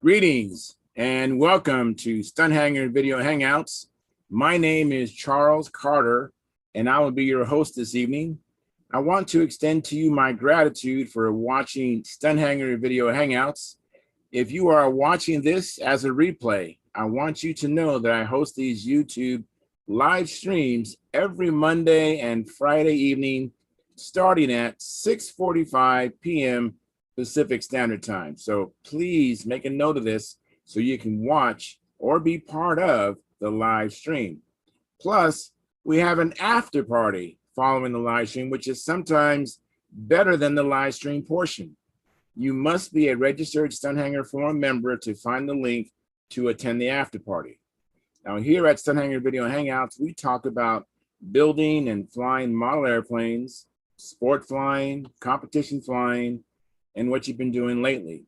Greetings and welcome to Stunthangar Video Hangouts. My name is Charles Carter and I will be your host this evening. I want to extend to you my gratitude for watching Stunthangar Video Hangouts. If you are watching this as a replay, I want you to know that I host these YouTube live streams every Monday and Friday evening starting at 6:45 p.m. Pacific Standard Time. So please make a note of this so you can watch or be part of the live stream. Plus, we have an after party following the live stream, which is sometimes better than the live stream portion. You must be a registered Stunthangar Forum member to find the link to attend the after party. Now, here at Stunthangar Video Hangouts, we talk about building and flying model airplanes, sport flying, competition flying, and what you've been doing lately.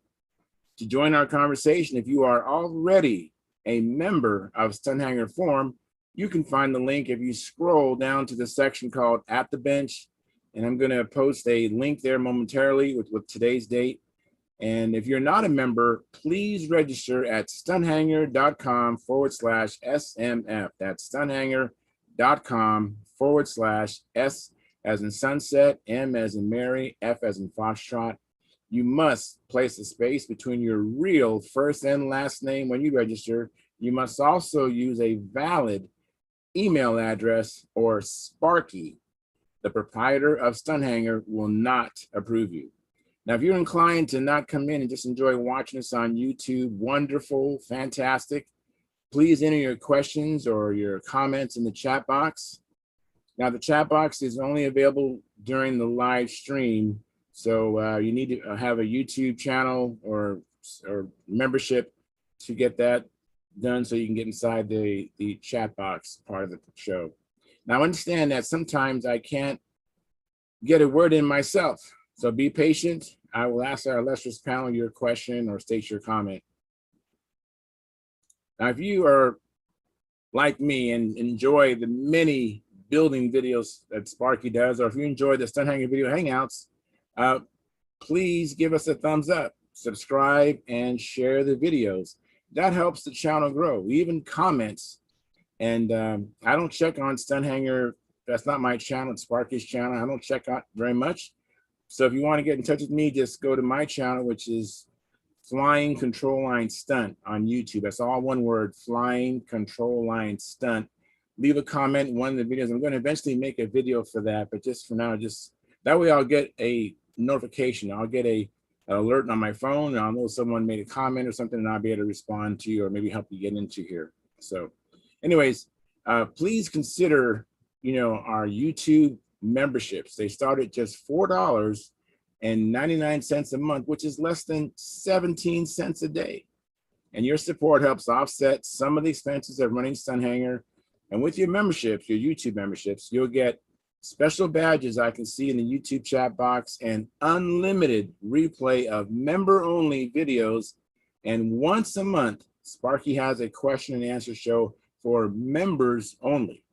To join our conversation, if you are already a member of Stunthangar Forum, you can find the link if you scroll down to the section called At the Bench, and I'm going to post a link there momentarily with today's date. And if you're not a member, please register at stunthangar.com/SMF. That's stunthangar.com/S as in sunset, M as in Mary, F as in Foxtrot. You must place a space between your real first and last name when you register. You must also use a valid email address or Sparky. The proprietor of Stunthangar will not approve you. Now, if you're inclined to not come in and just enjoy watching us on YouTube, wonderful, fantastic, please enter your questions or your comments in the chat box. Now, the chat box is only available during the live stream. So you need to have a YouTube channel or membership to get that done so you can get inside the chat box part of the show. Now, understand that sometimes I can't get a word in myself. So be patient. I will ask our illustrious panel your question or state your comment. Now, if you are like me and enjoy the many building videos that Sparky does, or if you enjoy the Stunthangar Video Hangouts, please give us a thumbs up, subscribe, and share the videos. That helps the channel grow. Even comments. And I don't check on Stunthangar. That's not my channel. It's Sparky's channel. I don't check out very much. So if you want to get in touch with me, just go to my channel, which is Flying Control Line Stunt on YouTube. That's all one word, Flying Control Line Stunt. Leave a comment in one of the videos. I'm going to eventually make a video for that, but just for now, just that way I'll get a notification. I'll get an alert on my phone, and I'll know someone made a comment or something, and I'll be able to respond to you or maybe help you get into here. So anyways, please consider, our YouTube memberships. They start at just $4.99 a month, which is less than 17 cents a day. And your support helps offset some of the expenses of running Stunthangar. And with your memberships, your YouTube memberships, you'll get special badges I can see in the YouTube chat box and unlimited replay of member-only videos. And once a month, Sparky has a question and answer show for members only.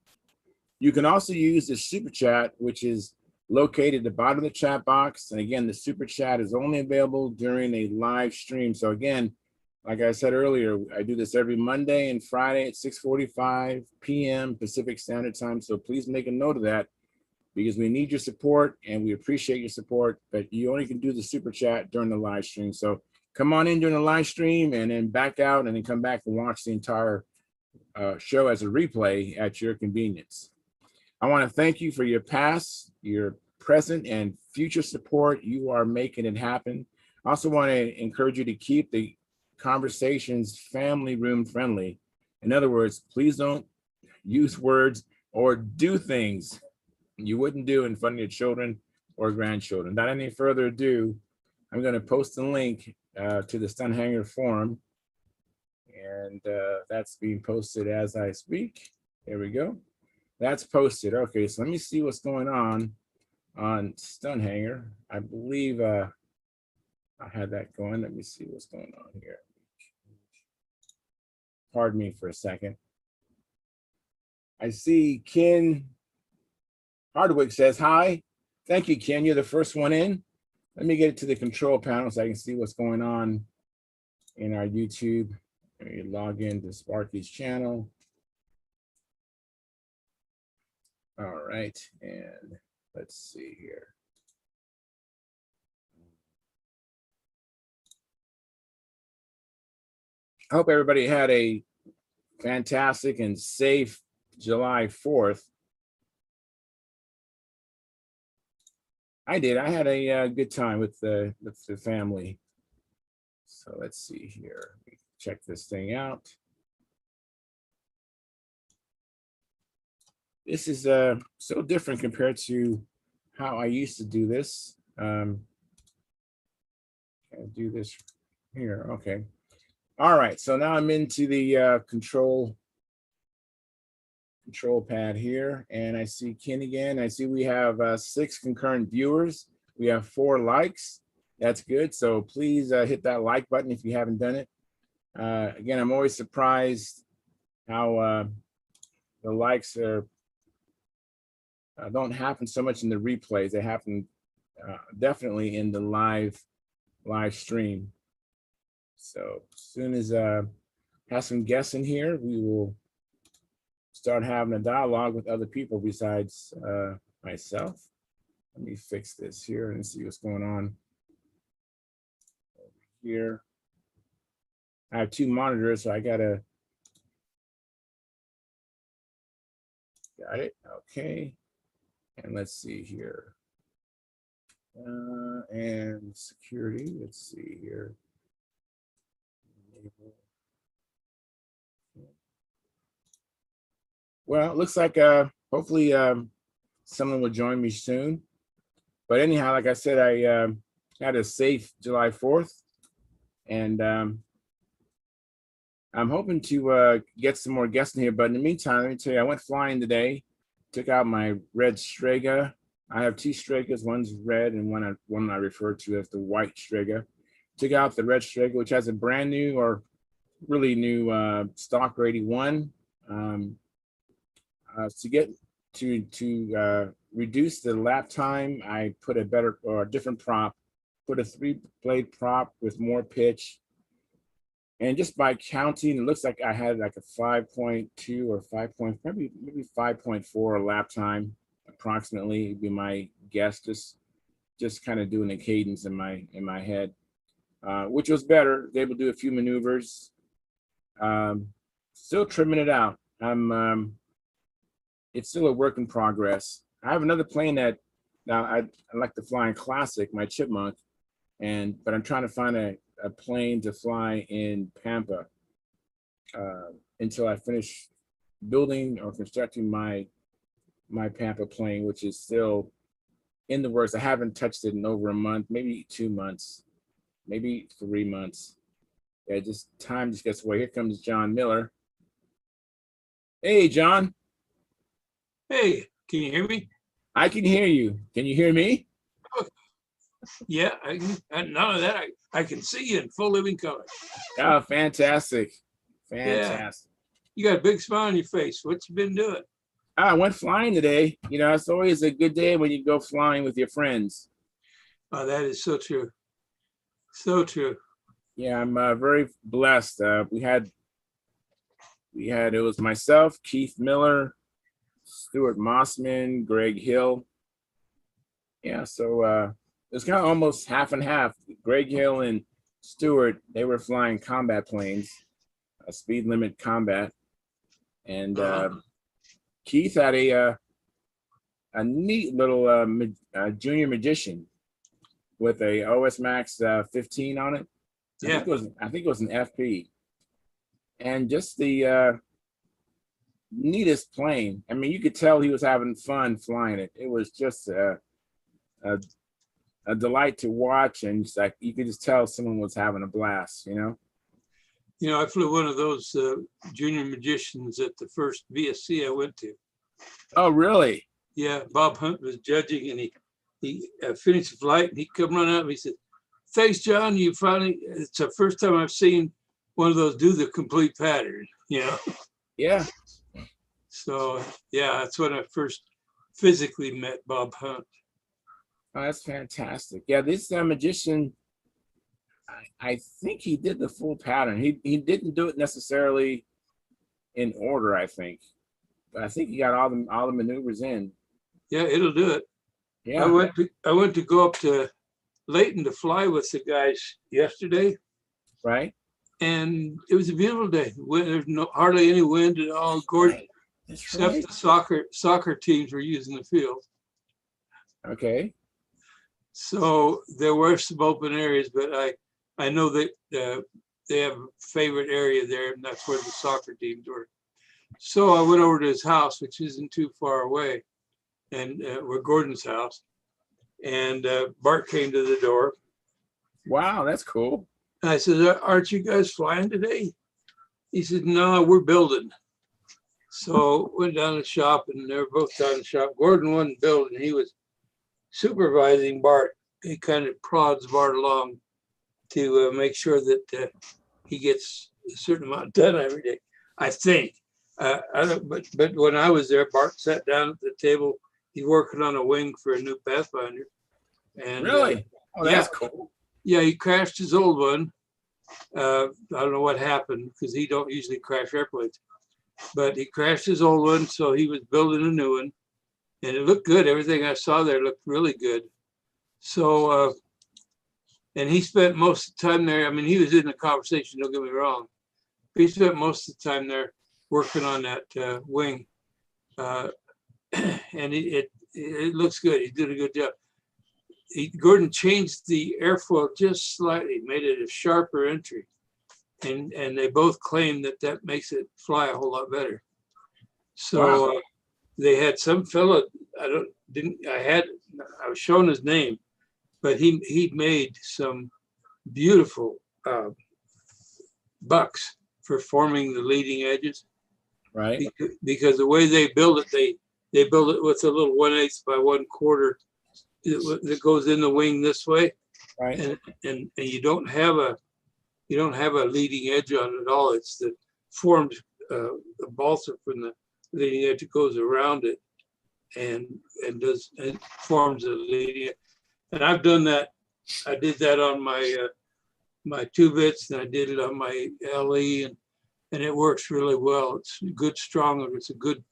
You can also use the super chat, which is located at the bottom of the chat box. And again, the super chat is only available during a live stream. So again, like I said earlier, I do this every Monday and Friday at 6:45 p.m. Pacific Standard Time. So please make a note of that, because we need your support and we appreciate your support, but you only can do the super chat during the live stream. So come on in during the live stream and then back out and then come back and watch the entire show as a replay at your convenience. I want to thank you for your past, your present, and future support. You are making it happen. I also want to encourage you to keep the conversations family room friendly. In other words, please don't use words or do things you wouldn't do in front of your children or grandchildren. Without any further ado, I'm going to post the link to the Stunthangar Forum, and that's being posted as I speak. There we go. That's posted. Okay, so let me see what's going on Stunthangar. I believe I had that going. Let me see what's going on here. Pardon me for a second. I see Ken Hardwick says, hi. Thank you, Ken. You're the first one in. Let me get it to the control panel so I can see what's going on in our YouTube. You log into Sparky's channel. All right, and let's see here. I hope everybody had a fantastic and safe July 4th. I did. I had a good time with the family. So let's see here. Check this thing out. This is so different compared to how I used to do this. Can I do this here? Okay. All right. So now I'm into the control pad here, and I see Ken again. I see we have 6 concurrent viewers. We have 4 likes. That's good. So please hit that like button if you haven't done it. Again, I'm always surprised how the likes are don't happen so much in the replays. They happen definitely in the live stream. So as soon as have some guests in here, we will start having a dialogue with other people besides myself. Let me fix this here and see what's going on over here. I have 2 monitors, so I gotta. Got it. Okay. And let's see here. And security. Let's see here. Well, it looks like hopefully someone will join me soon. But anyhow, like I said, I had a safe July 4th, and I'm hoping to get some more guests in here. But in the meantime, let me tell you, I went flying today. Took out my red Strega. I have 2 Stregas. One's red, and one I refer to as the white Strega. Took out the red Strega, which has a brand new or really new Stalker 81. To get to reduce the lap time, I put a better or a different prop, put a 3-blade prop with more pitch. And just by counting, it looks like I had like a 5.2 or 5. Maybe 5.4 lap time, approximately, would be my guess. Just kind of doing the cadence in my head, which was better. Able to do a few maneuvers. Still trimming it out. It's still a work in progress. I have another plane that now I like to fly in Classic, my Chipmunk, but I'm trying to find a plane to fly in Pampa until I finish building or constructing my Pampa plane, which is still in the works. I haven't touched it in over a month, maybe 2 months, maybe 3 months. Yeah, just time just gets away. Here comes John Miller. Hey, John. Hey, can you hear me? I can hear you. Can you hear me? Yeah, none of that. I can see you in full living color. Oh, fantastic. Fantastic. Yeah. You got a big smile on your face. What you been doing? I went flying today. You know, it's always a good day when you go flying with your friends. Oh, that is so true. So true. Yeah, I'm very blessed. We had it was myself, Keith Miller, Stuart Mossman, Greg Hill. Yeah, so it was kind of almost half and half. Greg Hill and Stuart, they were flying combat planes, a speed limit combat, and Keith had a neat little junior magician with a OS Max 15 on it. Yeah. I think it was an FP, and just the neatest plane. I mean, you could tell he was having fun flying it. It was just a delight to watch, and it's like you could just tell someone was having a blast. You know. You know, I flew one of those junior magicians at the first VSC I went to. Oh, really? Yeah, Bob Hunt was judging, and he finished the flight, and he come running up and he said, "Thanks, John. You finally. It's the first time I've seen one of those do the complete pattern." You know. Yeah. So yeah, that's when I first physically met Bob Hunt. Oh, that's fantastic. Yeah, this magician, I think he did the full pattern. He didn't do it necessarily in order, I think. But I think he got all the maneuvers in. Yeah, it'll do it. Yeah. I went to go up to Layton to fly with the guys yesterday, Right. and it was a beautiful day. There's hardly any wind at all. Gordon, Right. That's except right. the soccer teams were using the field. Okay. So there were some open areas, but I know that they have a favorite area there, and that's where the soccer teams were. So I went over to his house, which isn't too far away, and we're Gordon's house. And Bart came to the door. Wow, that's cool. And I said, "Aren't you guys flying today?" He said, "No, we're building." So went down to the shop, and they were both down in the shop. Gordon wasn't building; he was supervising Bart. He kind of prods Bart along to make sure that he gets a certain amount done every day. I think. I don't, but when I was there, Bart sat down at the table. He's working on a wing for a new Pathfinder. And Really? Oh, yeah, that's cool. yeah, he crashed his old one. I don't know what happened because he don't usually crash airplanes, but he crashed his old one, so he was building a new one, and it looked good. Everything I saw there looked really good. So, and he spent most of the time there. I mean, he was in the conversation. Don't get me wrong. But he spent most of the time there working on that wing, and it looks good. He did a good job. Gordon changed the airfoil just slightly, made it a sharper entry, and they both claim that makes it fly a whole lot better. So Wow. they had some fellow. I was shown his name, but he made some beautiful bucks for forming the leading edges. Right. Because the way they build it, they build it with a little 1/8 by 1/4 that goes in the wing this way, Right. and you don't have a leading edge on it at all. It's the formed a balsa from the leading edge that goes around it and forms a leading edge. And I've done that. I did that on my my 2-bits, and I did it on my LE, and it works really well. It's good, strong, and it's a good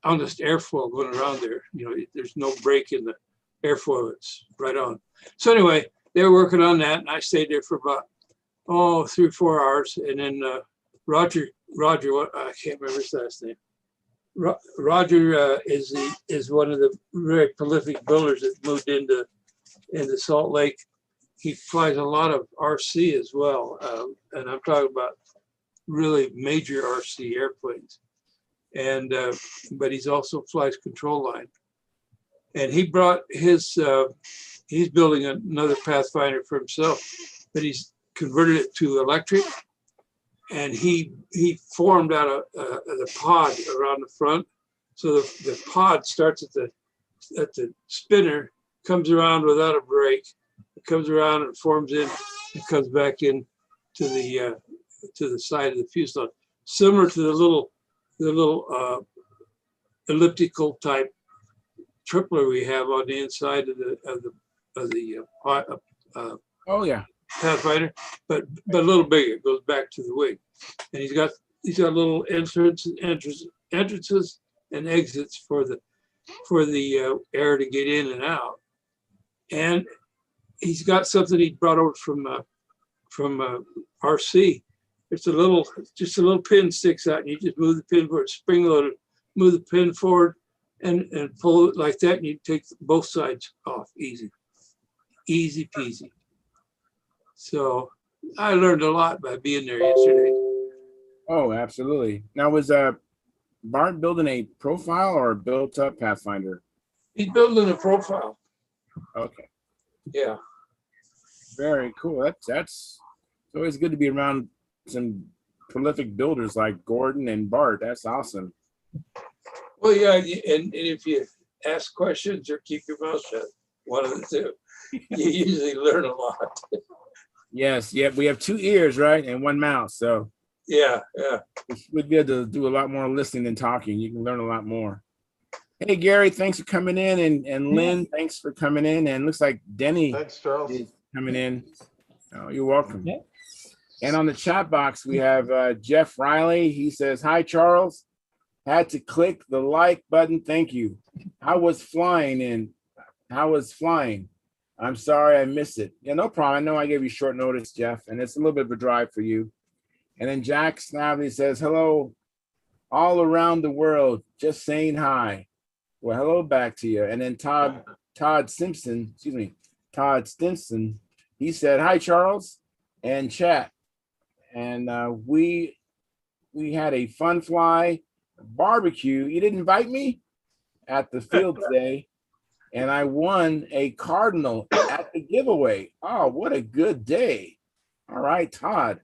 honest airfoil going around there. You know, there's no break in the airfoil. It's right on. So anyway, they were working on that, and I stayed there for about 3 or 4 hours, and then Roger, I can't remember his last name. Roger is one of the very prolific builders that moved into Salt Lake. He flies a lot of RC as well, and I'm talking about really major RC airplanes. And but he's also flies control line. And he brought his he's building another Pathfinder for himself, but he's converted it to electric. And he formed out of the pod around the front. So the pod starts at the spinner, comes around without a brake. It comes around and forms in and comes back in to the side of the fuselage, similar to the little elliptical type tripler we have on the inside of the Oh yeah. Pathfinder, but a little bigger. It goes back to the wing, and he's got little entrances and exits for the air to get in and out, and he's got something he brought over from RC. It's just a little pin sticks out, and you just move the pin forward, spring loaded, move the pin forward, and pull it like that, and you take both sides off easy peasy. So I learned a lot by being there yesterday. Oh, absolutely. Now, was Bart building a profile or a built-up Pathfinder? He's building a profile. Okay. Yeah. Very cool. That's it's always good to be around some prolific builders like Gordon and Bart. That's awesome. Well, yeah, and if you ask questions or keep your mouth shut, one of the two, you usually learn a lot. Yes. Yeah. We have 2 ears, right, and 1 mouth. So Yeah. we'd be able to do a lot more listening than talking. You can learn a lot more. Hey, Gary, thanks for coming in, and Lynn, thanks for coming in, and looks like Denny Thanks, Charles. is coming in. Oh, you're welcome. Yeah. And on the chat box, we have Jeff Riley. He says, "Hi, Charles. Had to click the like button. Thank you. How was flying? I'm sorry I missed it." Yeah, no problem. I know I gave you short notice, Jeff, and it's a little bit of a drive for you. And then Jack Snavely says, "Hello, all around the world. Just saying hi." Well, hello back to you. And then Todd Stimson, he said, "Hi, Charles and chat." And we had a fun fly barbecue. You didn't invite me at the field today, and I won a Cardinal at the giveaway. Oh, what a good day. All right, Todd.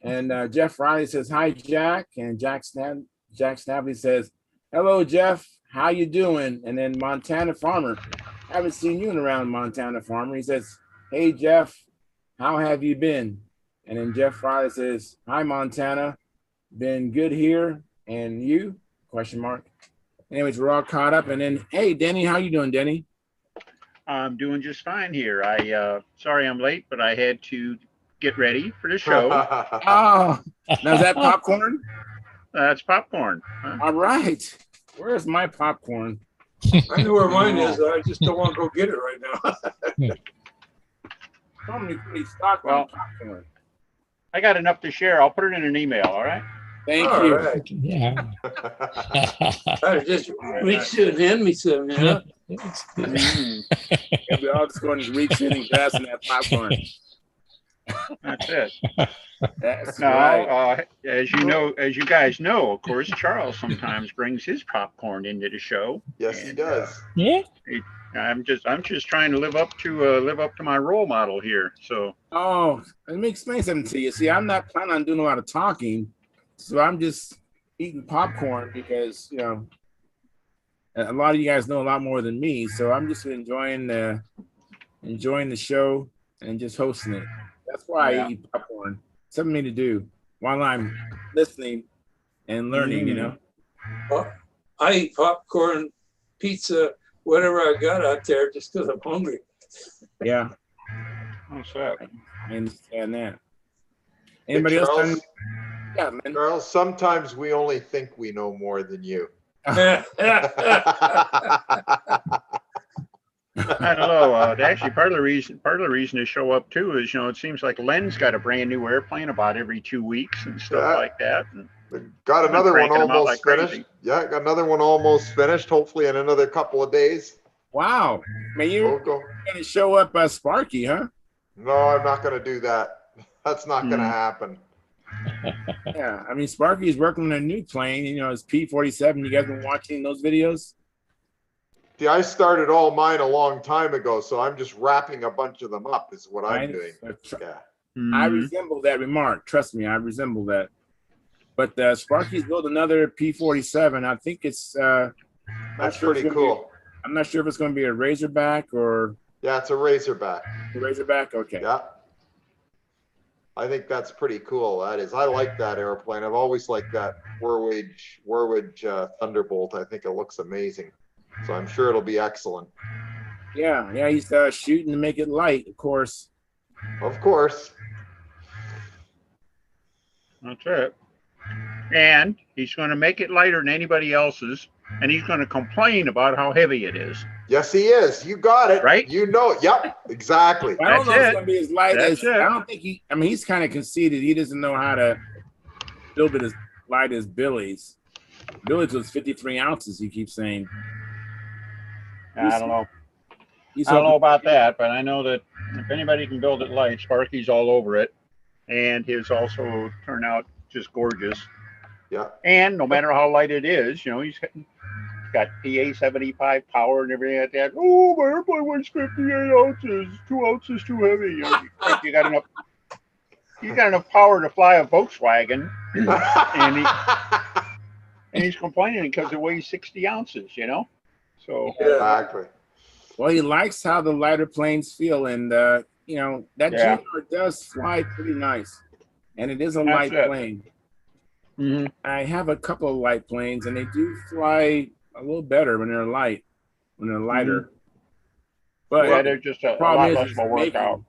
And Jeff Riley says, "Hi, Jack." And Jack Snavely says, "Hello, Jeff. How you doing?" And then Montana Farmer, haven't seen you in around, Montana Farmer. He says, "Hey, Jeff, how have you been?" And then Jeff Riley says, "Hi, Montana. Been good here. And you?" Question mark. Anyways, we're all caught up. And then, hey, Denny, how you doing, Denny? I'm doing just fine here. Sorry I'm late, but I had to get ready for the show. Oh, now is that popcorn? That's popcorn. All right. Where's my popcorn? I know where mine is. I just don't want to go get it right now. Somebody pretty stocked on popcorn. I got enough to share. I'll put it in an email, all right? Thank All you. right. Yeah. I just reach to and hand me some, you know? Yeah, we all just going to reach in and grab some of that popcorn. That's it. That's No, right. as you guys know, of course, Charles sometimes brings his popcorn into the show. Yes, he does. Yeah. I'm just trying to live up to my role model here. So. Oh, let me explain something to you. See, I'm not planning on doing a lot of talking, so I'm just eating popcorn because, you know, a lot of you guys know a lot more than me. So I'm just enjoying the show and just hosting it. That's why I eat popcorn. Something to do while I'm listening and learning, you know. Well, I eat popcorn, pizza, whatever I got out there just because I'm hungry. Yeah. What's that? I understand that. Anybody else? Charles, Yeah, man. Charles, sometimes we only think we know more than you. I don't know. Actually, part of the reason to show up too is, you know, it seems like Len's got a brand new airplane about every 2 weeks and stuff like that. And got another one cranking 'em out almost like finished. crazy. Yeah, got another one almost finished. Hopefully in another couple of days. Wow. Man, you're We'll go. going to show up Sparky, huh? No, I'm not going to do that. That's not going to happen. Yeah. I mean, Sparky's working on a new plane, you know, it's P-47. You guys been watching those videos? See, I started all mine a long time ago, so I'm just wrapping a bunch of them up is what I'm doing. Yeah. I resemble that remark. Trust me, I resemble that. But Sparky's built another P-47. I think it's That's pretty cool. I'm not sure if it's going to be a Razorback or Yeah, it's a Razorback. Razorback. Okay. Yeah. I think that's pretty cool. That is. I like that airplane. I've always liked that Warwidge Thunderbolt. I think it looks amazing. So I'm sure it'll be excellent. Yeah. He's shooting to make it light, of course. Of course. That's it. And he's going to make it lighter than anybody else's, and he's going to complain about how heavy it is. Yes, he is. You got it. Right? You know it. Yep, exactly. I don't know if That's it's going to be as light That's as. it. I don't think he's kind of conceited. He doesn't know how to build it as light as Billy's. Billy's was 53 ounces, he keeps saying. I don't know. He's I don't know hoping- about that, but I know that if anybody can build it light, Sparky's all over it. And his also turn out just gorgeous. Yeah. And no matter how light it is, you know, he's got PA 75 power and everything like that. Oh, my airplane weighs 58 ounces. 2 ounces too heavy. You know, you got enough. You got enough power to fly a Volkswagen, and he's complaining because it weighs 60 ounces. You know, so Exactly. Well, he likes how the lighter planes feel, and you know that Yeah. Junior does fly pretty nice, and it is a That's light it. plane. mhm. I have a couple of light planes, and they do fly a little better when they're light, when they're lighter. But yeah, they're just a lot problem less is of a workout.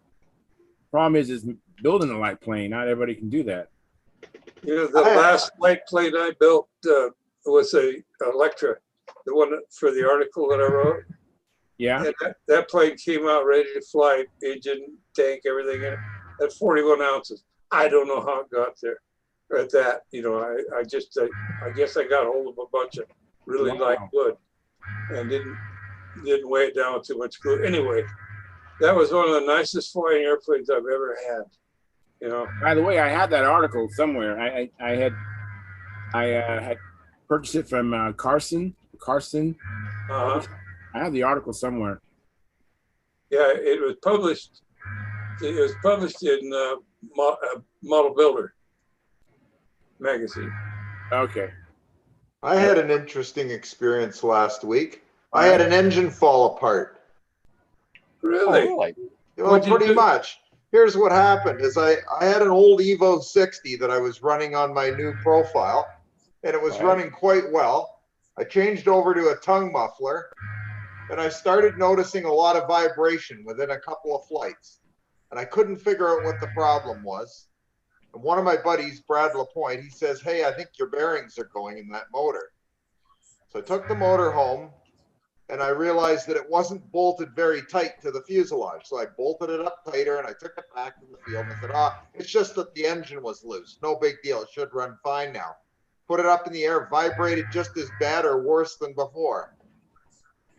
problem is building a light plane. Not everybody can do that. You know, the last light plane I built was a Electra, the one for the article that I wrote. Yeah. And that plane came out ready to fly, engine, tank, everything in it, at 41 ounces. I don't know how it got there at that. You know, I guess I got hold of a bunch of really light wood and didn't weigh it down with too much glue. Anyway, that was one of the nicest flying airplanes I've ever had. You know. By the way, I had that article somewhere. I had purchased it from Carson. Uh-huh. I have the article somewhere. Yeah, it was published. It was published in Model Builder magazine. Okay. I had an interesting experience last week. I had an engine fall apart. Really? Oh, really? Well, What'd you pretty do? much. Here's what happened is I had an old Evo 60 that I was running on my new profile, and it was running quite well. I changed over to a tongue muffler, and I started noticing a lot of vibration within a couple of flights. And I couldn't figure out what the problem was. And one of my buddies, Brad Lapointe, he says, "Hey, I think your bearings are going in that motor." So I took the motor home, and I realized that it wasn't bolted very tight to the fuselage. So I bolted it up tighter, and I took it back to the field and I said, it's just that the engine was loose. No big deal. It should run fine now. Put it up in the air, vibrated just as bad or worse than before.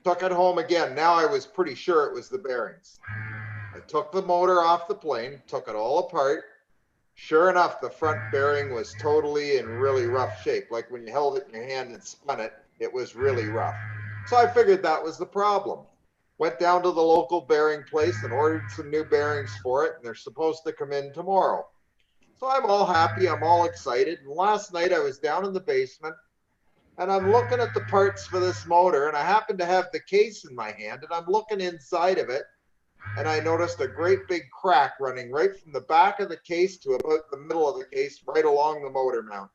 Took it home again. Now I was pretty sure it was the bearings. I took the motor off the plane, took it all apart. Sure enough, the front bearing was totally in really rough shape. Like when you held it in your hand and spun it, it was really rough. So I figured that was the problem. Went down to the local bearing place and ordered some new bearings for it, and they're supposed to come in tomorrow. So I'm all happy, I'm all excited. And last night I was down in the basement, and I'm looking at the parts for this motor, and I happen to have the case in my hand, and I'm looking inside of it, and I noticed a great big crack running right from the back of the case to about the middle of the case, right along the motor mount.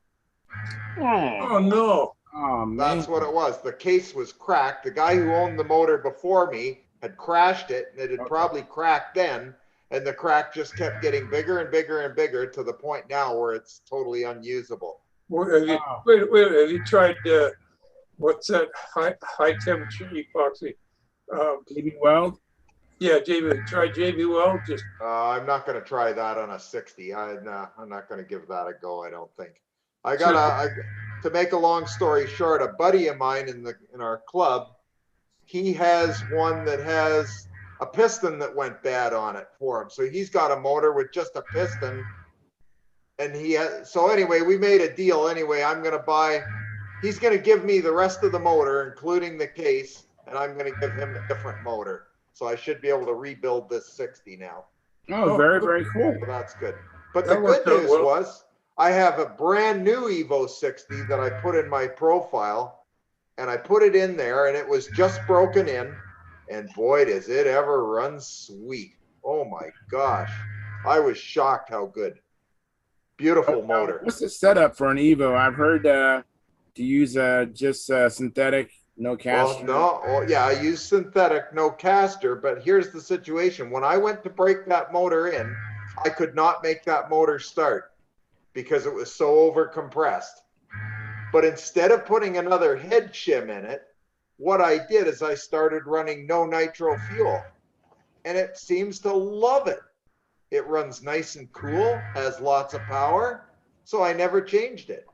Oh no. Oh man. That's what it was. The case was cracked. The guy who owned the motor before me had crashed it, and it had probably cracked then, and the crack just kept getting bigger and bigger and bigger to the point now where it's totally unusable. Well, have you tried what's that high temperature epoxy? JB Weld? Yeah, try JB Weld. Just I'm not going to try that on a 60. I'm not going to give that a go. I don't think. To make a long story short, a buddy of mine in our club, he has one that has a piston that went bad on it for him. So he's got a motor with just a piston, and so anyway, we made a deal. Anyway, he's going to give me the rest of the motor, including the case, and I'm going to give him a different motor. So I should be able to rebuild this 60 now. Oh, very, very cool. So that's good. But the good news was I have a brand new Evo 60 that I put in my profile, and I put it in there, and it was just broken in, and boy, does it ever run sweet. Oh my gosh. I was shocked how good. Beautiful motor. What's the setup for an Evo? I've heard to use just synthetic, no caster. Yeah, I use synthetic, no caster, but here's the situation. When I went to break that motor in, I could not make that motor start because it was so over compressed. But instead of putting another head shim in it, what I did is I started running no nitro fuel, and it seems to love it. It runs nice and cool, has lots of power, so I never changed it.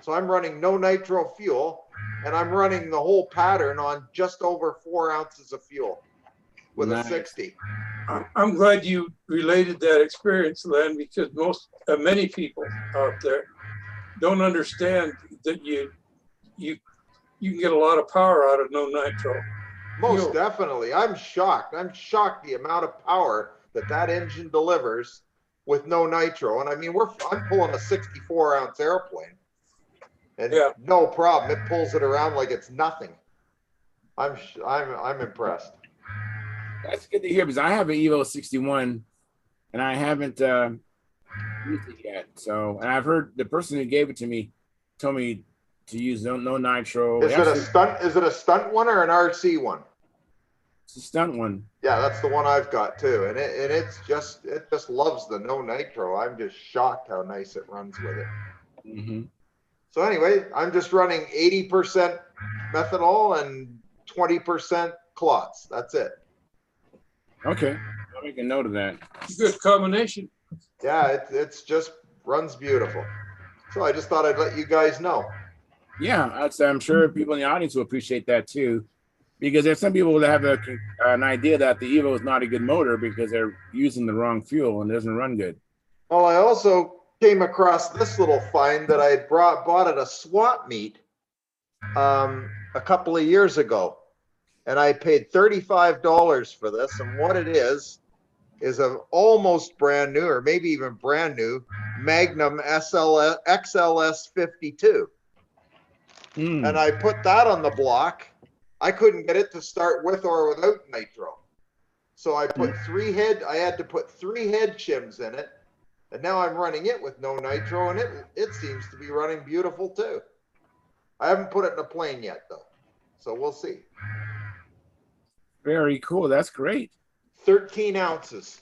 So I'm running no nitro fuel, and I'm running the whole pattern on just over 4 ounces of fuel with a 60. I'm glad you related that experience, Len, because many people out there don't understand that you can get a lot of power out of no nitro. Most definitely. I'm shocked. I'm shocked the amount of power that engine delivers with no nitro. And I mean, I'm pulling a 64 ounce airplane, and no problem. It pulls it around like it's nothing. I'm impressed. That's good to hear, because I have an Evo 61 and I haven't used it yet. So, and I've heard the person who gave it to me told me to use no nitro. Is it a stunt one or an RC one? It's a stunt one. Yeah, that's the one I've got too, and it just loves the no nitro. I'm just shocked how nice it runs with it. Mm-hmm. So anyway, I'm just running 80% methanol and 20% clots. That's it. Okay, I'll make a note of that. Good combination. Yeah, it's just runs beautiful. So I just thought I'd let you guys know. Yeah, I'm sure people in the audience will appreciate that too, because there's some people that have an idea that the Evo is not a good motor because they're using the wrong fuel and it doesn't run good. Well, I also came across this little find that I had bought at a swap meet a couple of years ago, and I paid $35 for this. And what it is an almost brand new, or maybe even brand new, Magnum XLS 52. And I put that on the block. I couldn't get it to start with or without nitro. So I put I had to put 3 head shims in it. And now I'm running it with no nitro, and it seems to be running beautiful too. I haven't put it in a plane yet though. So we'll see. Very cool. That's great. 13 ounces.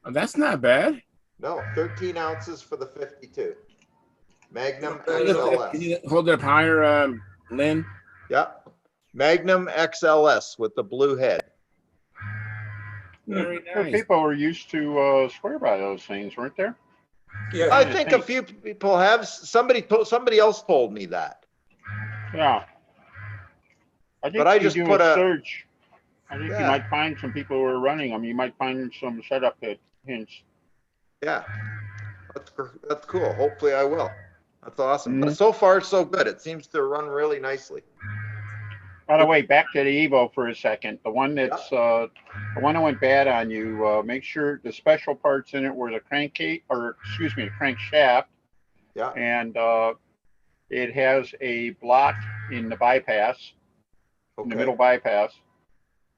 Oh, that's not bad. No, 13 ounces for the 52. Magnum Can XLS. you hold it up higher, Lynn? Yeah. Magnum XLS with the blue head. Very Well, nice. people were used to swear by those things, weren't there? Yeah. I think a few people have. Somebody else told me that. Yeah. I think But I if you just do put a a- search, I think Yeah. you might find some people who are running them. You might find some setup hints. Yeah. That's cool. Hopefully I will. That's awesome. Mhm. But so far, so good. It seems to run really nicely. By the way, back to the Evo for a second. The one that's the one that went bad on you. Make sure the special parts in it were the crankcase, or excuse me, the crankshaft, Yeah. and it has a block in the bypass, in the middle bypass.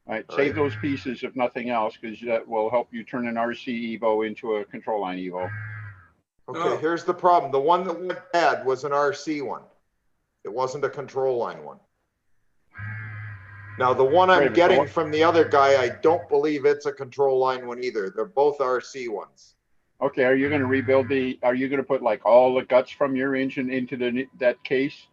All right, save those pieces if nothing else, because that will help you turn an RC Evo into a control line Evo. Okay, here's the problem. The one that went bad was an RC one. It wasn't a control line one. Now, the one I'm getting from the other guy, I don't believe it's a control line one either. They're both RC ones. Okay, are you going to rebuild are you going to put like all the guts from your engine into that case?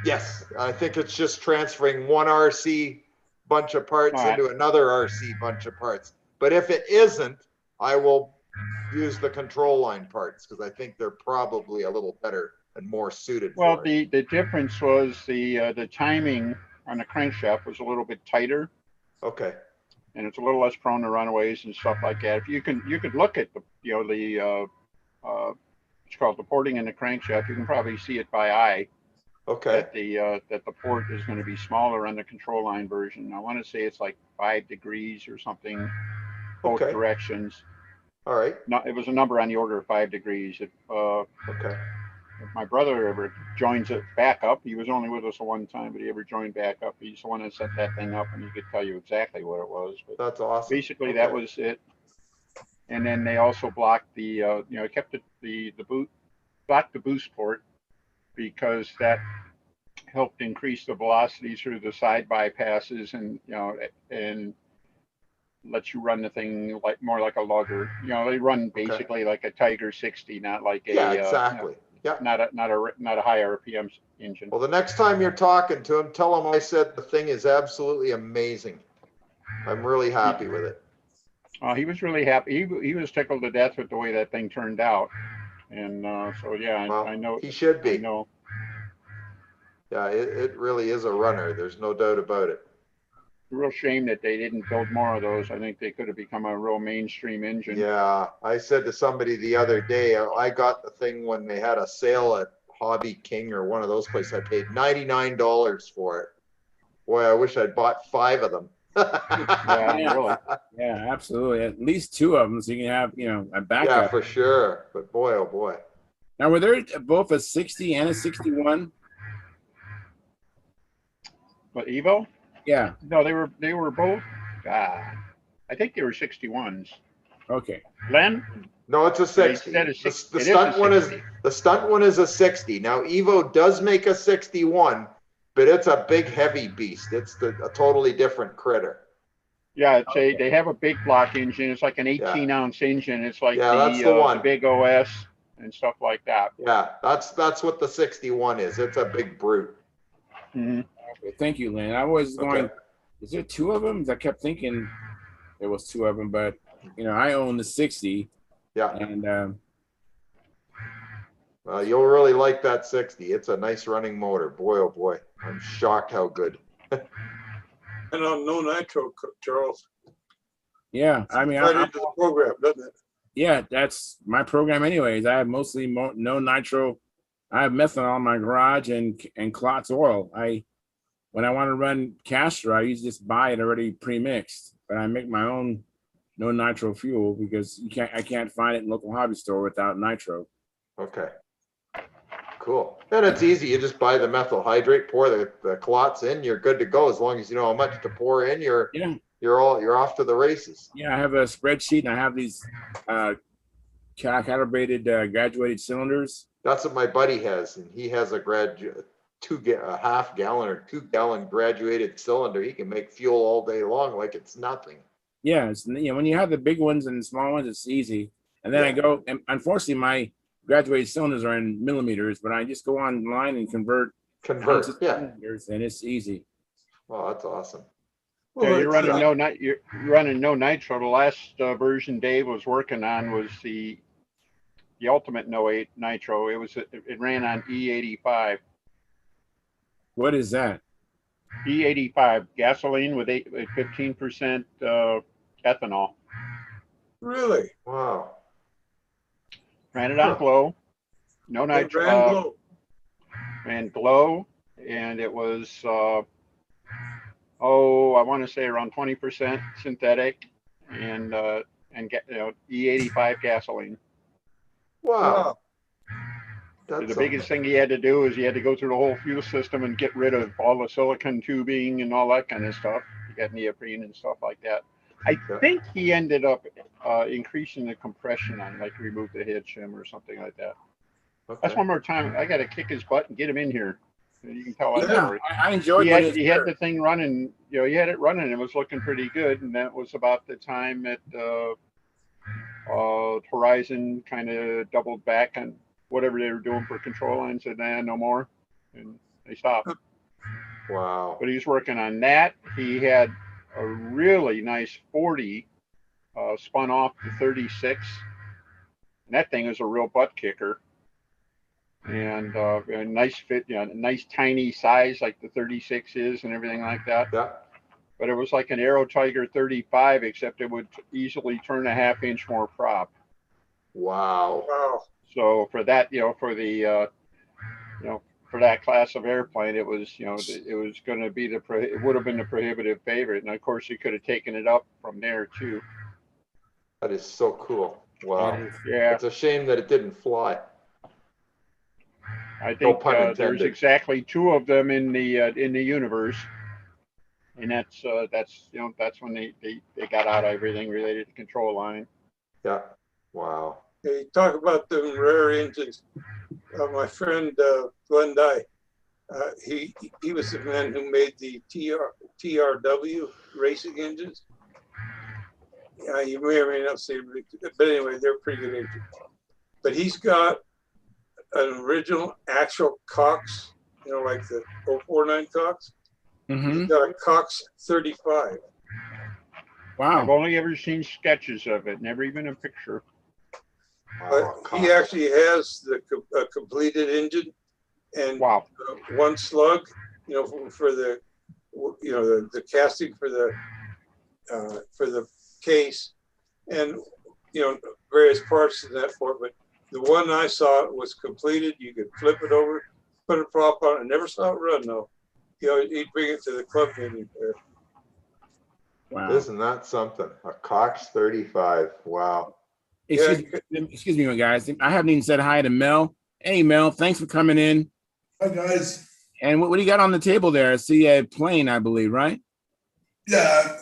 Yes, I think it's just transferring one RC bunch of parts into another RC bunch of parts. But if it isn't, I will use the control line parts because I think they're probably a little better and more suited Well, for it. the difference was the timing on the crankshaft was a little bit tighter. Okay. And it's a little less prone to runaways and stuff like that. If you could look at the it's called the porting in the crankshaft. You can probably see it by eye. Okay. That the port is going to be smaller on the control line version. I want to say it's like 5 degrees or something, both directions. All right. No, it was a number on the order of 5 degrees. Okay. If my brother ever joins it back up, he was only with us one time, but he ever joined back up, he's the one that set that thing up, and he could tell you exactly what it was. But that's awesome. Basically, that was it. And then they also blocked kept blocked the boost port because that helped increase the velocity through the side bypasses and lets you run the thing more like a lugger. They run basically like a Tiger 60, not like exactly. Not a high RPM engine. Well, the next time you're talking to him, tell him I said the thing is absolutely amazing. I'm really happy with it. He was really happy. He was tickled to death with the way that thing turned out. And so, yeah, well, I know. He should be. I know. Yeah, it really is a runner. There's no doubt about it. A real shame that they didn't build more of those. I think they could have become a real mainstream engine. Yeah, I said to somebody the other day, I got the thing when they had a sale at Hobby King or one of those places. I paid $99 for it. Boy, I wish I'd bought 5 of them. Really. Yeah, absolutely. At least 2 of them, so you can have a backup. Yeah, for sure. But boy, oh boy. Now, were there both a 60 and a 61? What, Evo? Yeah. No, they were both. I think they were 61s. Okay. Len? No, it's a 60. The stunt one is a 60. Now Evo does make a 61, but it's a big heavy beast. It's a totally different critter. Yeah, it's Okay. they have a big block engine. It's like an 18-ounce engine. It's like Yeah, that's the one. big OS and stuff like that. Yeah, that's what the 61 is. It's a big brute. Hmm. Okay, thank you, Lynn. I was going, Okay. is there two of them? I kept thinking there was two of them, but I own the 60, Yeah. and You'll really like that 60. It's a nice running motor. Boy, oh boy. I'm shocked how good. And on no nitro, Charles. yeah, I mean, Right into the program, doesn't it? yeah, that's my program anyways. I have mostly no nitro. I have methanol in my garage and Klotz oil. When I want to run Castor, I usually just buy it already pre-mixed, but I make my own no nitro fuel because I can't find it in local hobby store without nitro. Okay. Cool. And it's easy. You just buy the methyl hydrate, pour the clots in, you're good to go. As long as you know how much to pour in, you're off to the races. Yeah, I have a spreadsheet and I have these calibrated graduated cylinders. That's what my buddy has, and he has a half gallon or 2 gallon graduated cylinder. He can make fuel all day long like it's nothing. Yeah, it's, when you have the big ones and the small ones, it's easy. And then I go, and unfortunately, my graduated cylinders are in millimeters, but I just go online and convert cylinders, and it's easy. Oh, that's awesome. Yeah, Well, you're running no nitro. The last version Dave was working on was the ultimate nitro. It ran on E85. What is that? E85 gasoline with 15% ethanol. really? Wow. Ran it on glow, no It nitro, ran low. and glow, and it was I want to say around 20% synthetic, and E85 gasoline. Wow. The biggest thing he had to do is he had to go through the whole fuel system and get rid of all the silicon tubing and all that kind of stuff. He got neoprene and stuff like that. I think he ended up increasing the compression on, like, remove the head shim or something like that. Okay. That's one more time. I got to kick his butt and get him in here. You can tell that story. I enjoyed it. He had the thing running. He had it running. It was looking pretty good, and that was about the time that Horizon kind of doubled back on whatever they were doing for control line. Said, "Nah, no more," and they stopped. Wow. But he was working on that. He had a really nice 40 spun off to 36, and that thing was a real butt kicker. And a nice fit, nice tiny size like the 36 is and everything like that. Yeah. But it was like an Aero Tiger 35, except it would easily turn a half-inch more prop. Wow. Wow. So for that, for that class of airplane, it was, it was going to be it would have been the prohibitive favorite. And of course, you could have taken it up from there too. That is so cool. Wow. Yeah. It's a shame that it didn't fly. I think there's exactly 2 of them in the universe, and that's when they got out of everything related to control line. Yeah. Wow. Hey, talk about the rare engines. My friend Glenn Dye, he was the man who made the TRW racing engines. You may or may not see it, but anyway, they're pretty good engines. But he's got an original actual Cox, like the 049 Cox. Mm-hmm. He's got a Cox 35. Wow. I've only ever seen sketches of it, never even a picture. Wow. But he actually has a completed engine and one slug, for the casting for the case, and various parts in that for it. But the one I saw was completed. You could flip it over, put a prop on it. I never saw it run though. He'd bring it to the club meeting there. Wow. Isn't that something? A Cox 35. Wow. Excuse me, guys. I haven't even said hi to Mel. Hey, Mel, thanks for coming in. Hi, guys. And what do you got on the table there? I see a plane, I believe, right? Yeah,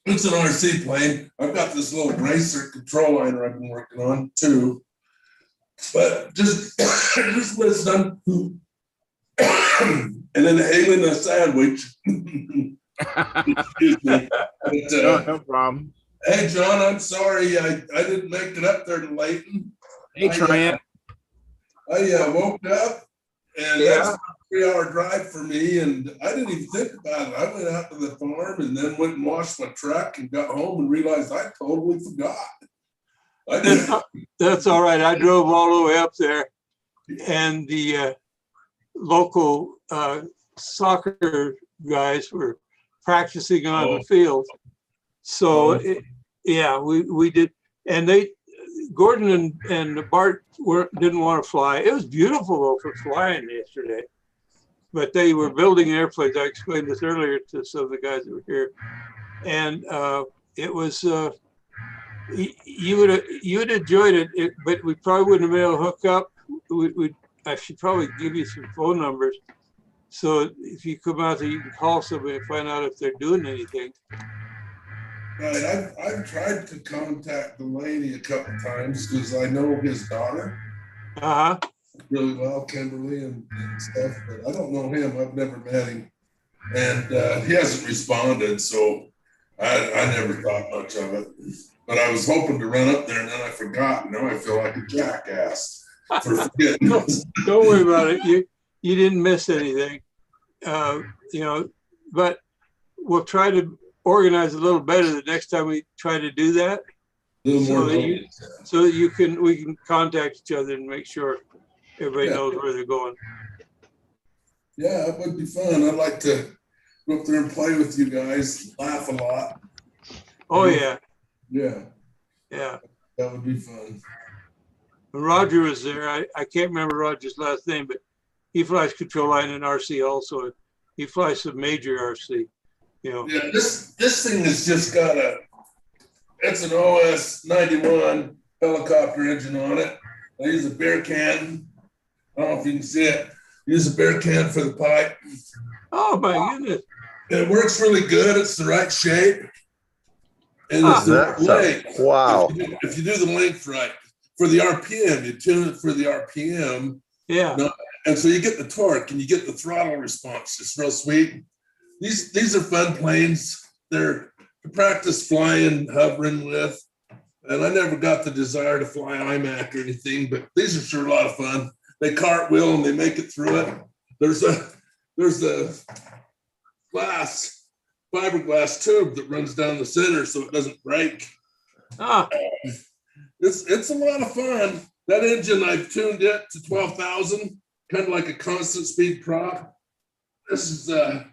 it's an RC plane. I've got this little racer control liner I've been working on too. But just listen. And then hailing a sandwich. Excuse me. But, No problem. hey, John, I'm sorry. I didn't make it up there to Layton. Hey, Trent. I woke up and Yeah. that's a 3-hour drive for me. And I didn't even think about it. I went out to the farm and then went and washed my truck and got home and realized I totally forgot. I did. That's all right. I drove all the way up there, and the local soccer guys were practicing on the field. So yeah, we did, and Gordon and Bart didn't want to fly. It was beautiful though for flying yesterday, but they were building airplanes. I explained this earlier to some of the guys that were here, and it was. You would enjoyed it, but we probably wouldn't have been able to hook up. I should probably give you some phone numbers, so if you come out there, you can call somebody and find out if they're doing anything. Right. I've tried to contact Delaney a couple times because I know his daughter really well, Kimberly and stuff, but I don't know him. I've never met him, and he hasn't responded, so I never thought much of it. But I was hoping to run up there, and then I forgot. Now I feel like a jackass for forgetting. Don't worry about it. You didn't miss anything, but we'll try to organize a little better the next time we try to do that, so that we can contact each other and make sure everybody knows where they're going. Yeah, it would be fun. I'd like to go up there and play with you guys, laugh a lot. Oh yeah. Yeah, that would be fun. Roger was there. I can't remember Roger's last name, but he flies control line in RC also. He flies some major RC. Yeah, this thing has just got it's an OS 91 helicopter engine on it. I use a bear can. I don't know if you can see it. Use a bear can for the pipe. Oh my goodness. It works really good. It's the right shape. And it's the length. Wow. If you do the length right, for the RPM, you tune it for the RPM. Yeah. And so you get the torque and you get the throttle response. It's real sweet. These are fun planes. They're to practice flying, hovering with. And I never got the desire to fly IMAC or anything, but these are sure a lot of fun. They cartwheel and they make it through it. There's a fiberglass tube that runs down the center so it doesn't break. It's a lot of fun. That engine, I've tuned it to 12,000, kind of like a constant speed prop. This is I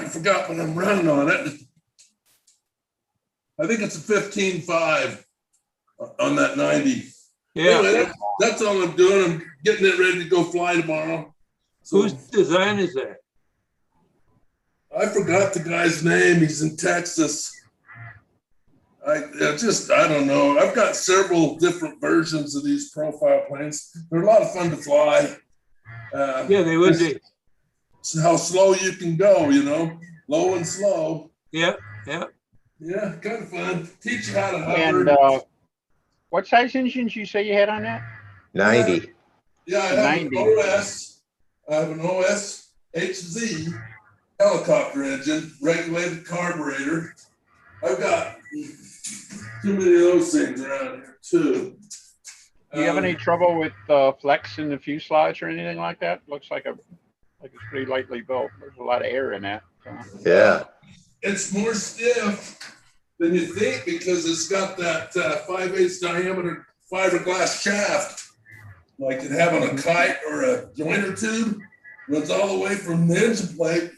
forgot what I'm running on it. I think it's a 15.5 on that 90. Yeah. Anyway, that's all I'm doing. I'm getting it ready to go fly tomorrow. So, whose design is that? I forgot the guy's name. He's in Texas. I don't know. I've got several different versions of these profile planes. They're a lot of fun to fly. Yeah, they would be. It's how slow you can go, low and slow. Yeah. Yeah, kind of fun. Teach you how to hover. And what size engines you say you had on that? 90. Yeah, I have 90. I have an OS HZ helicopter engine, regulated carburetor. I've got too many of those things around here too. Do you have any trouble with flex in the fuselage or anything like that? Looks like it's pretty lightly built. There's a lot of air in that. So. Yeah. It's more stiff than you think because it's got that 5/8 diameter fiberglass shaft, like you'd have on a kite or a joiner tube. Runs all the way from the engine plate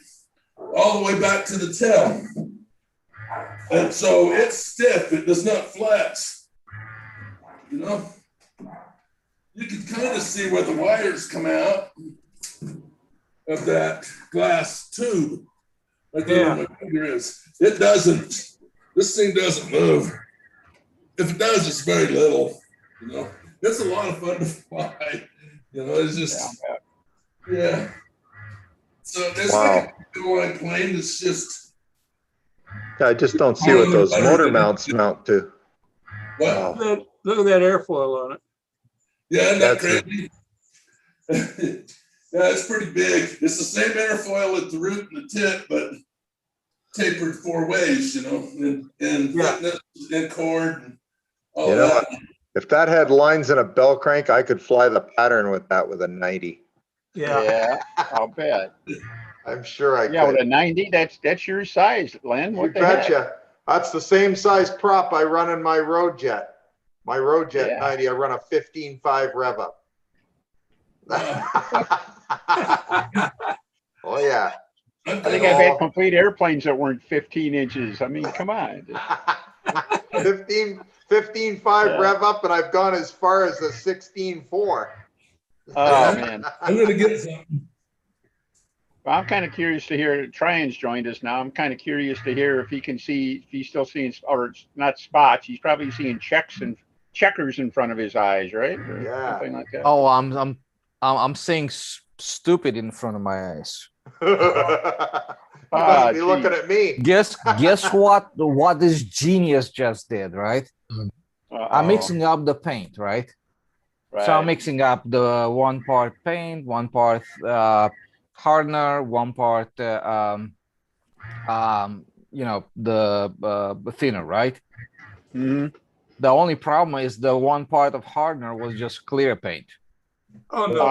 all the way back to the tail. And so it's stiff. It does not flex. You can kind of see where the wires come out of that glass tube. Right there where my finger is. It doesn't. This thing doesn't move. If it does, it's very little. It's a lot of fun to fly. It's just So there's like a line plane that's just. I just don't see what those motor mounts mount to. Wow. Look at that airfoil on it. Yeah, isn't that crazy? Yeah, it's pretty big. It's the same airfoil at the root and the tip, but tapered 4 ways, and fitness and cord and all You know that. If that had lines and a bell crank, I could fly the pattern with that with a 90. Yeah, I'll bet. I'm sure I Yeah, could. with a 90, that's your size, Len. You What the heck? betcha. That's the same size prop I run in my road jet. My road jet Yeah. 90, I run a 15.5 rev up. Oh yeah. I think I've had complete airplanes that weren't 15 inches. I mean, come on. 15.5 rev up, and I've gone as far as a 16.4. Oh man. I'm gonna get something. Well, I'm kind of curious to hear. Tryan's joined us now. I'm kind of curious to hear if he can see, if he's still seeing, or not spots. He's probably seeing checkers in front of his eyes, right? Or something like that. Oh, I'm seeing stupid in front of my eyes. You must be looking at me. Guess what this genius just did, right? I'm mixing up the paint, right? So I'm mixing up the 1 part paint, 1 part hardener, 1 part the thinner, right? Mm-hmm. The only problem is the 1 part of hardener was just clear paint. Oh no!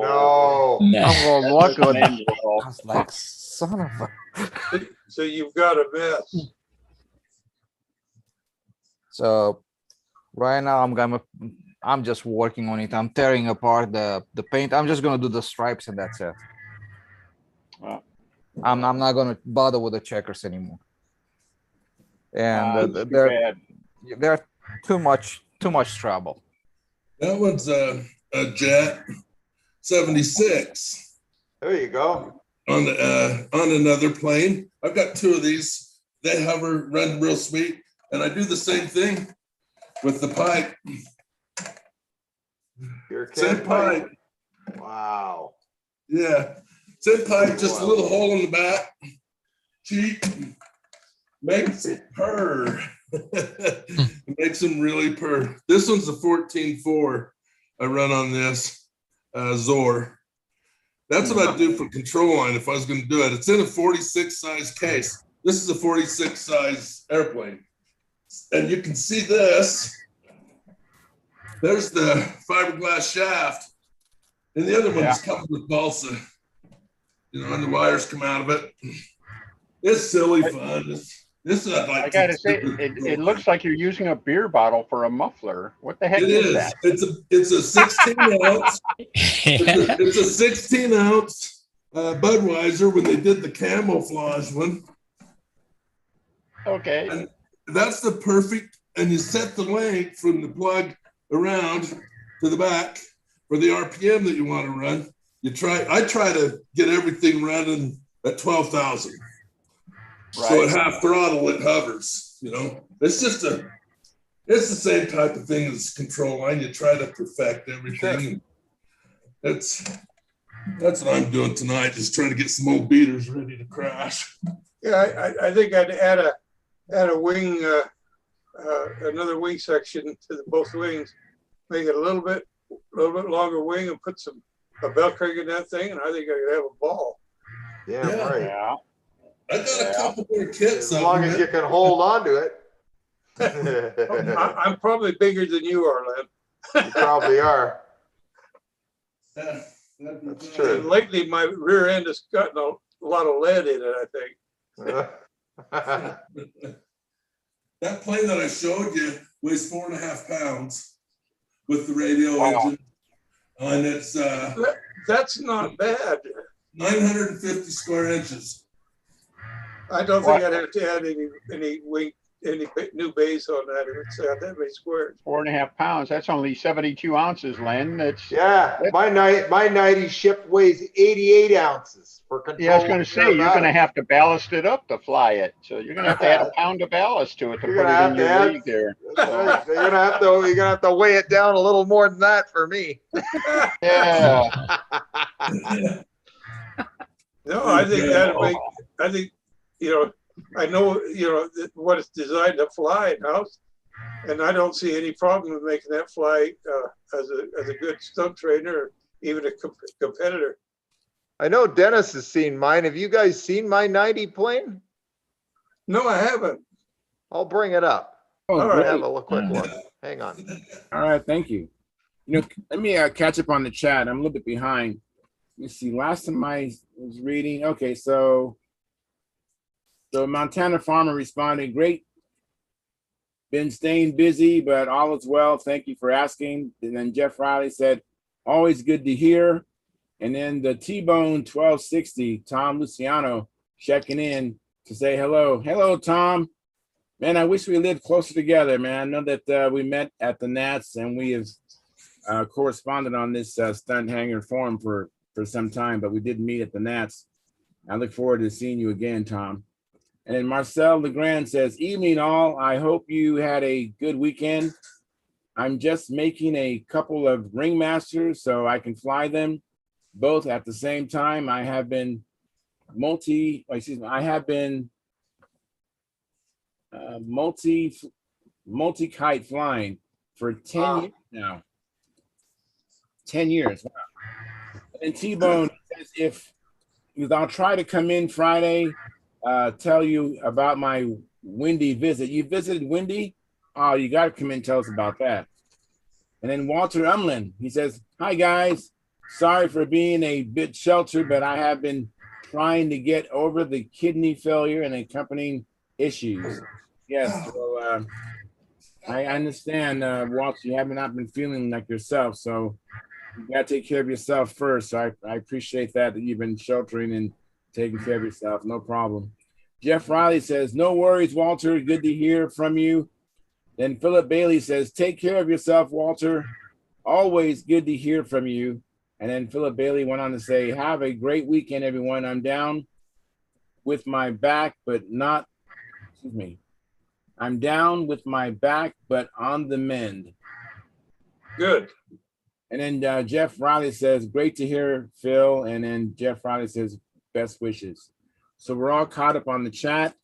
Oh no! I'm going to look at it. I I was like, son of a. So you've got a mess. So right now I'm just working on it. I'm tearing apart the paint. I'm just gonna do the stripes and that's it. Wow. I'm not gonna bother with the checkers anymore. And they're too much trouble. That one's a Jet 76 There you go. on another plane. I've got 2 of these. They hover, run real sweet, and I do the same thing with the pipe. Same pipe. Wow. Yeah, same pipe, just a little hole in the back. Cheap. Makes it purr. It makes them really purr. This one's a 14.4. I run on this Zor. That's what I'd do for control line if I was going to do it. It's in a 46 size case. This is a 46 size airplane. And you can see this. There's the fiberglass shaft. And the other one's covered with balsa. And the wires come out of it. It's silly fun. This is I gotta say, it looks like you're using a beer bottle for a muffler. What the heck is that? It's a 16 ounce. It's a 16 ounce Budweiser when they did the camouflage one. Okay. And that's the perfect, and you set the length from the plug around to the back for the RPM that you want to run. I try to get everything running at 12,000. Right. So at half throttle, it hovers, It's just it's the same type of thing as control line. You try to perfect everything. That's what I'm doing tonight, just trying to get some old beaters ready to crash. Yeah, I think I'd add a wing, another wing section to both wings, make it a little bit longer wing, and put a bell crank in that thing, and I think I could have a ball. Yeah. Right. Yeah. I got a couple more kits. As long as you can hold on to it. I'm probably bigger than you are, Len. You probably are. That's true. And lately, my rear end has gotten a lot of lead in it, I think. That plane that I showed you weighs 4.5 pounds with the radio engine. And it's that's not bad. 950 square inches. I don't think I'd have to add any new base on that if it's that many squares. 4.5 pounds. That's only 72 ounces, Len. My 90 ship weighs 88 ounces for control. Yeah, I was going to say, you're going to have to ballast it up to fly it. So you're going to have to add a pound of ballast to it to put it in your league there. You're going to have to weigh it down a little more than that for me. Yeah. No, I think I know, what it's designed to fly now, and I don't see any problem with making that fly as a good stunt trainer or even a competitor. I know Dennis has seen mine. Have you guys seen my 90 plane? No, I haven't. I'll bring it up. Oh, All great. right, have a quick look. Hang on. All right, thank you. Let me catch up on the chat. I'm a little bit behind. Let me see. Last time I was reading. Okay, so the Montana farmer responded, "Great. Been staying busy, but all is well. Thank you for asking." And then Jeff Riley said, "Always good to hear." And then the T-Bone 1260, Tom Luciano, checking in to say hello. Hello, Tom. Man, I wish we lived closer together, man. I know that we met at the Nats and we have corresponded on this Stunthangar forum for some time, but we did meet at the Nats. I look forward to seeing you again, Tom. And then Marcel Legrand says, "Evening all. I hope you had a good weekend. I'm just making a couple of ringmasters so I can fly them both at the same time. I have been multi kite flying for 10 years now. 10 years. Wow. And T-Bone says, because I'll try to come in Friday, tell you about my Windy visit. You visited Windy? Oh, you got to come in and tell us about that." And then Walter Umlin, he says, "Hi, guys. Sorry for being a bit sheltered, but I have been trying to get over the kidney failure and accompanying issues." Yes, so I understand, Walter, you have not been feeling like yourself, so you got to take care of yourself first. So I appreciate that you've been sheltering and taking care of yourself. No problem. Jeff Riley says, "No worries, Walter. Good to hear from you." Then Philip Bailey says, "Take care of yourself, Walter. Always good to hear from you." And then Philip Bailey went on to say, "Have a great weekend, everyone. I'm down with my back, but not, I'm down with my back, but on the mend." Good. And then Jeff Riley says, "Great to hear, Phil." And then Jeff Riley says, "Best wishes." So we're all caught up on the chat.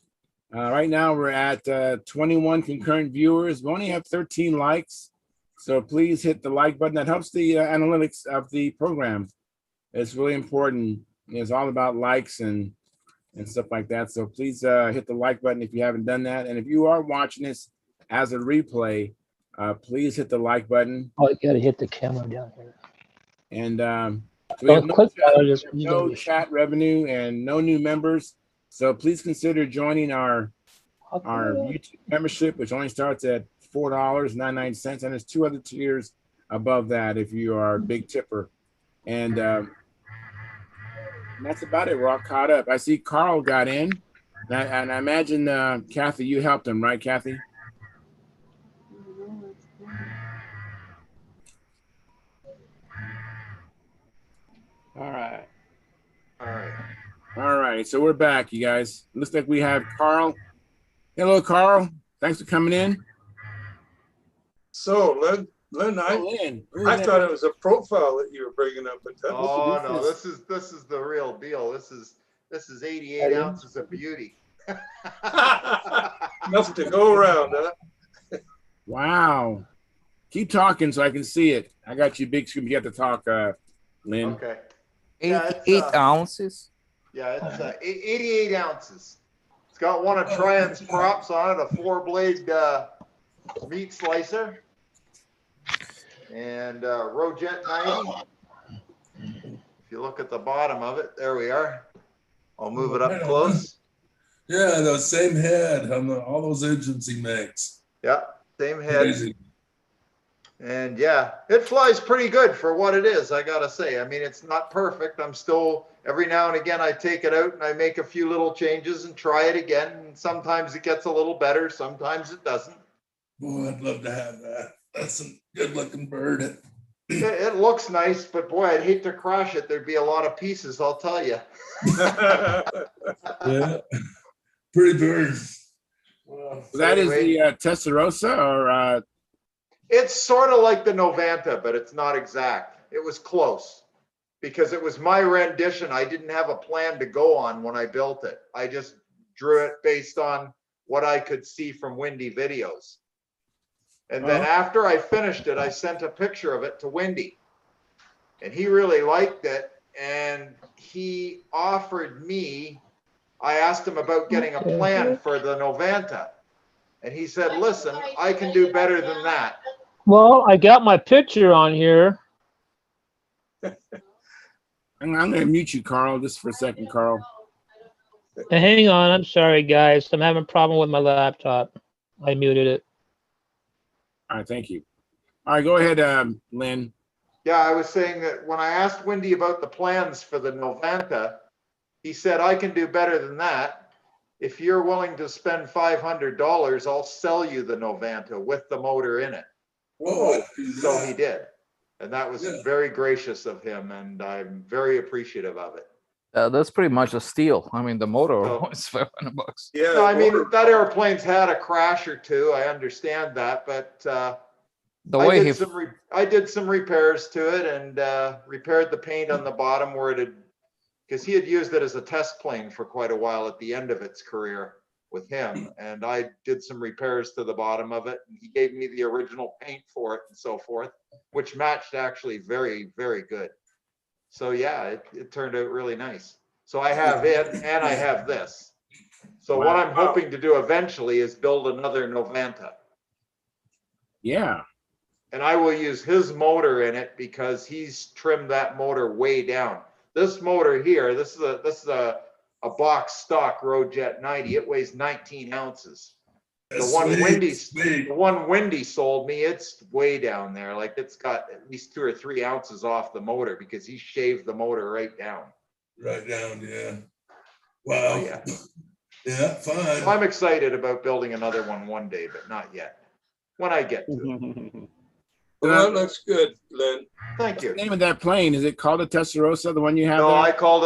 Right now we're at 21 concurrent viewers. We only have 13 likes. So please hit the like button. That helps the analytics of the program. It's really important. It's all about likes and stuff like that. So please hit the like button if you haven't done that. And if you are watching this as a replay, please hit the like button. Oh, you gotta hit the camera down here. And we have no chat, chat revenue and no new members. So please consider joining our YouTube membership, which only starts at $4.99, and there's 2 other tiers above that if you are a big tipper. And that's about it. We're all caught up. I see Carl got in, and I imagine Kathy, you helped him, right, Kathy? All right. All right. So we're back, you guys. Looks like we have Carl. Hello, Carl. Thanks for coming in. So, Len, I thought it was a profile that you were bringing up. But oh no, this is the real deal. This is 88 ounces of beauty. Enough to go around, huh? Wow. Keep talking so I can see it. I got you big screen. You got to talk, Lynn. Okay. 8 ounces. Yeah, it's 88 ounces. It's got one of Triumph's props on it, a 4-blade meat slicer, and Rojet 90. If you look at the bottom of it, there we are. I'll move it up close. Yeah, the same head on all those engines he makes. Yeah, same head. Crazy. And yeah, it flies pretty good for what it is, I gotta say. I mean, it's not perfect. I'm still, every now and again, I take it out and I make a few little changes and try it again. And sometimes it gets a little better, sometimes it doesn't. Boy, I'd love to have that. That's a good looking bird. It looks nice, but boy, I'd hate to crash it. There'd be a lot of pieces, I'll tell you. Yeah, pretty bird. Well, so that anyway, is the Testarossa, or it's sort of like the Novanta, but it's not exact. It was close because it was my rendition. I didn't have a plan to go on when I built it. I just drew it based on what I could see from Windy videos. And then after I finished it, I sent a picture of it to Windy. And he really liked it. and he offered me, I asked him about getting a plan for the Novanta. And he said, listen, I can do better than that. Well, I got my picture on here. I'm going to mute you, Carl, just for a second, Carl. Hang on, I'm sorry, guys. I'm having a problem with my laptop. I muted it. All right, thank you. All right, go ahead, Lynn. Yeah, I was saying that when I asked Wendy about the plans for the Novanta, he said, I can do better than that. If you're willing to spend $500, I'll sell you the Novanta with the motor in it. Whoa, so he did. And that was very gracious of him, and I'm very appreciative of it. That's pretty much a steal. I mean, the motor was $500. Yeah, no, I mean, that airplane's had a crash or two. I understand that, but I did some repairs to it and repaired the paint on the bottom where it had, because he had used it as a test plane for quite a while at the end of its career with him. And I did some repairs to the bottom of it. And he gave me the original paint for it and so forth, which matched actually very, very good. So yeah, it turned out really nice. So I have it and I have this. So what I'm hoping to do eventually is build another Novanta. Yeah. And I will use his motor in it because he's trimmed that motor way down. This motor here, this is a box stock Roadjet 90. It weighs 19 ounces. The one Wendy sold me, it's way down there. Like it's got at least 2 or 3 ounces off the motor because he shaved the motor right down. Right down, yeah. Wow. Oh, yeah. Yeah, fine. So I'm excited about building another one day, but not yet. When I get to it. Well, that looks good, Len. Thank you. What's the name of that plane? Is it called a Testarossa, the one you have? No, there? I called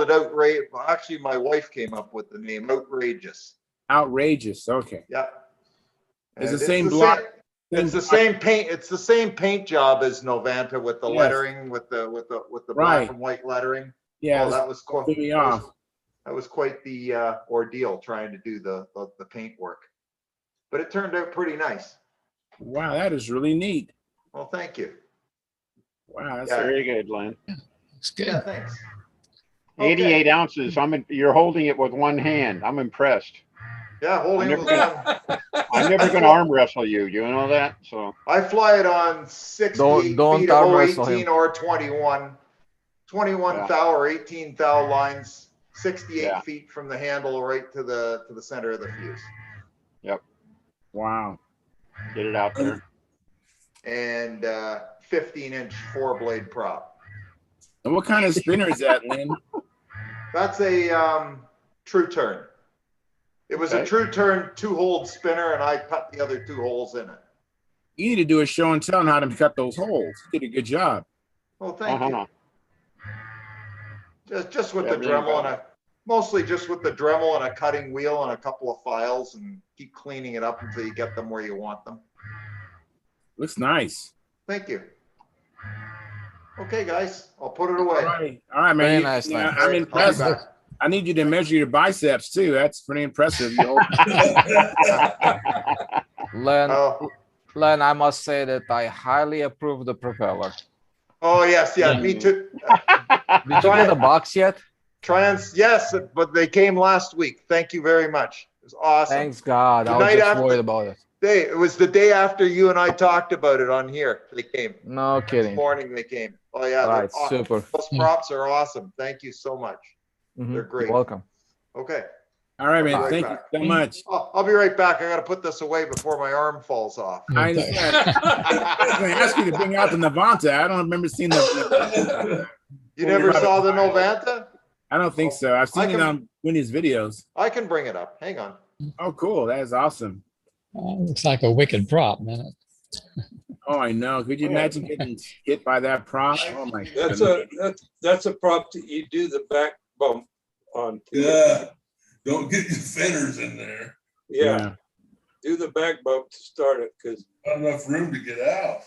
it outrageous. Actually, my wife came up with the name outrageous. Outrageous. Okay. Yeah. It's the same block. It's the same paint. It's the same paint job as Novanta with the lettering, with the black and white lettering. Yeah. Oh, that was quite. Me off. That was quite the ordeal trying to do the paint work, but it turned out pretty nice. Wow, that is really neat. Well, thank you. Wow, that's very good, Len. It's good. Yeah, thanks. 88 ounces. You're holding it with one hand. I'm impressed. Yeah, holding it with one. I'm never going to arm wrestle you. You know that? So I fly it on 68 feet of 018 or 21 thou or 18 thou lines, 68 feet from the handle right to the center of the fuse. Yep. Wow. Get it out there. And 15-inch 4-blade prop. And what kind of spinner is that, Lynn? That's a true turn. It was a true turn 2-hole spinner, and I cut the other 2 holes in it. You need to do a show and tell on how to cut those holes. You did a good job. Well, thank you. Just with the Dremel and mostly just with the Dremel and a cutting wheel and a couple of files, and keep cleaning it up until you get them where you want them. Looks nice. Thank you. Okay, guys, I'll put it away. All right, man. Very nice. I'm impressed. I need you to measure your biceps too. That's pretty impressive. Len, I must say that I highly approve the propeller. Oh yes, yeah, me too. Did you get a box yet? Yes, but they came last week. Thank you very much. It was awesome. Thanks God. I was just worried about it. It was the day after you and I talked about it on here. They came. No kidding. This morning they came. Oh yeah. All right, awesome. super. Those props are awesome. Thank you so much. They're great. You're welcome. Okay. All right, man. Thank you so much. I'll be right back. I got to put this away before my arm falls off. I understand. I was going to ask you to bring out the Novanta. I don't remember seeing the. You never saw the Novanta? I don't think so. I've seen it on Winnie's videos. I can bring it up. Hang on. Oh, cool. That is awesome. Looks like a wicked prop, man. Oh, I know. Could you imagine getting hit by that prop? Oh my God. That's a prop that you do the back bump on. Yeah. Don't get your fenders in there. Yeah. Do the back bump to start it because not enough room to get out.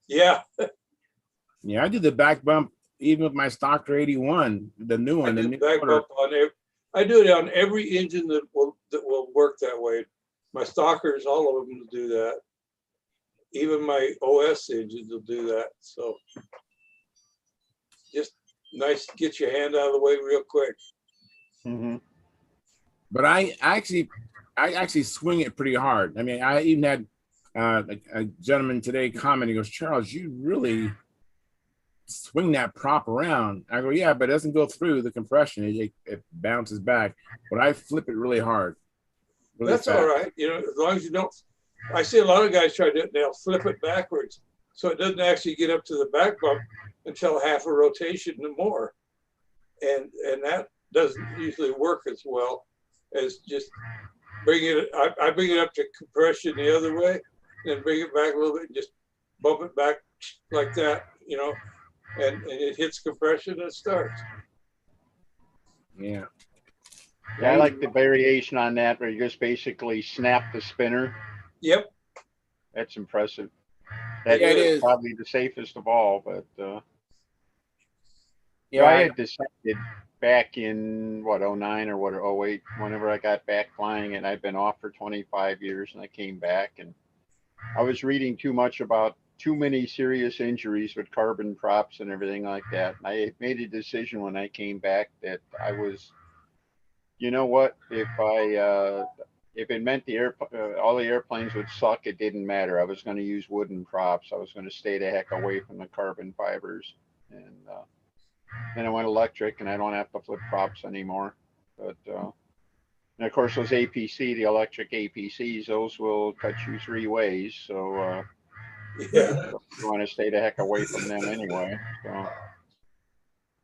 Yeah. Yeah, I did the back bump even with my Stalker 81, the new one. I do it on every engine that will work that way. My Stalkers, all of them will do that. Even my OS engines will do that. So just nice to get your hand out of the way real quick. Mm-hmm. But I actually swing it pretty hard. I mean, I even had a gentleman today comment. He goes, Charles, you really swing that prop around. I go, yeah, but it doesn't go through the compression. It bounces back. But I flip it really hard. Really That's fast. all right. You know, as long as you don't. I see a lot of guys try to do it. They'll flip it backwards, so it doesn't actually get up to the back bump until half a rotation and more, and that doesn't usually work as well as just bring it. I bring it up to compression the other way, and then bring it back a little bit and just bump it back like that, you know, and it hits compression and it starts. Yeah. Yeah, I like the variation on that where you just basically snap the spinner. Yep. That's impressive. That Yeah, it is is. probably the safest of all, but Yeah, I had decided back in what 09 or what 08, whenever I got back flying, and I've been off for 25 years, and I came back, and I was reading too much about too many serious injuries with carbon props and everything like that. And I made a decision when I came back that I was, you know what, if it meant all the airplanes would suck, it didn't matter. I was going to use wooden props. I was going to stay the heck away from the carbon fibers. And then I went electric, and I don't have to flip props anymore. But and of course, those APC, the electric APCs, those will cut you 3 ways. So Yeah. you want to stay the heck away from them anyway. So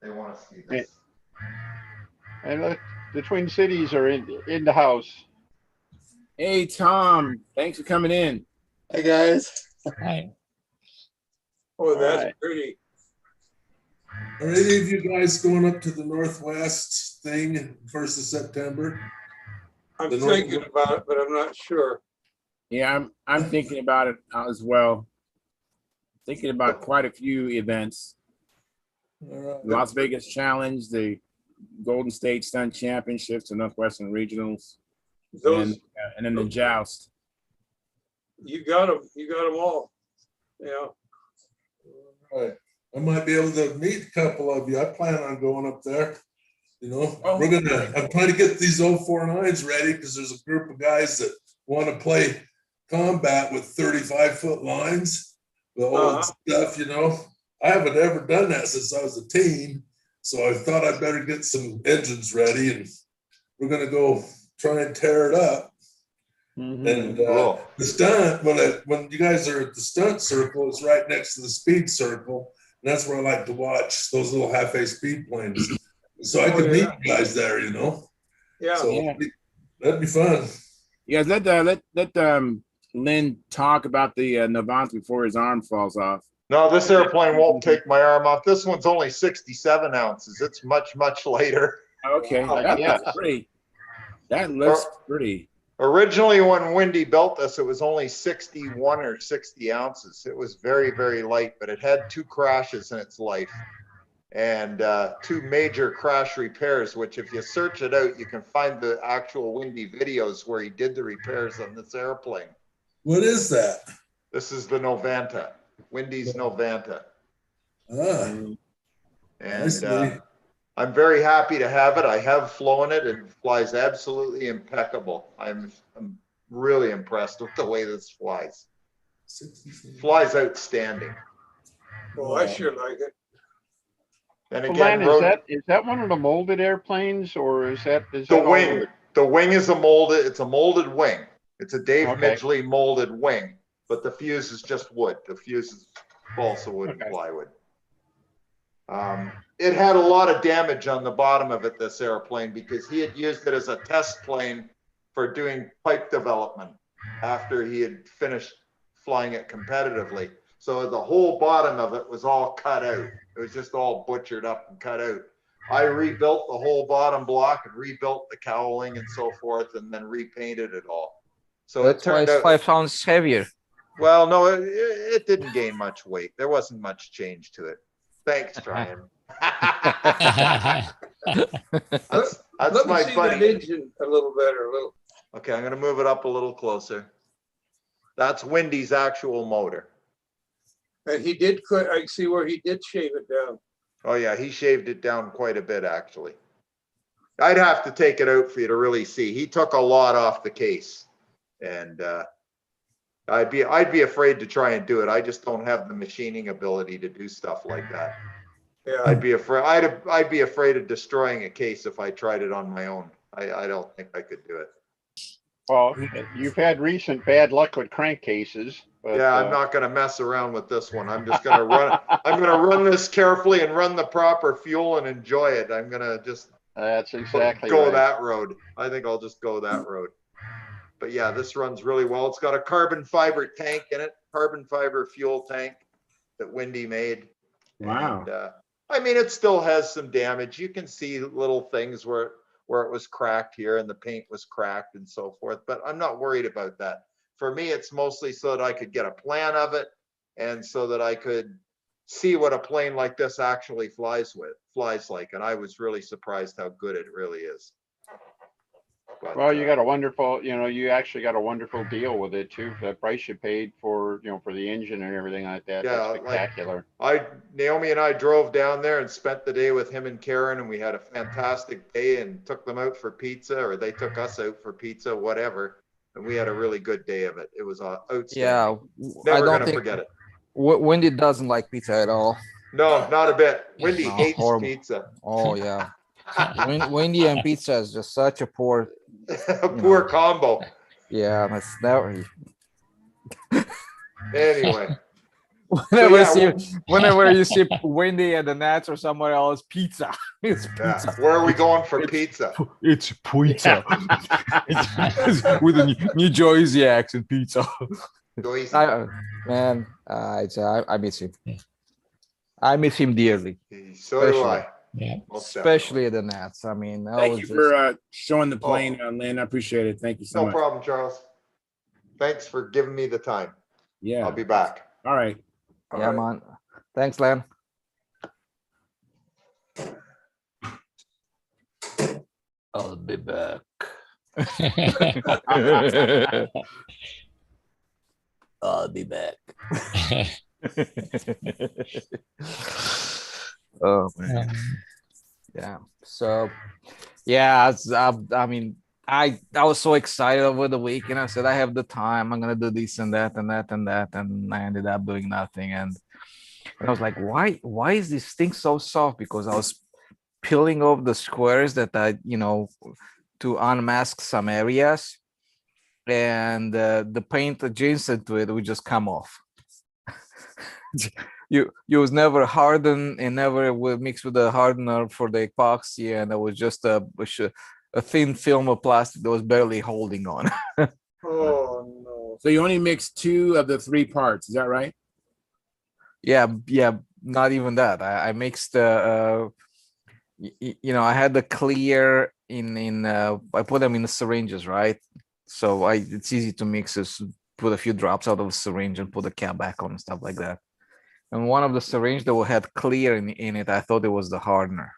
They want to see this. and the Twin Cities are in the house. Hey, Tom, thanks for coming in. Hey, guys. Hi. Oh, that's right. pretty. Are any of you guys going up to the Northwest thing 1st of September? I'm The thinking about it, but I'm not sure. Yeah, I'm thinking about it as well. Thinking about quite a few events. All right. Las Vegas Challenge, the Golden State Stunt Championships, the Northwestern Regionals, Those and then the Joust. you got them. You got them all. Yeah. All right. I might be able to meet a couple of you. I plan on going up there. You know, Oh. I'm trying to get these 049s ready because there's a group of guys that want to play combat with 35-foot lines, the old stuff, you know. I haven't ever done that since I was a teen. So I thought I'd better get some engines ready, and we're going to go try and tear it up. Mm-hmm. And Cool. the stunt, when you guys are at the stunt circle, it's right next to the speed circle. And that's where I like to watch those little half-A speed planes. So I can meet you guys there, you know. Yeah. So Yeah. that'd be fun. You guys, let Lynn talk about the Navant before his arm falls off. No, this airplane won't take my arm off. This one's only 67 ounces. It's much, much lighter. Okay, that looks pretty. That looks pretty. Originally, when Windy built this, it was only 61 or 60 ounces. It was very, very light, but it had 2 crashes in its life and 2 major crash repairs, which if you search it out, you can find the actual Windy videos where he did the repairs on this airplane. What is that? This is the Novanta, Windy's Novanta. And I'm very happy to have it. I have flown it. It flies absolutely impeccable. I'm really impressed with the way this flies. Flies outstanding. Well, I sure like it. And Well, again, Len, is that one of the molded airplanes, or is that the wing? The wing is it's a molded wing. It's a Dave Okay. Midgley molded wing, but the fuse is just wood. The fuse is balsa wood and plywood. It had a lot of damage on the bottom of it, this airplane, because he had used it as a test plane for doing pipe development after he had finished flying it competitively. So the whole bottom of it was all cut out. It was just all butchered up and cut out. I rebuilt the whole bottom block and rebuilt the cowling and so forth, and then repainted it all. So That's why it's 5 pounds heavier. Well, no, it didn't gain much weight. There wasn't much change to it. Thanks, Brian. That's Let me my see buddy. that engine a little better. Okay, I'm going to move it up a little closer. That's Windy's actual motor. And he did. I see where he did shave it down. Oh yeah, he shaved it down quite a bit actually. I'd have to take it out for you to really see. He took a lot off the case, and I'd be afraid to try and do it. I just don't have the machining ability to do stuff like that. Yeah. I'd be afraid of destroying a case if I tried it on my own. I don't think I could do it. Well, you've had recent bad luck with crankcases. But, yeah, I'm not going to mess around with this one. I'm just going to run. I'm going to run this carefully and run the proper fuel and enjoy it. I'm going to just that's exactly go right. that road. I think I'll just go that road. But yeah, this runs really well. It's got a carbon fiber tank in it, carbon fiber fuel tank that Windy made. Wow. And, I mean, it still has some damage. You can see little things where it was cracked here and the paint was cracked and so forth, but I'm not worried about that. For me, it's mostly so that I could get a plan of it and so that I could see what a plane like this actually flies like. And I was really surprised how good it really is. But, well, you got a wonderful, you actually got a wonderful deal with it too. For the price you paid for, for the engine and everything like that. Yeah, that's spectacular. Naomi and I drove down there and spent the day with him and Karen, and we had a fantastic day and took them out for pizza, or they took us out for pizza, whatever. And we had a really good day of it. It was outstanding. Yeah, Never gonna forget it. Wendy doesn't like pizza at all. No, not a bit. Wendy hates horrible. pizza. Oh yeah. Wendy and pizza is just such a poor poor combo. Yeah, that's never. Anyway. Whenever you see Wendy at the Nats or somewhere else, pizza. It's pizza. Yeah. Where are we going for pizza? It's pizza. It's with a New Jersey accent, pizza. Man, I miss him. I miss him dearly. So do I. Yeah. Especially at the Nats. I mean, thank you for showing the plane, Lynn. I appreciate it. Thank you so much. No problem, Charles. Thanks for giving me the time. Yeah. I'll be back. All right. Yeah, man. Thanks, Len. I'll be back. I'll be back. Oh man. Yeah. So yeah, I mean, I was so excited over the weekend. I said I have the time. I'm gonna do this and that and that and that, and I ended up doing nothing. And I was like, why is this thing so soft? Because I was peeling off the squares that I, to unmask some areas, and the paint adjacent to it would just come off. You was never hardened and never will mix with the hardener for the epoxy, and it was just a thin film of plastic that was barely holding on. Oh no! So you only mixed 2 of the 3 parts, is that right? Yeah, not even that. I mixed I had the clear in I put them in the syringes, right? So it's easy to mix this, put a few drops out of a syringe and put the cap back on and stuff like that. And one of the syringe that had clear in it, I thought it was the hardener.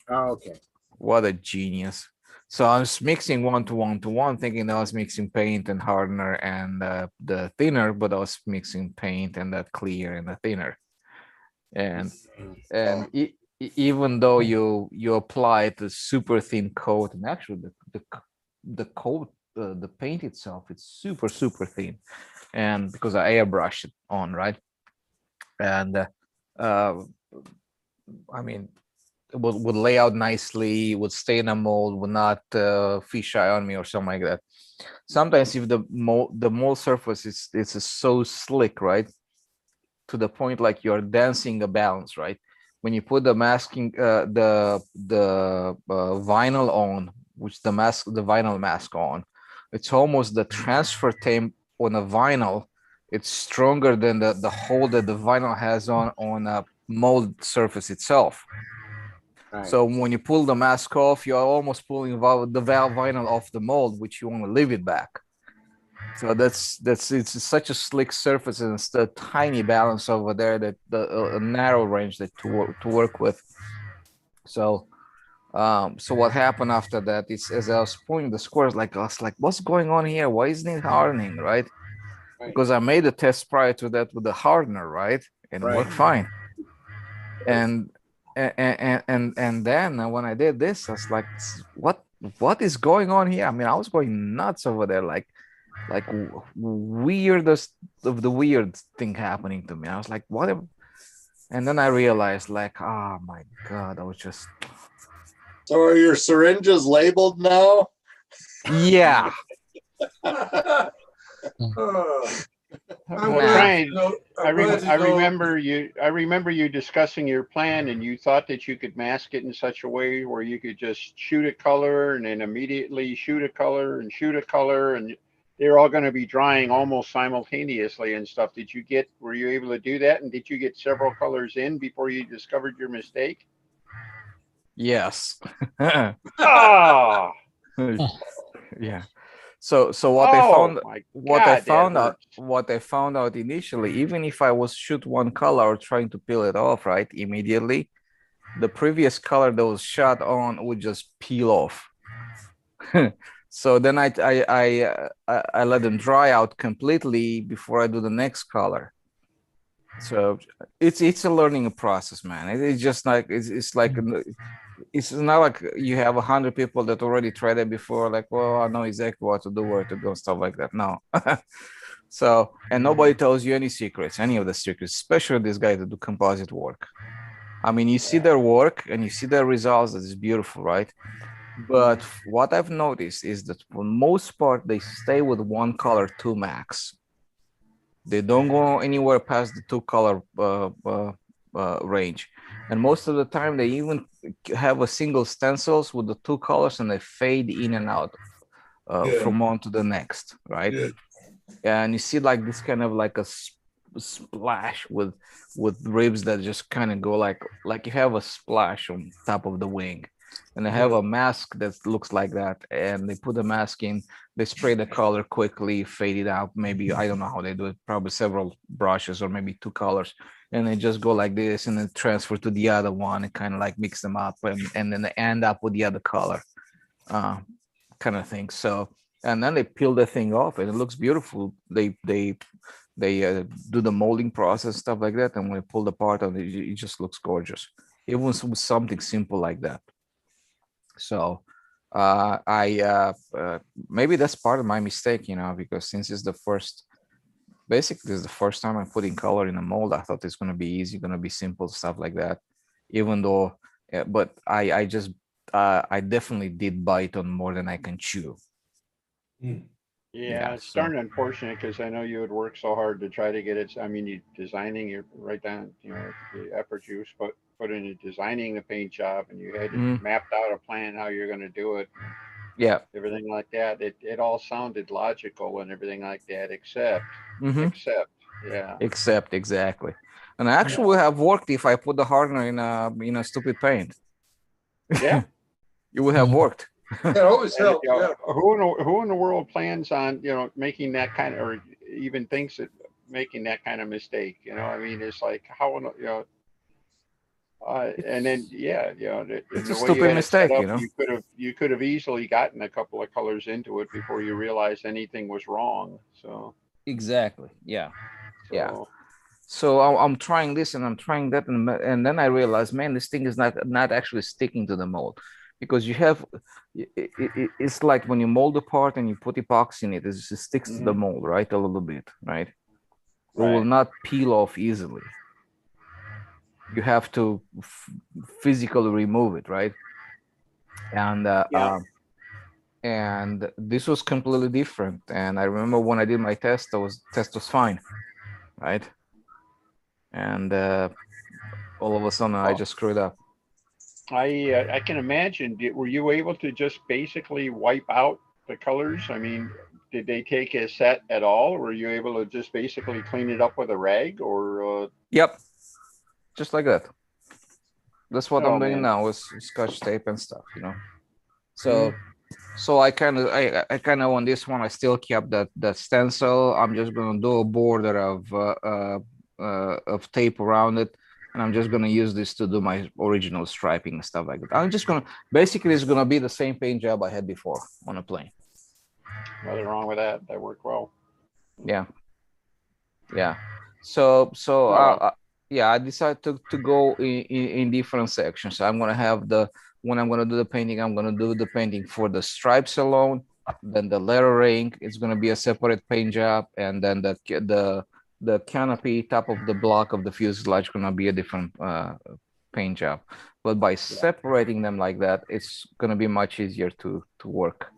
Oh, okay. What a genius. So I was mixing 1 to 1 to 1, thinking that I was mixing paint and hardener and the thinner, but I was mixing paint and that clear and the thinner. And even though you apply the super thin coat, and actually the coat, the paint itself, it's super thin, and because I airbrush it on, right? And I mean, it would lay out nicely, would stay in a mold, would not fisheye on me or something like that. Sometimes if the mold surface is so slick, right, to the point like you're dancing a balance, right? When you put the masking the vinyl on, which the vinyl mask on, it's almost the transfer tape on a vinyl. It's stronger than the hold that the vinyl has on a mold surface itself. Right. So when you pull the mask off, you're almost pulling the vinyl off the mold, which you want to leave it back. So it's such a slick surface, and it's the tiny balance over there that a narrow range that to work with. So what happened after that is, as I was pulling the squares, I was like, what's going on here? Why isn't it hardening, right? Because I made a test prior to that with the hardener, right? And it worked fine. And and then when I did this, I was like, what is going on here? I mean, I was going nuts over there, like weirdest of the weird thing happening to me. I was like, what? And then I realized, like, oh my God, I was just. So are your syringes labeled now? Yeah. I remember you discussing your plan, and you thought that you could mask it in such a way where you could just shoot a color and then immediately shoot a color and shoot a color, and they're all going to be drying almost simultaneously and stuff. Were you able to do that? And did you get several colors in before you discovered your mistake? Yes. Ah. Yeah. So what I found out initially, even if I was shoot one color or trying to peel it off right immediately, the previous color that was shot on would just peel off. So then I let them dry out completely before I do the next color. So it's a learning process, man. It's just like it's not like you have 100 people that already tried it before, like, well, I know exactly what to do, where to go, stuff like that. No. So, and nobody tells you any of the secrets, especially this guy that do composite work. I mean, you see their work and you see their results. That is beautiful, right? But what I've noticed is that for the most part, they stay with one color to max. They don't go anywhere past the 2-color range. And most of the time, they even have a single stencils with the 2 colors, and they fade in and out from one to the next, right? Yeah. And you see like this kind of like a splash with ribs that just kind of go like you have a splash on top of the wing. And they have a mask that looks like that, and they put the mask in, they spray the color quickly, fade it out. Maybe, I don't know how they do it, probably several brushes or maybe 2 colors. And they just go like this and then transfer to the other one and kind of like mix them up, and then they end up with the other color kind of thing. So, and then they peel the thing off and it looks beautiful. They do the molding process, stuff like that. And when they pull the part of it, it just looks gorgeous. Even with something simple like that. So maybe that's part of my mistake, because since it's the first time I'm putting color in a mold, I thought it's going to be easy, going to be simple, stuff like that. Even though, but I definitely did bite on more than I can chew. Yeah, it's darn unfortunate, because I know you would work so hard to try to get it. I mean, you designing, you write down, the effort you put into designing the paint job, and you had mapped out a plan how you're going to do it. Yeah. Everything like that. It all sounded logical and everything like that, except, exactly. And I actually would have worked if I put the hardener in a stupid paint. Yeah. It would have worked. It always helps. Who in the world plans on making that kind of, or even thinks that making that kind of mistake? I mean, it's like how and then it's a stupid mistake. You could have easily gotten a couple of colors into it before you realized anything was wrong. So exactly, yeah. So I'm trying this and I'm trying that, and then I realized, man, this thing is not actually sticking to the mold. Because you have, it's like when you mold a part and you put epoxy in it, it just sticks to the mold, right? A little bit, right? It will not peel off easily. You have to physically remove it, right? And and this was completely different. And I remember when I did my test, test was fine, right? And all of a sudden, I just screwed up. I can imagine. Were you able to just basically wipe out the colors? I mean, did they take a set at all? Or were you able to just basically clean it up with a rag, or? Yep, just like that. That's what I'm doing now with Scotch tape and stuff, So I kind of on this one, I still kept that stencil. I'm just gonna do a border of tape around it. And I'm just going to use this to do my original striping and stuff like that. I'm just going to, basically, it's going to be the same paint job I had before on a plane. Nothing wrong with that. That worked well. Yeah. So yeah, I decided to go in different sections. I'm gonna have when I'm gonna do the painting, I'm gonna do the painting for the stripes alone. Then the lettering, it's gonna be a separate paint job, and then the canopy top of the block of the fuselage gonna be a different paint job. But by separating them like that, it's gonna be much easier to work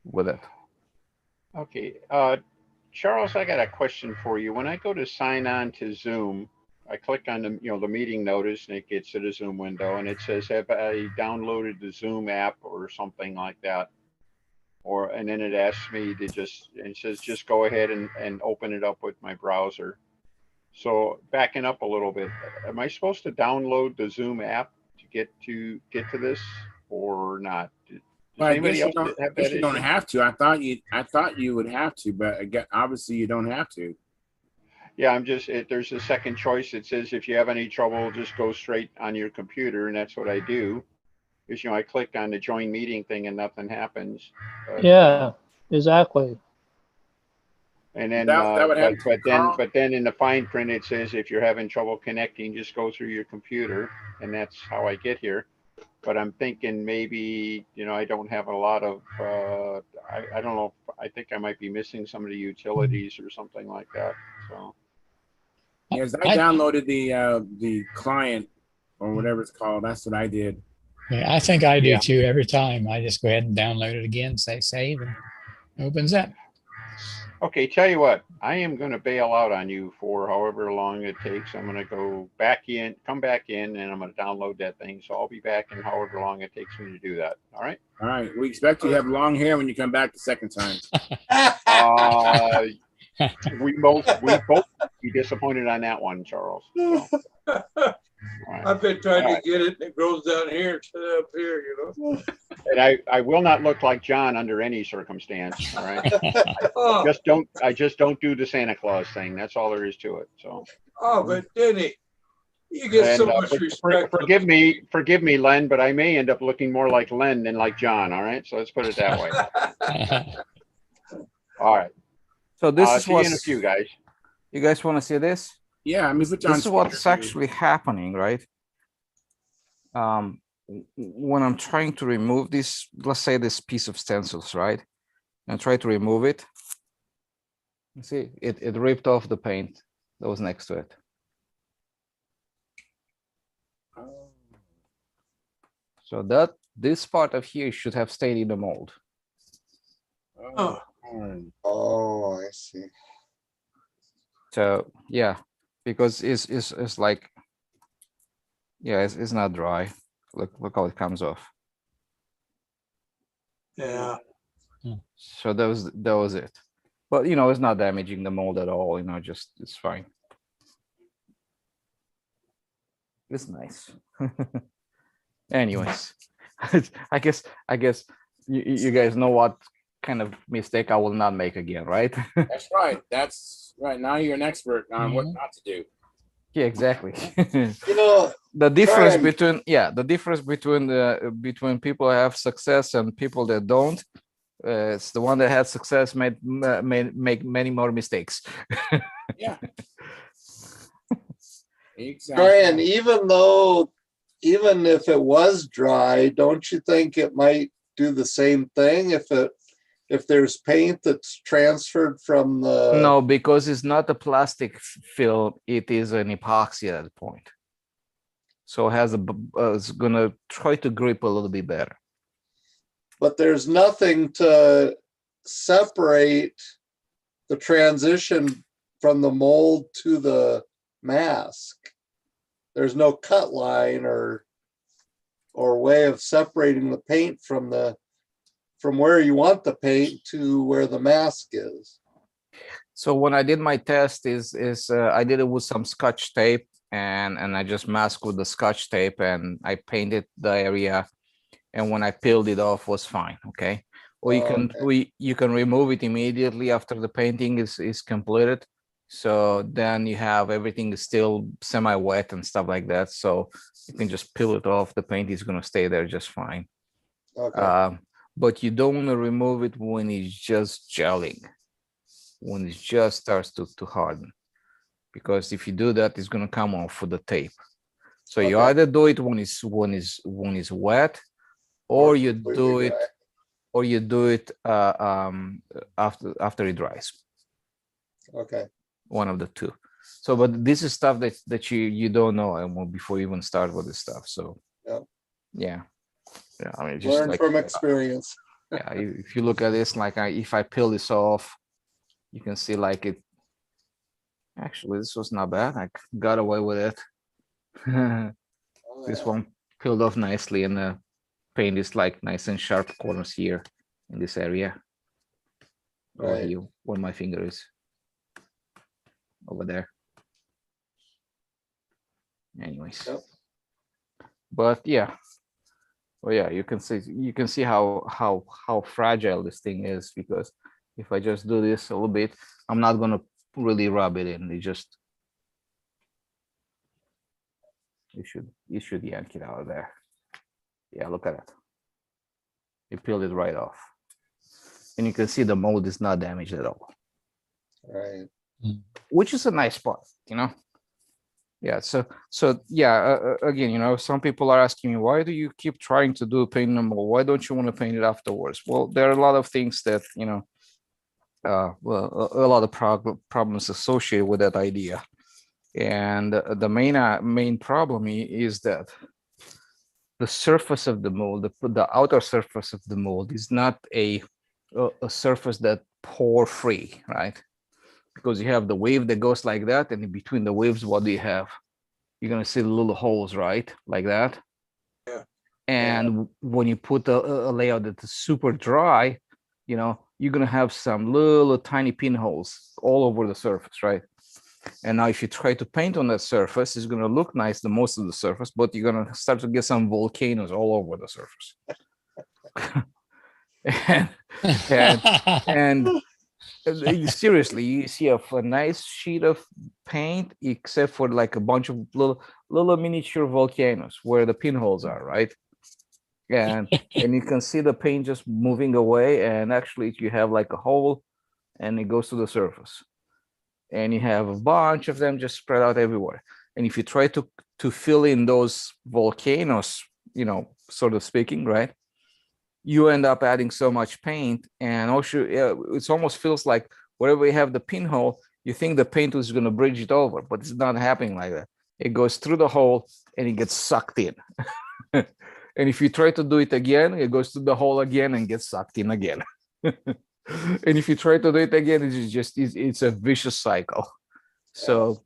with it. Okay, Charles, I got a question for you. When I go to sign on to Zoom, I click on the meeting notice and it gets to the Zoom window and it says, have I downloaded the Zoom app or something like that? And then it asks me to it says, just go ahead and open it up with my browser. So backing up a little bit, am I supposed to download the Zoom app to get to this or not? Well, I guess you don't have to. I thought you would have to, but again, obviously you don't have to. Yeah, there's a second choice. It says if you have any trouble, just go straight on your computer, and that's what I do. Is I click on the join meeting thing and nothing happens. Yeah, exactly. And then, but then in the fine print it says if you're having trouble connecting, just go through your computer, and that's how I get here. But I'm thinking maybe I don't have a lot of I don't know. I think I might be missing some of the utilities or something like that. So. Yes, I downloaded the client or whatever it's called. That's what I did. Yeah, I think I do too. Every time I just go ahead and download it again, say save, and it opens up. Okay, tell you what, I am going to bail out on you for however long it takes. I'm going to go back in, come back in, and I'm going to download that thing. So I'll be back in however long it takes me to do that. All right. All right. We expect you to have long hair when you come back the second time. We both be disappointed on that one, Charles. So. Right. I've been trying to get it, and it grows down here instead of up here, And I will not look like John under any circumstance. All right. I just don't do the Santa Claus thing. That's all there is to it. So. Oh, but Denny, you get so much respect. Forgive me, Len, but I may end up looking more like Len than like John. All right. So let's put it that way. All right. So this is what's in a few, guys. You guys want to see this? Yeah, I mean, this is what's actually happening, right? When I'm trying to remove this, let's say this piece of stencils, right? And try to remove it. You see, it ripped off the paint that was next to it. So this part of here should have stayed in the mold. Oh, I see. So yeah, because it's like, yeah, it's not dry. Look how it comes off. Yeah. So that was it. But it's not damaging the mold at all. Just it's fine. It's nice. Anyways, I guess you guys know what kind of mistake I will not make again, right? That's right. That's right. Now you're an expert on what not to do. Yeah, exactly. The difference between people who have success and people that don't. It's the one that had success make many more mistakes. Yeah. Exactly. Brian, even if it was dry, don't you think it might do the same thing if there's paint that's transferred from the... No, because it's not a plastic film, it is an epoxy at that point. So it's gonna try to grip a little bit better. But there's nothing to separate the transition from the mold to the mask. There's no cut line or way of separating the paint from where you want the paint to where the mask is. So when I did my test I did it with some Scotch tape and I just masked with the Scotch tape and I painted the area, and when I peeled it off was fine. Okay. Or you can remove it immediately after the painting is completed. So then you have everything is still semi-wet and stuff like that. So you can just peel it off. The paint is going to stay there just fine. Okay. But you don't want to remove it when it's just gelling, when it just starts to harden. because if you do that, it's gonna come off with the tape. So you either do it when it's wet, or you do it after it dries. Okay. One of the two. So, but this is stuff that you don't know before you even start with this stuff. So yeah. I mean, just learn from experience. Yeah, if you look at this, like if I peel this off, you can see like it. Actually, this was not bad. I got away with it. This one peeled off nicely, and the paint is like nice and sharp corners here in this area. Over here, where my finger is. Over there. Anyways. But yeah. Well, yeah, you can see how fragile this thing is, because if I just do this a little bit, I'm not gonna really rub it in. You should yank it out of there. Yeah, look at that. You peeled it right off, and you can see the mold is not damaged at all. Right. Which is a nice part, you know. Yeah, so yeah, again, some people are asking me, why do you keep trying to do paint the mold? Why don't you want to paint it afterwards? Well, there are a lot of things that, a lot of problems associated with that idea. And the main problem is that the surface of the mold, the outer surface of the mold, is not a surface that pore free, right? Because you have the wave that goes like that, and in between the waves, what do you have? You're gonna see the little holes, right? Like that. Yeah. And when you put a layout that is super dry, you're gonna have some little tiny pinholes all over the surface, right? And now if you try to paint on that surface, it's gonna look nice, the most of the surface, but you're gonna start to get some volcanoes all over the surface. and seriously, you see a nice sheet of paint, except for like a bunch of little miniature volcanoes where the pinholes are, right? And you can see the paint just moving away, and actually you have like a hole, and it goes to the surface, and you have a bunch of them just spread out everywhere. And if you try to fill in those volcanoes, sort of speaking, right, you end up adding so much paint, and also it almost feels like wherever you have the pinhole, you think the paint is going to bridge it over, but it's not happening like that. It goes through the hole and it gets sucked in. And if you try to do it again, it goes through the hole again and gets sucked in again. And if you try to do it again, it's a vicious cycle. So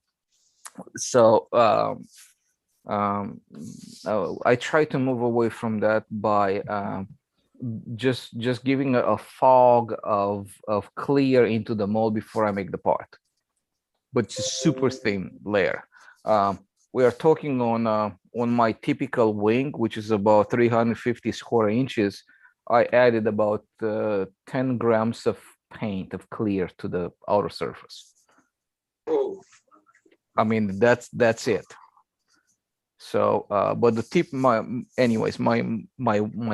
I try to move away from that by just giving a fog of clear into the mold before I make the part, but just super thin layer. We are talking on my typical wing, which is about 350 square inches. I added about 10 grams of paint of clear to the outer surface. Oh. I mean, that's it. So, but the tip, my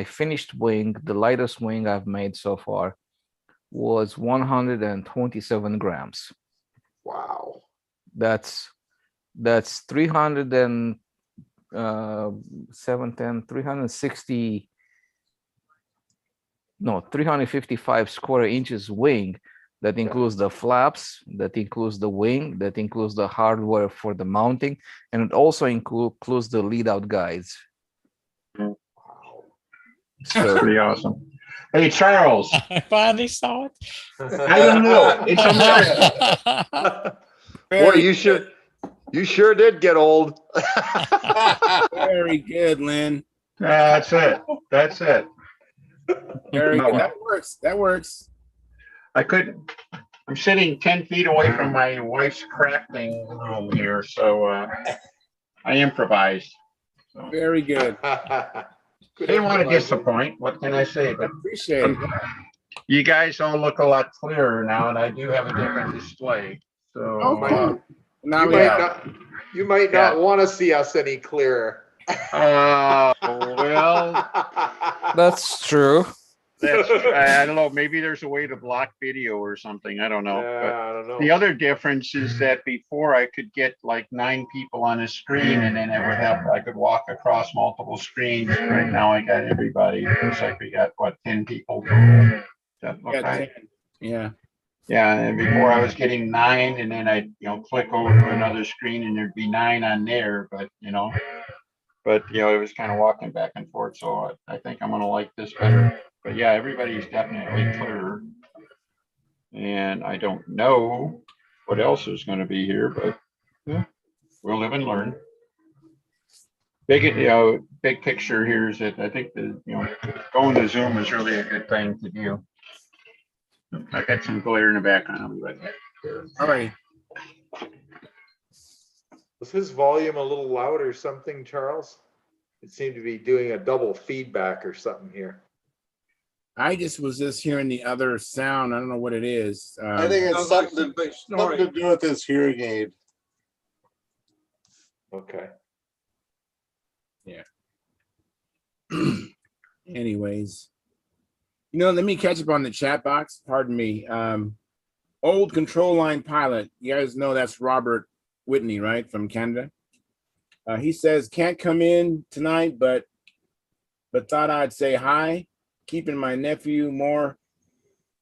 finished wing, the lightest wing I've made so far, was 127 grams. Wow. That's 360. No, 355 square inches wing. That includes the flaps, that includes the wing, that includes the hardware for the mounting, and it also includes the lead out guides. Wow. That's pretty awesome. Hey, Charles. I finally saw it. I don't know. It's America. Boy, you sure did get old. Very good, Lynn. That's it. Very good. That works. I'm sitting 10 feet away from my wife's crafting room here, so I improvised. So. Very good. Didn't want to disappoint. What can I say? But appreciate it. You guys all look a lot clearer now, and I do have a different display. So cool. You might not want to see us any clearer. Well, that's true. That's I don't know. Maybe there's a way to block video or something. I don't know. Yeah, But I don't know. the other difference is that before I could get like 9 people on a screen, and then I could walk across multiple screens. Right now I got everybody. It looks like we got 10 people total. Does that look right? 10. Yeah. Yeah, and before I was getting 9, and then I'd click over to another screen and there'd be 9 on there, but it was kind of walking back and forth. So I think I'm gonna like this better. But yeah, everybody's definitely clearer. And I don't know what else is going to be here, but yeah, we'll live and learn. Big picture here is that I think going to Zoom is really a good thing to do. I got some glare in the background. I'll be right back. All right. Was his volume a little loud or something, Charles? It seemed to be doing a double feedback or something here. I was just hearing the other sound. I don't know what it is. I think it's something to do with his hearing aid. Okay. Yeah. Anyways, let me catch up on the chat box. Pardon me. Old control line pilot. You guys know that's Robert Whitney, right, from Canada. He says can't come in tonight, but thought I'd say hi. Keeping my nephew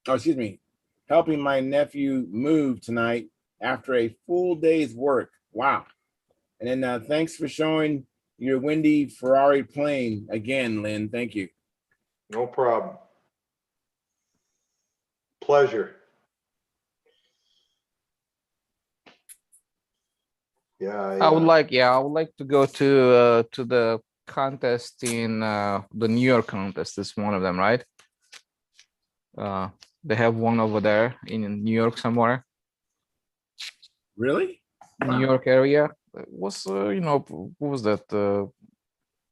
helping my nephew move tonight after a full day's work. Wow. And then thanks for showing your windy Ferrari plane again, Lynn. Thank you. No problem. Pleasure. Yeah. I would like to go to the contest in the New York contest. Is one of them, right? They have one over there in New York somewhere. Really? New York area. What was that?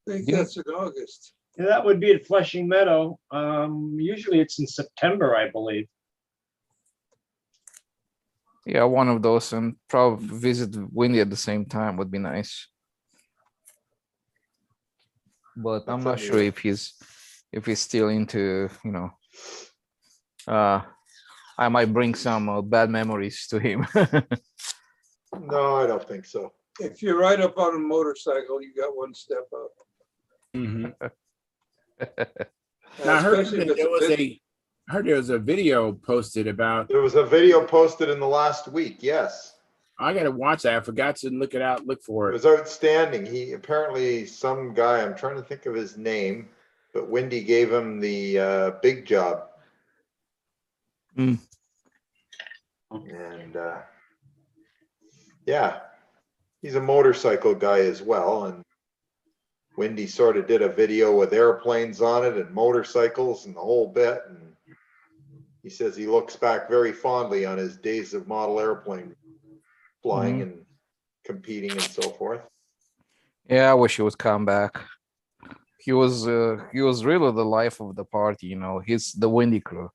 I think that's in August. Yeah, that would be at Flushing Meadow. Usually it's in September, I believe. Yeah, one of those, and probably visit Windy at the same time would be nice. But I'm not sure if he's still into, I might bring some bad memories to him. No, I don't think so. If you're right up on a motorcycle, you got one step up. Mm-hmm. Now, I heard there was a video posted about. There was a video posted in the last week. Yes. I got to watch that. I forgot to look for it. It was outstanding. He apparently, some guy, I'm trying to think of his name, but Wendy gave him the big job. Mm. And yeah, he's a motorcycle guy as well. And Wendy sort of did a video with airplanes on it and motorcycles and the whole bit. And he says he looks back very fondly on his days of model airplane flying and competing and so forth. Yeah, I wish he would come back. He was really the life of the party, He's the Windy crew.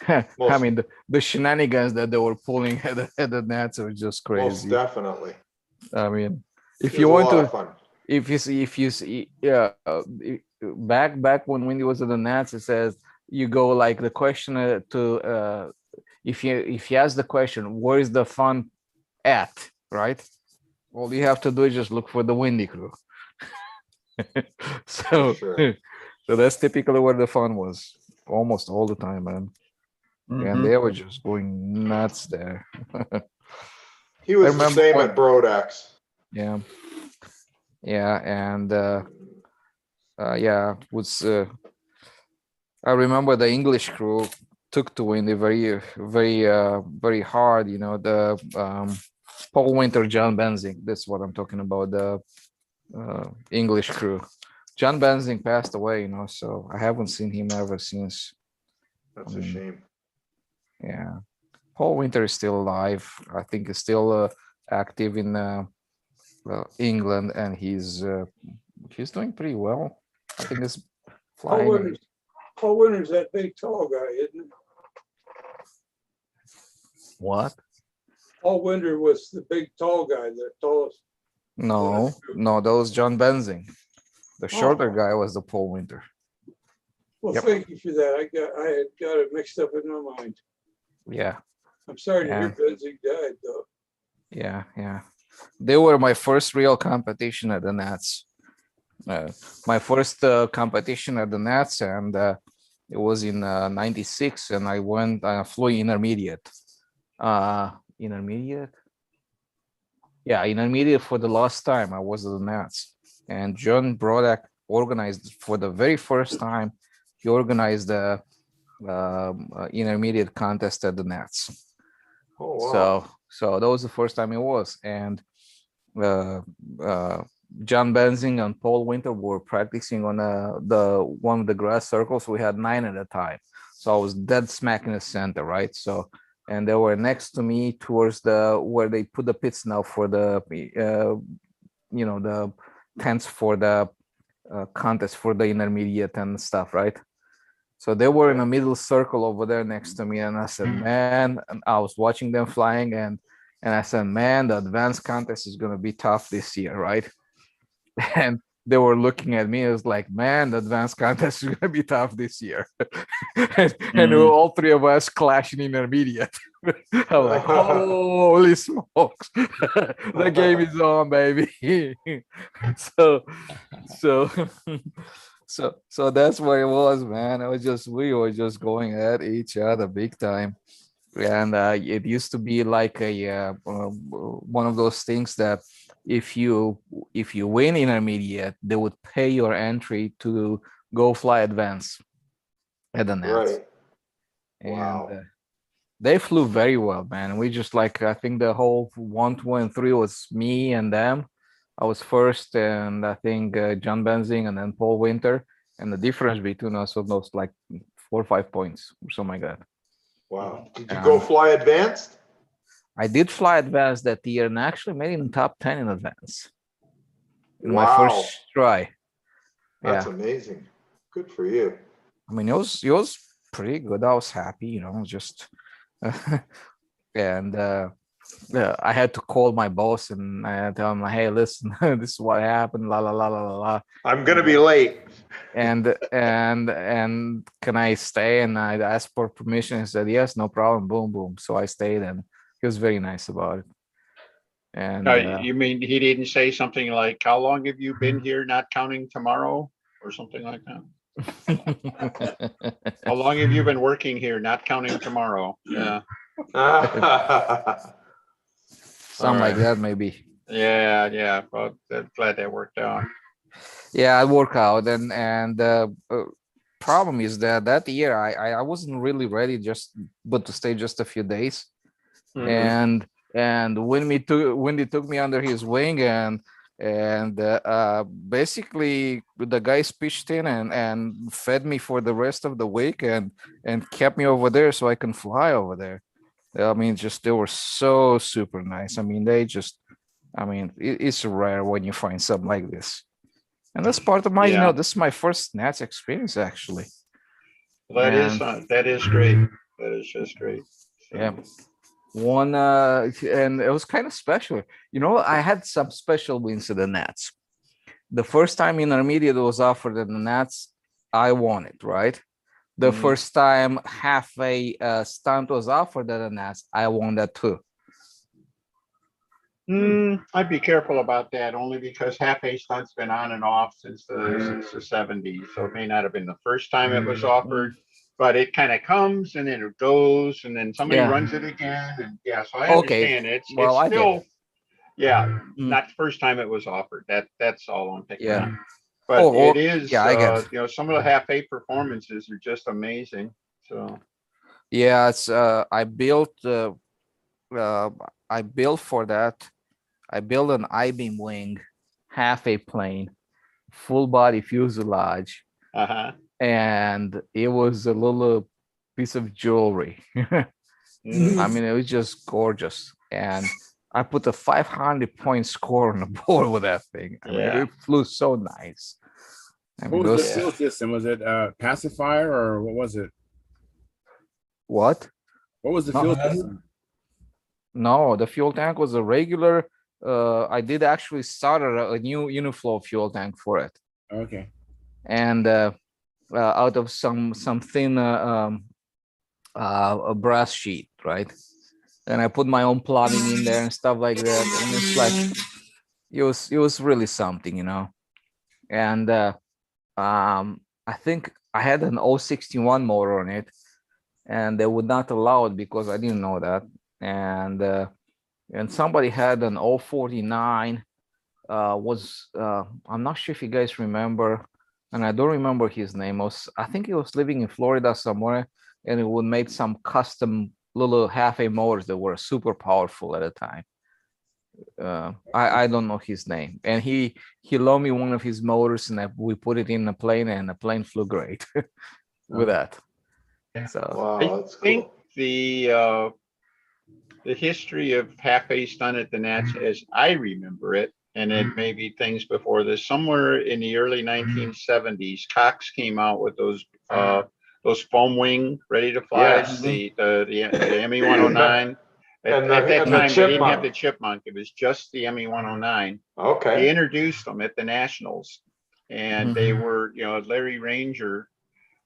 I mean, the shenanigans that they were pulling at the nets were just crazy. Most definitely. I mean, if you want to, fun. if you see, back when Windy was at the nets, it says you go like the question to if you ask the question, where is the fun at, right? All you have to do is just look for the Windy crew. So that's typically where the fun was almost all the time, man. Mm-hmm. And they were just going nuts there. He was the same at Brodax. Yeah, and I remember the English crew took to Windy very, very, very hard. The Paul Winter, John Benzing. That's what I'm talking about. The English crew. John Benzing passed away, so I haven't seen him ever since. That's a shame. Yeah, Paul Winter is still alive. I think he's still active in England, and he's doing pretty well. I think he's flying. Paul Winter's that big tall guy, isn't it? What? Paul Winter was the big tall guy, the tallest. No, that was John Benzing. The shorter guy was the Paul Winter. Well, Yep. thank you for that. I had got it mixed up in my mind. Yeah. I'm sorry to hear And Benzig died, though. yeah. They were my first real competition at the Nats. My first competition at the Nats, and it was in '96, and I flew intermediate. Intermediate? Yeah, intermediate for the last time I was at the Nats. And John Brodak organized for the very first time, he organized the intermediate contest at the Nats. Oh, wow. So that was the first time it was. And John Benzing and Paul Winter were practicing on one of the grass circles. We had 9 at a time, so I was dead smack in the center, right? So, and they were next to me towards where they put the pits now for the the tents for the contest for the intermediate and stuff, right? So they were in a middle circle over there next to me, and I said, man, and I was watching them flying, and I said, man, the advanced contest is gonna be tough this year, right? And they were looking at me. It was like, man, the advanced contest is gonna be tough this year. and all 3 of us clashing intermediate. I'm like, holy smokes, the game is on, baby. So that's what it was, man. We were just going at each other big time. And it used to be like one of those things that if you win intermediate, they would pay your entry to go fly advance at the Nats. Right. And Wow. they flew very well, man. We just I think the whole 1, 2, and 3 was me and them. I was first, and I think John Benzing and then Paul Winter. And the difference between us was almost like 4 or 5 points or something like that. Wow. Did you go fly advanced? I did fly advanced that year and actually made it in top 10 in advance. In my Wow. first try. That's Yeah. amazing. Good for you. I mean, it was pretty good. I was happy, just and I had to call my boss and I had to tell him, hey, listen, this is what happened, la la la la la la. I'm gonna be late. And can I stay? And I asked for permission. He said, yes, no problem. Boom, boom. So I stayed, and he was very nice about it. And you mean he didn't say something like, how long have you been here, not counting tomorrow, or something like that? How long have you been working here, not counting tomorrow? Yeah. Something like that, maybe. Yeah. Well, I'm glad that worked out. Yeah, I work out, and problem is that year I wasn't really ready but to stay just a few days. And when he took me under his wing and basically the guys pitched in and fed me for the rest of the week and kept me over there so I can fly over there. I mean, they were so super nice. I mean, it's rare when you find something like this. And that's part of my, this is my first Nats experience, actually. That is great. That is just great. So. Yeah. And it was kind of special. I had some special wins at the Nats. The first time intermediate was offered at the Nats, I won it, right? The first time half a stunt was offered at the Nats, I won that too. I'd be careful about that, only because half a stunt's been on and off since the 70s, so it may not have been the first time it was offered, but it kind of comes and then it goes, and then somebody runs it again, and so I understand it's still, not the first time it was offered. That's all I'm picking up. But it is, I get some of the half a performances are just amazing. So it's I built for that. I built an I-beam wing, half a plane, full body fuselage, and it was a little piece of jewelry. I mean, it was just gorgeous, and I put a 500-point score on the board with that thing. I mean, it flew so nice. What was the fuel system? Was it pacifier or what was it? What? What was the fuel system? No, the fuel tank was a regular. I did actually start a new Uniflow fuel tank for it. Okay. And out of some thin a brass sheet, right? And I put my own plumbing in there and stuff like that. And it's like it was really something, you know. And I think I had an 061 motor on it, and they would not allow it because I didn't know that. And somebody had an 049. I'm not sure if you guys remember, and I don't remember his name. I think he was living in Florida somewhere, and he would make some custom little half-A motors that were super powerful at the time. I don't know his name, and he loaned me one of his motors, and we put it in a plane, and the plane flew great with that. So Wow, I that's think cool. the history of half-A stunt at the Nats, as I remember it, and it may be things before this, somewhere in the early 1970s, Cox came out with those foam wing ready to fly, Yes. the ME-109. At that time, they didn't have the Chipmunk. It was just the ME-109. Okay. They introduced them at the Nationals, and they were, Larry Ranger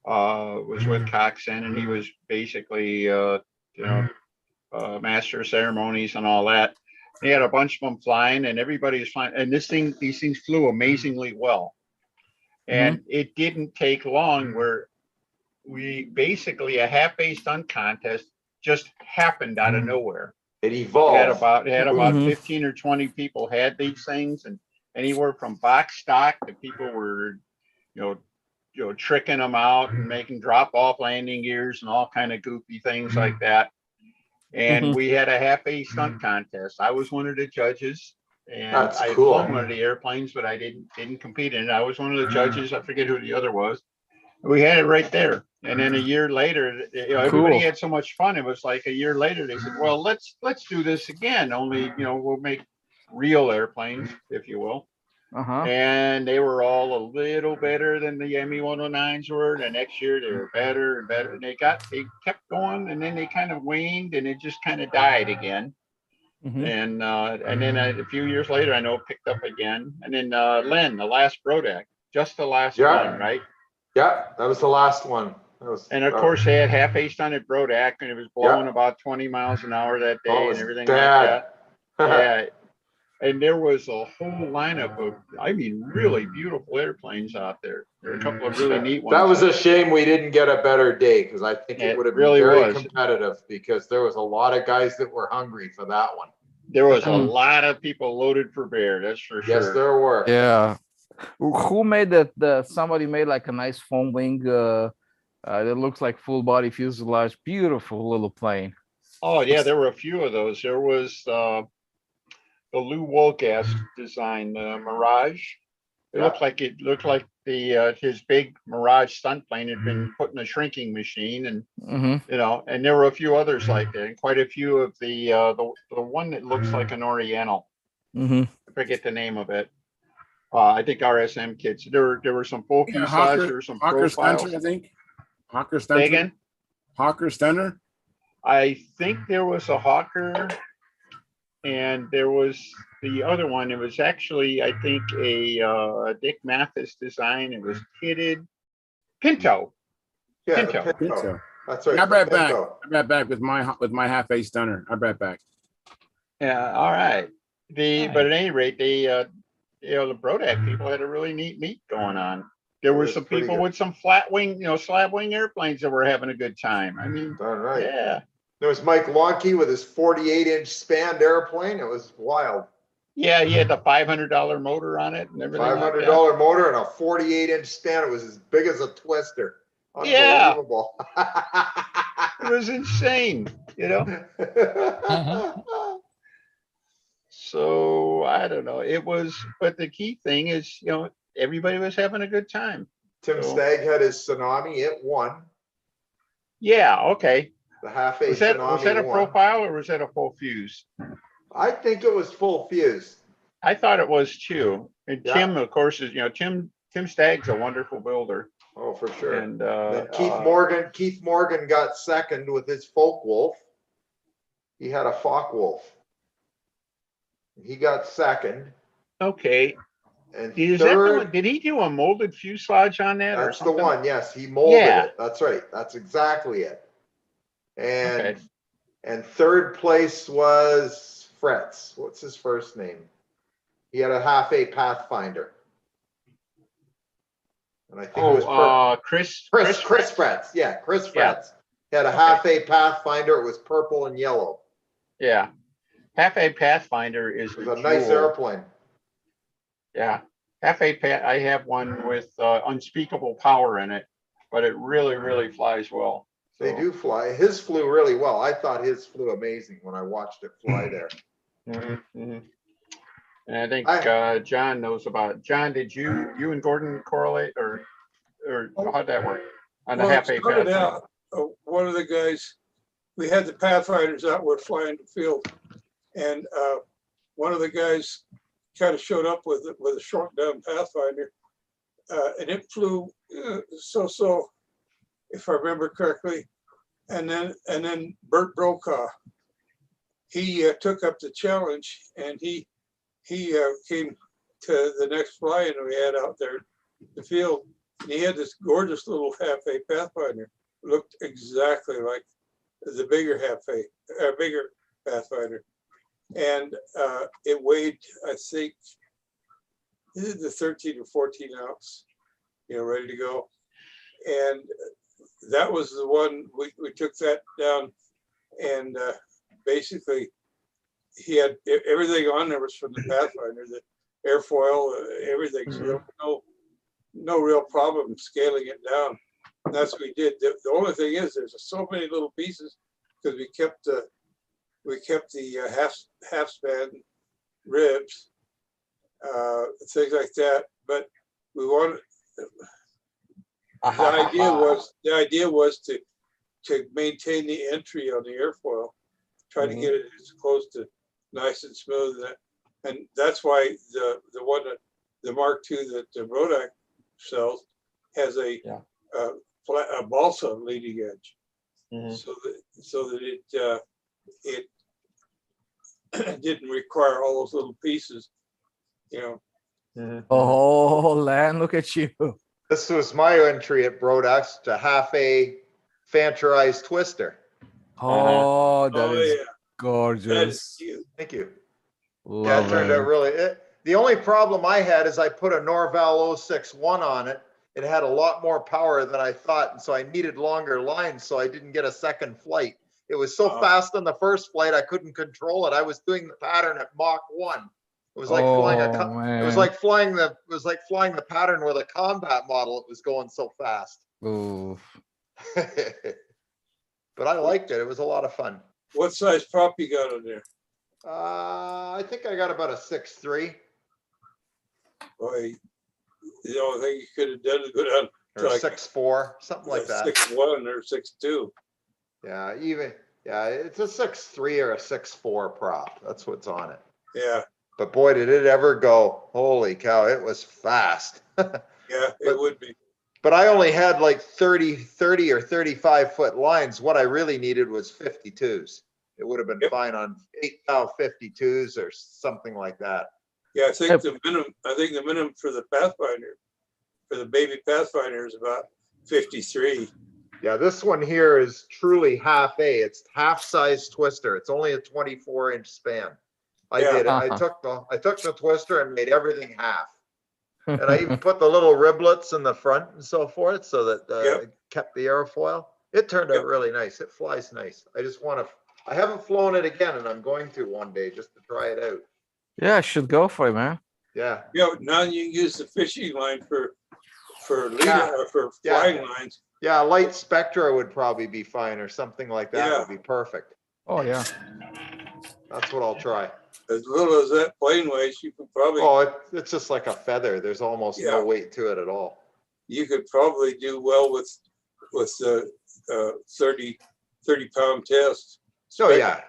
was with Cox then, and he was basically, master of ceremonies and all that. He had a bunch of them flying, and everybody was flying. And these things flew amazingly well. And it didn't take long where we basically a half-A stunt contest just happened out of nowhere. It evolved. It had about 15 or 20 people had these things, and anywhere from box stock to people were, tricking them out and making drop-off landing gears and all kind of goofy things like that. And we had a half-A stunt contest. I was one of the judges, and That's I cool. flown one of the airplanes, but I didn't compete in it. I was one of the judges. I forget who the other was. We had it right there. And then a year later, everybody had so much fun. It was like a year later, they said, well, let's do this again. Only, we'll make real airplanes, if you will. And they were all a little better than the ME-109s were. The next year they were better and better. And they kept going, and then they kind of waned, and it just kind of died again. And then a few years later, I know it picked up again. And then Len, the last Brodak, just the last one, right? Yeah, that was the last one. And of course, they had half-A stunt at Brodak, and it was blowing about 20 miles an hour that day, and everything like that. Yeah. And there was a whole lineup of, really beautiful airplanes out there. There were a couple of really neat ones. That was a shame we didn't get a better day, because I think it would have been very competitive, because there was a lot of guys that were hungry for that one. There was a lot of people loaded for bear, that's for sure. Yes, there were. Yeah. Who made that? Somebody made like a nice foam wing that looks like full body fuselage. Beautiful little plane. Oh yeah, there were a few of those. There was the Lou Wolgast design, the Mirage. It looked like the his big Mirage stunt plane had been put in a shrinking machine, and and there were a few others like that, and quite a few of the one that looks like an Oriental. I forget the name of it. I think RSM kids. There were some full fuselage. There were some Hawker profiles. Stunter, I think. Hawker Stunter. Again? Hawker Stunter. I think there was a Hawker, and there was the other one. It was actually, I think, a Dick Mathis design. It was kitted Pinto. Yeah, Pinto. That's right. I'm right back. I'm right back with my half-A stunner. I'm right back. Yeah. All right. But at any rate, the Brodak people had a really neat meet going on. There were some people with some flat wing, slab wing airplanes that were having a good time. Darn right. Yeah. There was Mike Lonke with his 48-inch spanned airplane. It was wild. Yeah, he had the $500 motor on it and everything. $500 motor and a 48-inch span. It was as big as a Twister. Unbelievable. Yeah. It was insane, So I don't know. It was, but the key thing is, everybody was having a good time. Tim Stagg had his Tsunami. It won. Yeah. Okay. The half-A Tsunami. Was that a profile or was that a full fuse? I think it was full fuse. I thought it was too. And Tim, of course, is Tim Stagg's a wonderful builder. Oh, for sure. And then Keith Morgan got second with his Focke-Wulf. He had a Focke-Wulf. He got second. Okay. And Is that the third, one? Did he do a molded fuselage on that or that's the something? one. Yes, he molded Yeah. it. That's right. That's exactly it. And Okay. and third place was Fretz. What's his first name? He had a half-A Pathfinder. And I think it was Chris Fretz. Yeah, Chris Yeah. Fretz. He had a half-A Pathfinder. It was purple and yellow. Yeah. Half-A Pathfinder is It was a nice airplane. Yeah. I have one with unspeakable power in it, but it really, really flies well. They do fly. His flew really well. I thought his flew amazing when I watched it fly there. And I think John knows about it. John, did you and Gordon correlate or how'd that work on the half-A Pathfinder? One of the guys, we had the Pathfinders out, we're flying the field, and one of the guys kind of showed up with a shrunk down Pathfinder, and it flew so, if I remember correctly. And then Bert Brokaw, he took up the challenge, and he came to the next fly-in we had out there, the field, and he had this gorgeous little half-A Pathfinder. Looked exactly like the bigger bigger Pathfinder, and it weighed, I think, the 13 or 14 ounce, ready to go. And that was the one we took that down, and basically he had everything on there was from the Pathfinder, the airfoil, everything. So there was no real problem scaling it down. And that's what we did. The only thing is there's so many little pieces because we kept the half span ribs, things like that. But we wanted the idea was to maintain the entry on the airfoil, try to get it as close to nice and smooth. And that's why the one that the Mark II that the Rodak sells has a balsa leading edge, so that it didn't require all those little pieces, Oh, Len, look at you. This was my entry at Brodax, to half-A Fanterized Twister. Oh, that is gorgeous. Thank you. Love it turned out really. The only problem I had is I put a Norval 061 on it. It had a lot more power than I thought, and so I needed longer lines, so I didn't get a second flight. It was so fast on the first flight I couldn't control it. I was doing the pattern at Mach 1. It was like flying the pattern with a combat model. It was going so fast. Oof. But I liked it. It was a lot of fun. What size prop you got on there? I think I got about a 6'3". Boy, the only thing you could have done is go down or like 6'4", something like that. 6'1" or 6'2". Yeah, it's a 6'3" or a 6'4" prop. That's what's on it. Yeah. But boy, did it ever go. Holy cow, it was fast. Yeah, it would be. But I only had like 30 or 35 foot lines. What I really needed was 52s. It would have been fine on 8 52s or something like that. Yeah, I think the minimum for the Pathfinder, for the baby Pathfinder, is about 53. Yeah, this one here is truly half-A. It's half-size twister. It's only a 24-inch span. I did it. I took the twister and made everything half. And I even put the little riblets in the front and so forth, so that it kept the airfoil. It turned out really nice. It flies nice. I haven't flown it again, and I'm going to one day just to try it out. Yeah, I should go for it, man. Yeah. Now you can use the fishing line for flying lines. Yeah, light Spectra would probably be fine, or something like that would be perfect. Oh yeah. That's what I'll try. As little as that plane weighs, you could probably. Oh, it's just like a feather. There's almost no weight to it at all. You could probably do well with the 30-pound test. So yeah,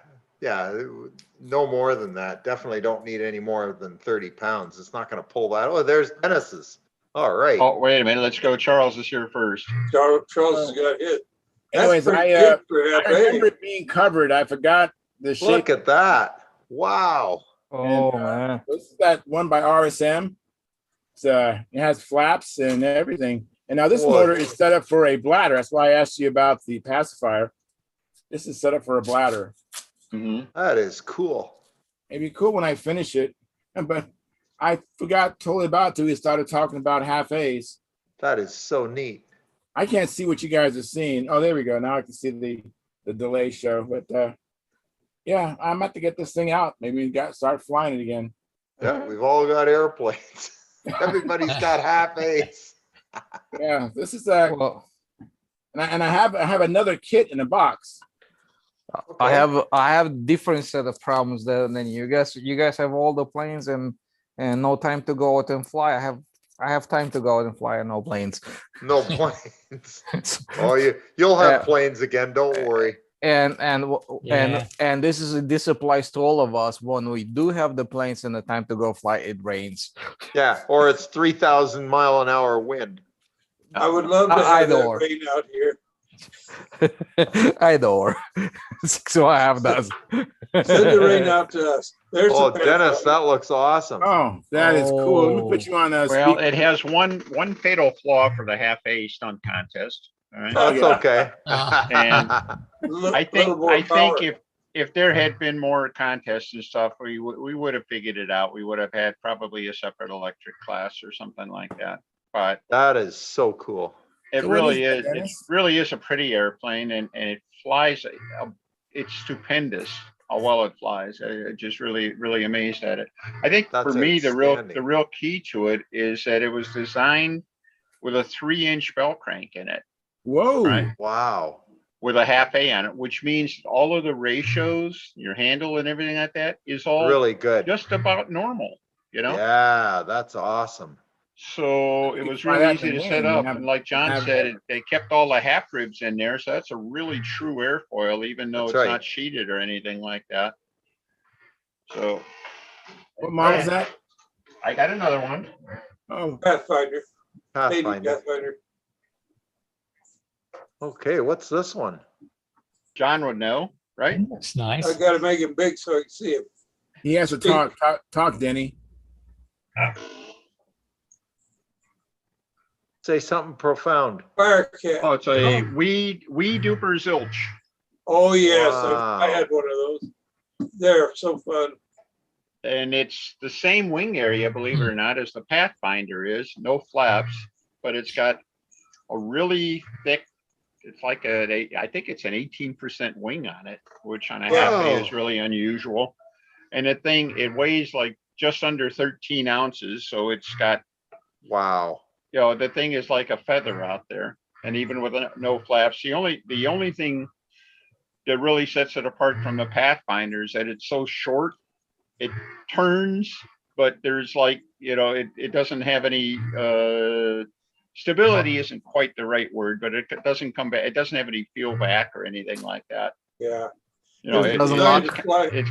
no more than that. Definitely don't need any more than 30 pounds. It's not going to pull that. Oh, there's Dennis's. All right. Oh, wait a minute. Let's go. Charles is here first. Charles has got hit. Anyways, I remember it being covered. I forgot the shape. Look at that. Wow. Oh man. This is that one by RSM. it has flaps and everything. And now this Boy. motor is set up for a bladder. That's why I asked you about the pacifier. This is set up for a bladder. That is cool. It'd be cool when I finish it, but I forgot totally about it till we started talking about half A's. That is so neat. I can't see what you guys are seeing. Oh, there we go. Now I can see the delay show. But yeah, I'm about to get this thing out. Maybe we start flying it again. Yeah, we've all got airplanes. Everybody's got half A's. Yeah, this is Well, and I have another kit in a box. I have different set of problems than you guys. You guys have all the planes and no time to go out and fly. I have time to go out and fly and no planes. No planes. Oh, you'll have planes again. Don't worry. And this applies to all of us. When we do have the planes and the time to go fly, it rains. Yeah, or it's 3,000 mile an hour wind. I would love to have that rain out here. Either or. So I have that. Send the rain out to us. There's Dennis, that looks awesome. Oh, that is cool. Let me put you on a Well, speaker. it has one fatal flaw for the half A stunt contest. All right. That's okay. And I think if there had been more contests and stuff, we would have figured it out. We would have had probably a separate electric class or something like that. But that is so cool. It really is. It really is a pretty airplane, and it flies. It's stupendous how well it flies. I just really amazed at it. I think for me the real key to it is that it was designed with a 3-inch belt crank in it. Whoa! Right? Wow! With a half A on it, which means all of the ratios, your handle and everything like that, is all really good. Just about normal. You know? Yeah, that's awesome. So it was really easy to set up, and like John said, they kept all the half ribs in there, so that's a really true airfoil, even though it's not sheeted or anything like that. So, what model is that? I got another one. Oh, Pathfinder. Pathfinder. Okay, what's this one? John would know, right? That's nice. I got to make him big so I can see him. He has to talk, Denny. Say something profound. Firecat. Oh, it's a Wee Duper Zilch. Oh yes, Wow. I had one of those. They're so fun. And it's the same wing area, believe it or not, as the Pathfinder is. No flaps, but it's got a really thick. It's like I think it's an 18% wing on it, which on a half A is really unusual. And the thing, it weighs like just under 13 ounces, so it's got. Wow. You know, the thing is like a feather out there, and even with no flaps, the only thing that really sets it apart from the Pathfinder is that it's so short. It turns, but there's like, you know, it doesn't have any stability. Isn't quite the right word, but it doesn't come back. It doesn't have any feel back or anything like that. Yeah. You know, it's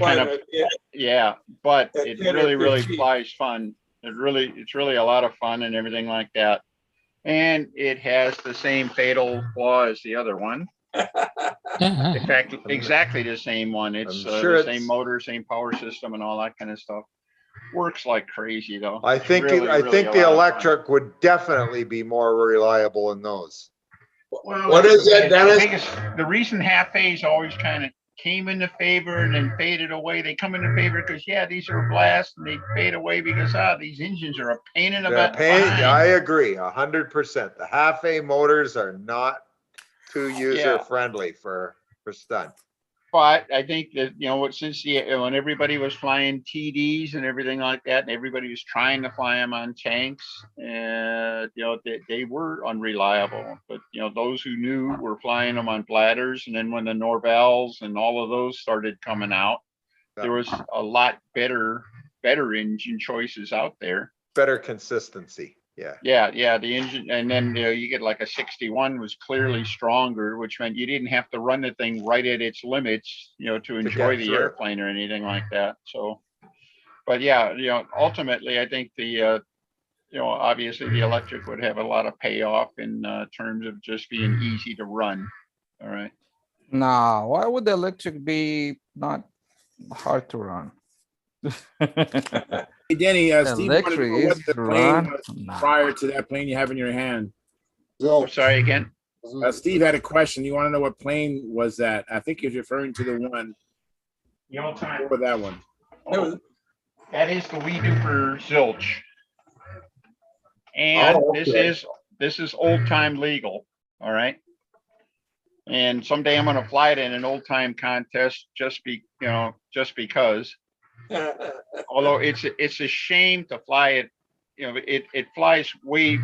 kind of but it really flies fun. It's really a lot of fun and everything like that. And it has the same fatal flaw as the other one. In fact, exactly the same one. It's the same motor, same power system, and all that kind of stuff. Works like crazy though. I think the electric would definitely be more reliable in those. Well, what is it, Dennis? The reason half A's always kind of came into favor and then faded away. They come into favor because these are blasts, and they fade away because these engines are a pain in the butt. I agree 100%. The half A motors are not too user friendly for stunt. But I think that, you know, since when everybody was flying TDs and everything like that, and everybody was trying to fly them on tanks, you know, they were unreliable. But, you know, those who knew were flying them on bladders. And then when the Norvels and all of those started coming out, there was a lot better engine choices out there. Better consistency. Yeah, the engine, and then you get like a 61 was clearly stronger, which meant you didn't have to run the thing right at its limits, you know, to enjoy the airplane or anything like that. So, but yeah, you know, ultimately, I think the, you know, obviously the electric would have a lot of payoff in terms of just being easy to run. All right. Nah, why would the electric be not hard to run? Hey, Denny, Steve wanted to know what the plane was prior to that plane you have in your hand. I'm sorry again. Steve had a question. You want to know what plane was that? I think he's referring to the one. Before that one. Oh, that is the Wee Duper Zilch. And this is old time legal. All right. And someday I'm going to fly it in an old time contest just because. Although it's a shame to fly it, it flies way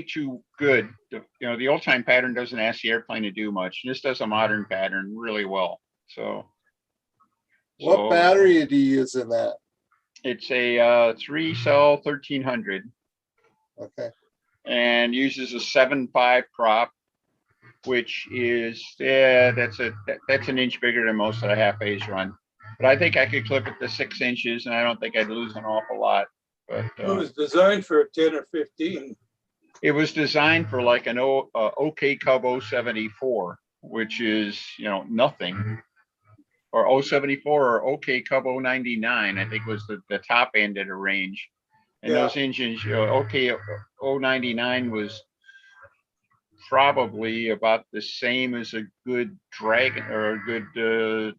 too good. The old time pattern doesn't ask the airplane to do much. This does a modern pattern really well. So what battery do you use in that? It's a 3-cell 1300. Okay. And uses a 7.5 prop, which is that's an inch bigger than most of the half phase run. But I think I could clip it to 6 inches, and I don't think I'd lose an awful lot. But it was designed for a 10 or 15. It was designed for like an OK Cub 074, which is nothing, or 074 or OK Cub 099. I think was the top end of the range. And those engines, OK 099 was probably about the same as a good Dragon or a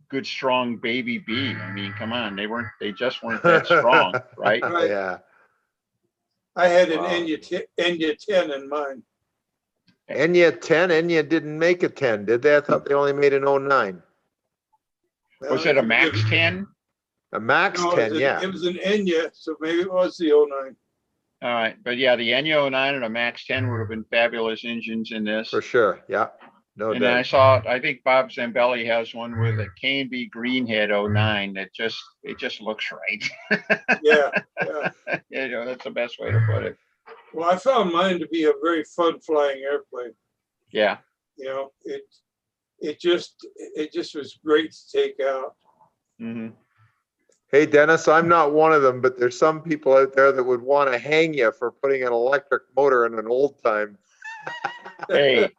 good strong baby B. I mean, come on, they just weren't that strong, right? Yeah. I had an Enya 10 in mine. Enya 10? Enya didn't make a 10, did they? I thought they only made an 09. Was it a Max 10? A Max 10, yeah. It was an Enya, so maybe it was the 09. All right, but yeah, the Enya 09 and a Max 10 would have been fabulous engines in this. For sure, yeah. No and doubt. I think Bob Zambelli has one with a K&B Greenhead 09 that just looks right. Yeah. That's the best way to put it. Well, I found mine to be a very fun flying airplane. Yeah. It just was great to take out. Mm-hmm. Hey, Dennis, I'm not one of them, but there's some people out there that would want to hang you for putting an electric motor in an old time. Hey,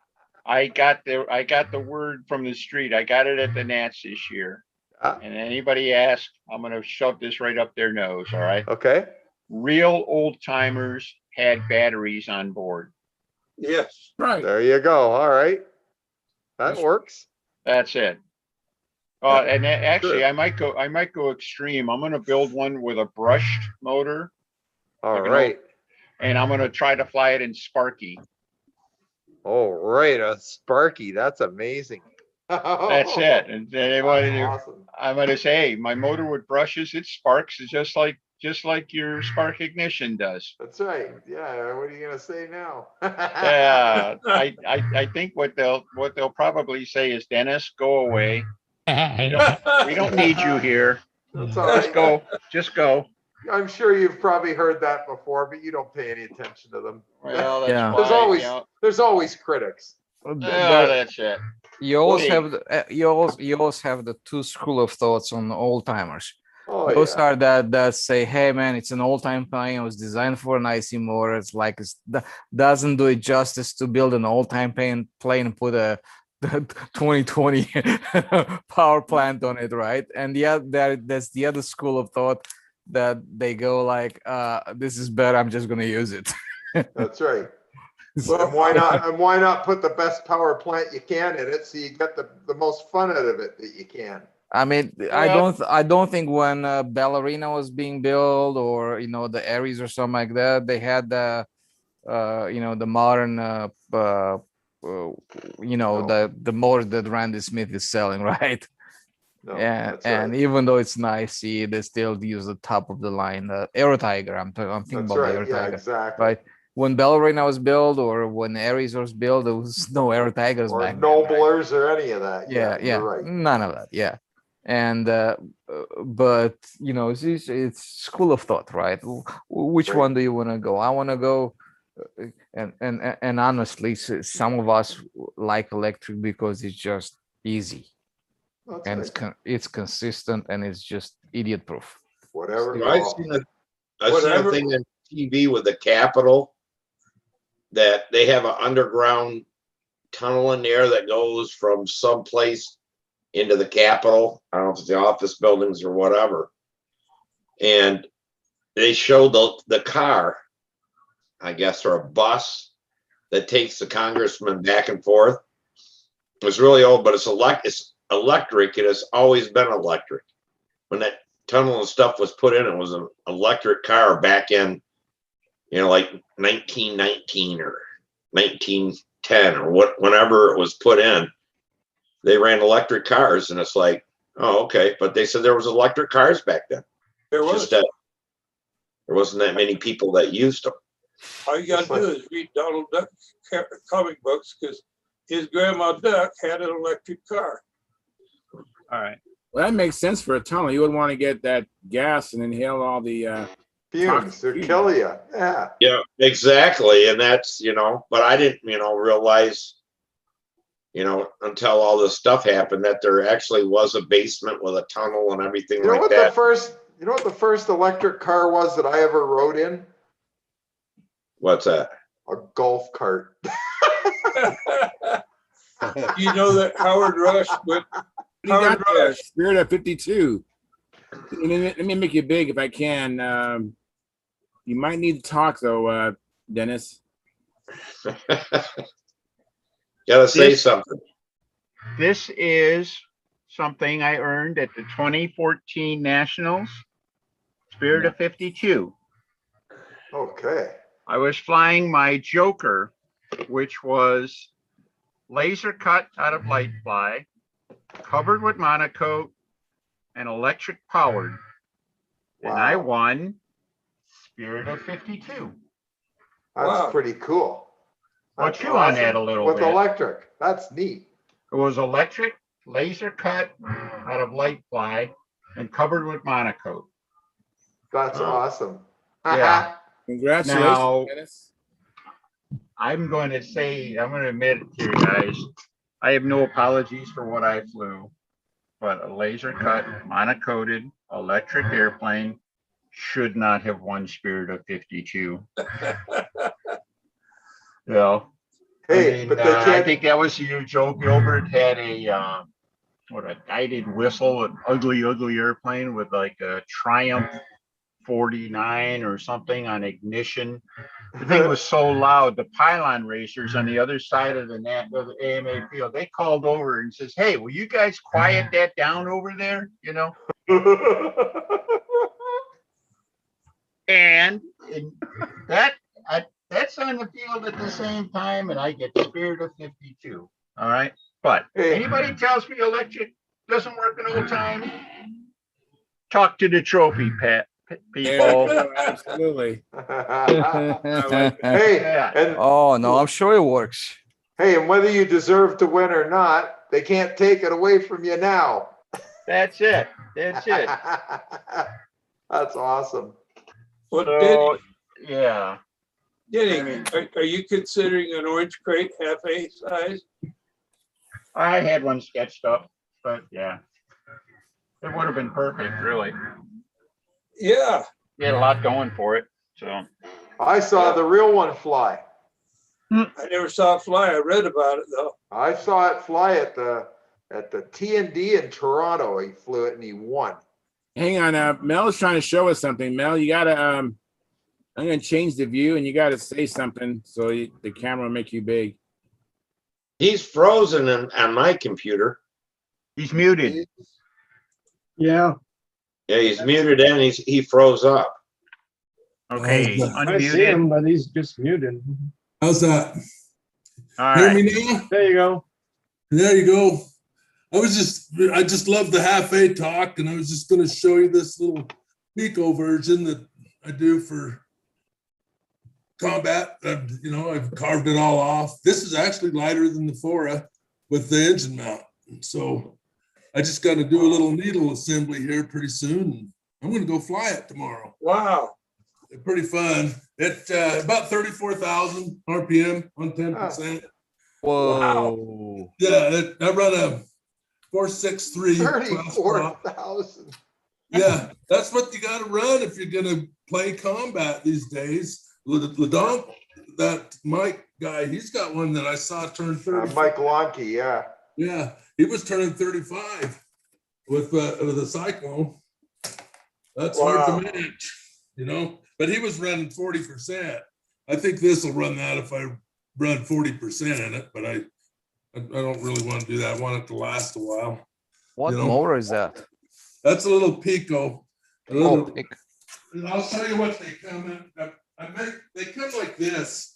I got the word from the street. I got it at the Nats this year. And anybody asks, I'm going to shove this right up their nose. All right. Okay. Real old timers had batteries on board. Yes. Right. There you go. All right. That works. That's it. And actually, sure. I might go extreme. I'm going to build one with a brushed motor. All right. And I'm going to try to fly it in Sparky. Oh, right. A Sparky. That's amazing. That's it. And they wanted to, awesome. I'm going to say, hey, my motor with brushes, it sparks just like your spark ignition does. That's right. Yeah. What are you going to say now? Yeah. I think what they'll probably say is, Dennis, go away. We don't need you here. That's all right. Just go. I'm sure you've probably heard that before, but you don't pay any attention to them. Well, that's why, there's always critics. That's it. You always have the two school of thoughts on old timers. Those are that say, hey man, it's an old time plane. It was designed for an IC motor. It's like doesn't do it justice to build an old time plane and put a 2020 power plant on it, right? And that's the other school of thought that they go like, this is better, I'm just gonna use it. That's right. Well, and why not put the best power plant you can in it so you get the most fun out of it that you can. I mean, I don't think when Ballerina was being built, or the Ares or something like that, they had the the modern the motor that Randy Smith is selling, right? No, and even though it's nice, they still use the top of the line, the Aero Tiger. I'm thinking about the Aero Tiger. Exactly. Right. When Ballerina was built, or when Ares was built, there was no Aero Tigers or back Noblers then, right? or any of that. Yeah, Right. None of that. Yeah. And but it's school of thought, right? Which one do you want to go? I want to go. And honestly, some of us like electric because it's just easy. That's and it's consistent, and it's just idiot proof. Whatever. I've seen a thing on TV with the Capitol that they have an underground tunnel in there that goes from someplace into the Capitol. I don't know if it's the office buildings or whatever. and they showed the car, I guess, or a bus that takes the congressman back and forth. It's really old, but it's electric. It has always been electric. When that tunnel and stuff was put in, it was an electric car back in, like 1919 or 1910 or whenever it was put in. They ran electric cars, and it's like, oh, okay. But they said there was electric cars back then. There was. Just that there wasn't that many people that used them. All you got to do is read Donald Duck comic books, because his grandma Duck had an electric car. All right. Well, that makes sense for a tunnel. You would want to get that gas and inhale all the fumes to kill you. Yeah. Yeah, exactly. And that's, but I didn't, realize, until all this stuff happened, that there actually was a basement with a tunnel and everything like that. You know what the first electric car was that I ever rode in? What's that? A golf cart. You know that Howard Rush, but Howard Rush, Spirit of 52. Let me make you big if I can. You might need to talk though, Dennis. Gotta say something. This is something I earned at the 2014 Nationals, Spirit of 52. Okay. I was flying my Joker, which was laser cut out of light fly, covered with monocoat, and electric powered. Wow. And I won Spirit of 52. That's pretty cool. I'll chew on that a little bit. With electric. That's neat. It was electric, laser cut out of light fly, and covered with monocoat. That's awesome. Yeah. Congratulations, Now, Dennis. I'm going to admit it to you guys. I have no apologies for what I flew, but a laser cut, monocoated, electric airplane should not have won Spirit of 52. Hey, but they can't. I think that was you. Joe Gilbert had a guided whistle, an ugly airplane with like a Triumph 49 or something on ignition. The thing was so loud. The pylon racers on the other side of the AMA field, they called over and says, "Hey, will you guys quiet that down over there?" And that's on the field at the same time, and I get Spirit of 52. All right. But anybody tells me electric doesn't work in old time, talk to the trophy people. Yeah, absolutely. Oh no, I'm sure it works. Hey, and whether you deserve to win or not, they can't take it away from you now. That's it. That's awesome. Well, yeah. Denny, are you considering an orange crate half A size? I had one sketched up, but yeah, it would have been perfect, really. Yeah. You had a lot going for it. So I saw the real one fly. I never saw it fly. I read about it though. I saw it fly at the T&D in Toronto. He flew it and he won. Hang on, Mel's trying to show us something. Mel, you gotta I'm gonna change the view and you gotta say something so the camera will make you big. He's frozen on my computer. He's muted. Yeah. Yeah, he's muted and he froze up. Okay, I see him, but he's just muted. How's that? All Hear right. me now? There you go. There you go. I just love the half A talk, and I was just going to show you this little Pico version that I do for combat. I've carved it all off. This is actually lighter than the Fora with the engine mount. So I just got to do a little needle assembly here pretty soon. I'm going to go fly it tomorrow. Wow. Pretty fun. It's about 34,000 RPM on 10%. Whoa. Yeah, I run a 463. 34,000. Yeah, that's what you got to run if you're going to play combat these days. Ledonk, that Mike guy, he's got one that I saw turn 30. Mike Lonke, yeah. Yeah, he was turning 35 with a Cyclone. That's hard to match, you know, but he was running 40%. I think this will run that if I run 40% in it, but I don't really want to do that. I want it to last a while. What motor is that? That's a little Pico. Oh, I'll show you what they come in. They come like this.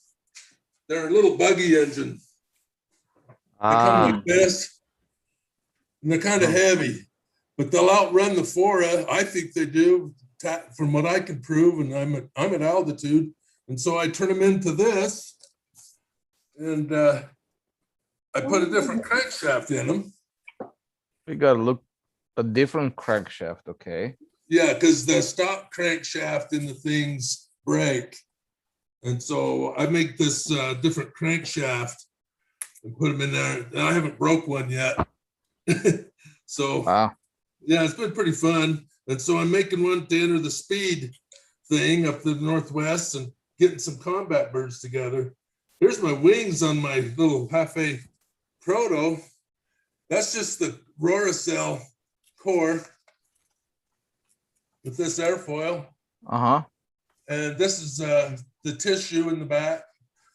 They're a little buggy engine. They come like this, and they're kind of heavy, but they'll outrun the Fora. I think they do, from what I can prove, and I'm at altitude, and so I turn them into this, and I put a different crankshaft in them. We gotta look a different crankshaft, okay? Yeah, because the stock crankshaft in the things break, and so I make this different crankshaft and put them in there. And I haven't broke one yet. So yeah, it's been pretty fun. And so I'm making one to enter the speed thing up to the Northwest and getting some combat birds together. Here's my wings on my little half-A proto. That's just the Roracell core with this airfoil. And this is the tissue in the back.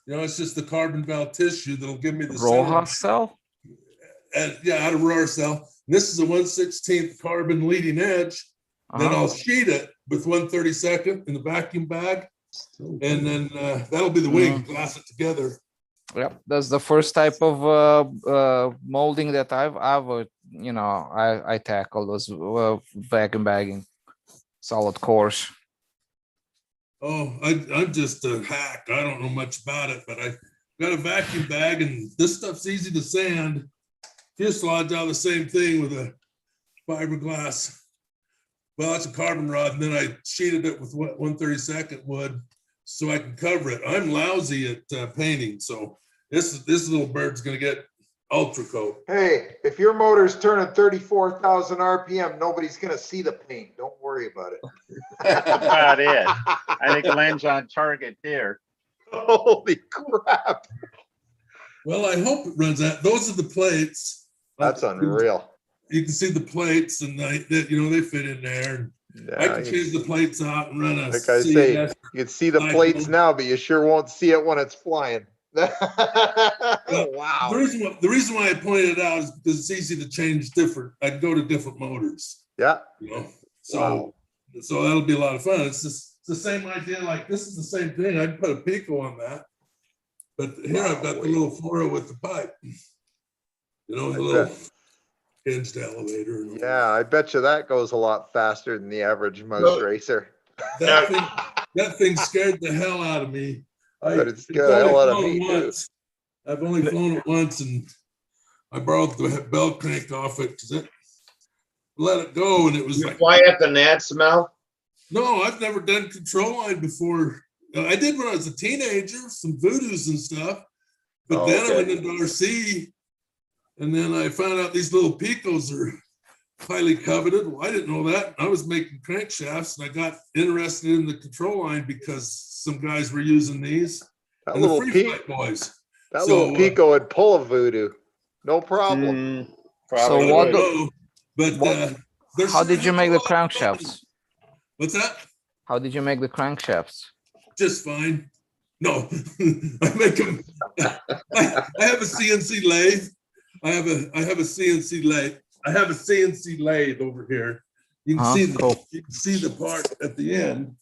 You know, it's just the carbon val tissue that'll give me the Roracell? And yeah, out of Roracell. This is a 1/16 carbon leading edge. Then I'll sheet it with 1/32 in the vacuum bag. And then that'll be the wing, glass it together. Yep, that's the first type of molding that I've you know, I tackle those vacuum bagging solid cores. Oh, I'm just a hack. I don't know much about it, but I got a vacuum bag, and this stuff's easy to sand. Fuselage out the same thing with a fiberglass. Well, it's a carbon rod, and then I sheeted it with 1/32 wood so I can cover it. I'm lousy at painting, so this little bird's gonna get ultra coat. Hey, if your motor's turning 34,000 RPM, nobody's gonna see the paint. Don't worry about it. That's about it. I think Len's on target there. Holy crap. Well, I hope it runs that. Those are the plates. That's unreal. You can see the plates, and you know, they fit in there. Yeah, I can change the plates out and run a. Like I say, you can see the plates now, but you sure won't see it when it's flying. Wow. The reason why I pointed it out is because it's easy to change different. I can go to different motors. Yeah. You know, so that'll be a lot of fun. It's the same idea. Like this is the same thing. I'd put a Pico on that, but here I've got the little Fora with the pipe. You know, the little hinged elevator. Yeah, I bet you that goes a lot faster than the average mouse racer. That thing scared the hell out of me. But it's good. The hell out of me too. I've only flown it once, and I borrowed the bell crank off it because it let it go, and it was like. Fly at the gnat smell? No, I've never done control line before. I did when I was a teenager, some voodoos and stuff, but then I went into RC. And then I found out these little Picos are highly coveted. Well, I didn't know that. I was making crankshafts, and I got interested in the control line because some guys were using these. That and little the free flight boys. That little Pico would pull a voodoo, no problem. So how did you make the crankshafts? What's that? How did you make the crankshafts? Just fine. No, I make them. I have a CNC lathe. I have a CNC lathe. I have a CNC lathe over here. You can see you can see the part at the end.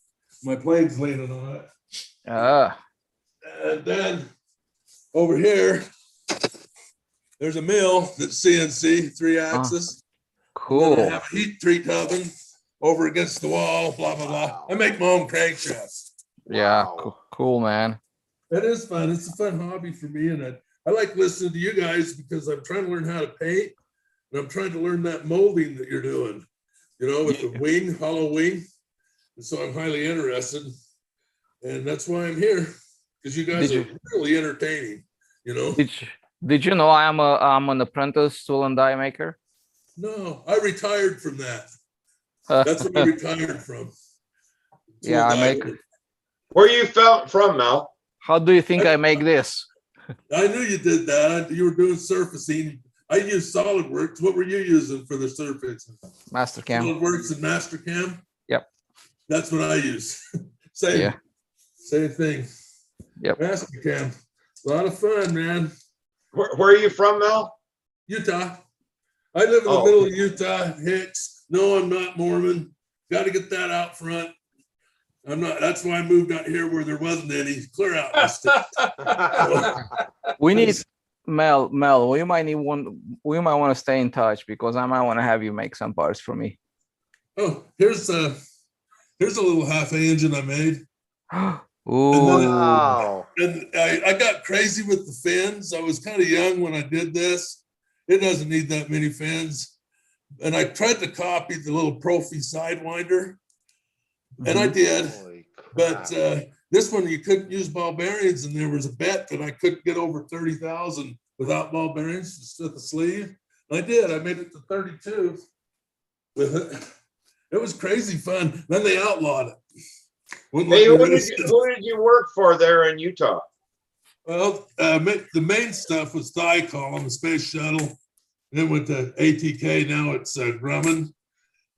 My plane's leaning on it. And then over here, there's a mill that's CNC 3-axis. Cool. I have a heat treat oven over against the wall. Blah blah blah. I make my own crankshafts. Yeah, cool, man. It is fun. It's a fun hobby for me, and I like listening to you guys because I'm trying to learn how to paint, and I'm trying to learn that molding that you're doing, you know, with the wing, hollow wing. And so I'm highly interested, and that's why I'm here, because you guys are really entertaining, you know. Did you know I'm an apprentice tool and die maker? No, I retired from that. That's what I retired from. Yeah, I make. Where are you from, Mel? How do you think I make this? I knew you did that. You were doing surfacing. I used SolidWorks. What were you using for the surfacing? Mastercam. SolidWorks and Mastercam. Yep. That's what I use. Same thing. Yep. Mastercam. A lot of fun, man. Where are you from, Mel? Utah. I live in the middle of Utah. Hicks. No, I'm not Mormon. Got to get that out front. I'm not. That's why I moved out here where there wasn't any. Clear out my stuff. We need Mel. We might want to stay in touch because I might want to have you make some parts for me. Oh, here's a little half engine I made. Ooh. Wow. And I got crazy with the fins. I was kind of young when I did this. It doesn't need that many fins. And I tried to copy the little Profi Sidewinder. And I did. But this one, you couldn't use ball bearings. And there was a bet that I couldn't get over 30,000 without ball bearings, just with the sleeve. And I did. I made it to 32 with it. It was crazy fun. Then they outlawed it. Hey, who did you work for there in Utah? Well, the main stuff was Thigh Column, the space shuttle. Then went to ATK. Now it's Grumman.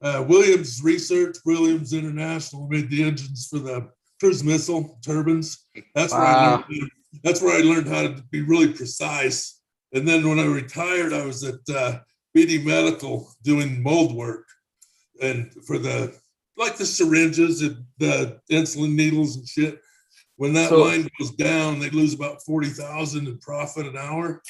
Williams Research, Williams International made the engines for the cruise missile turbines. That's where I learned how to be really precise. And then when I retired, I was at BD Medical doing mold work, and for the syringes and the insulin needles and shit. When that line goes down, they lose about 40,000 in profit an hour.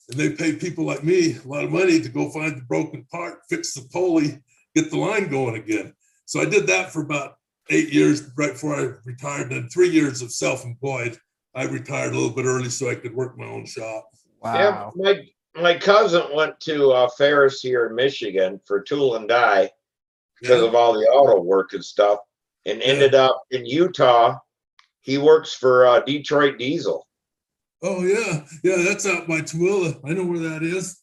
And they pay people like me a lot of money to go find the broken part, fix the pulley, get the line going again. So I did that for about 8 years right before I retired. And 3 years of self-employed. I retired a little bit early so I could work my own shop. Wow. Yeah, my cousin went to Ferris here in Michigan for tool and die because of all the auto work and stuff, and ended up in Utah. He works for Detroit Diesel. Oh yeah, that's out by Tooele. I know where that is.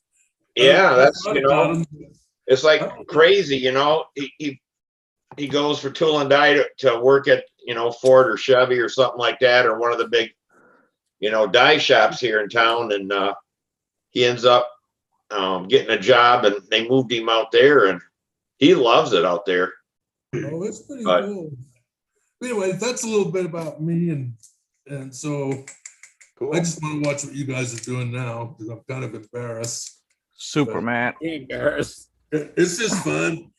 Yeah, that's it's like crazy. He goes for tool and die to work at Ford or Chevy or something like that, or one of the big die shops here in town, and he ends up getting a job, and they moved him out there, and he loves it out there. Oh, it's pretty cool. Anyway, that's a little bit about me, and so cool. I just want to watch what you guys are doing now because I'm kind of embarrassed. Superman. Embarrassed. It's just fun,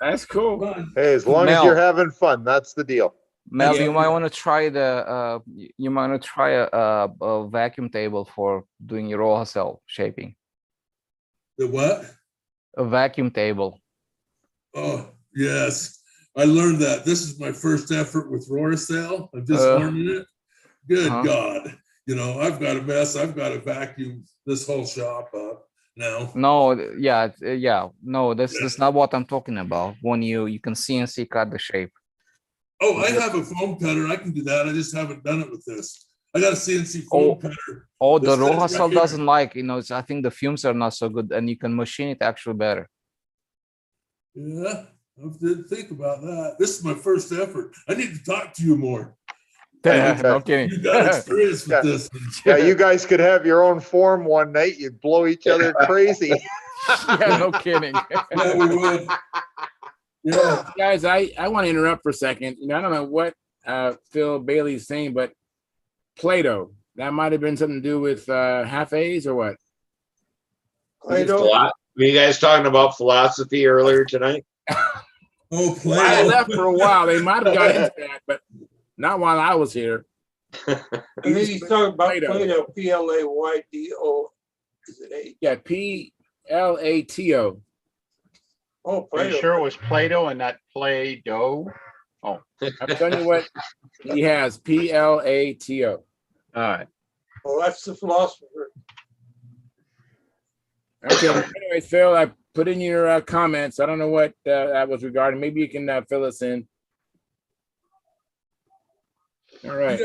That's cool. Hey, as long as you're having fun, that's the deal. Mel, you might want to try a vacuum table for doing your roll cell shaping. The what? A vacuum table. Oh, yes. I learned that. This is my first effort with Rohrcell. I'm just learning it. Good God. I've got a mess. I've got to vacuum this whole shop up now. No, no, that's not what I'm talking about. When you can CNC cut the shape. Oh, I have a foam cutter. I can do that. I just haven't done it with this. I got a CNC foam cutter. Oh, the Rohrcell doesn't like, I think the fumes are not so good, and you can machine it actually better. Yeah, I didn't think about that. This is my first effort. I need to talk to you more. No kidding. You got experience with this. Yeah, you guys could have your own form one night. You'd blow each other crazy. Yeah, no kidding. Yeah, we would. Yeah. Guys, I want to interrupt for a second. I don't know what Phil Bailey's saying, but Play-Doh, that might have been something to do with half A's or what? Were you guys talking about philosophy earlier tonight? Oh, Play-Doh. I left for a while. They might have got into that, but not while I was here. I think he's talking about Play-Doh, P-L-A-Y-D-O. Is it A? Yeah, P-L-A-T-O. Oh, Are you sure it was Play-Doh and not Play-Doh? Oh. I'm telling you what he has, P-L-A-T-O. All right. Well, that's the philosopher. Okay. Anyway, Phil, I put in your comments. I don't know what that was regarding. Maybe you can fill us in. All right.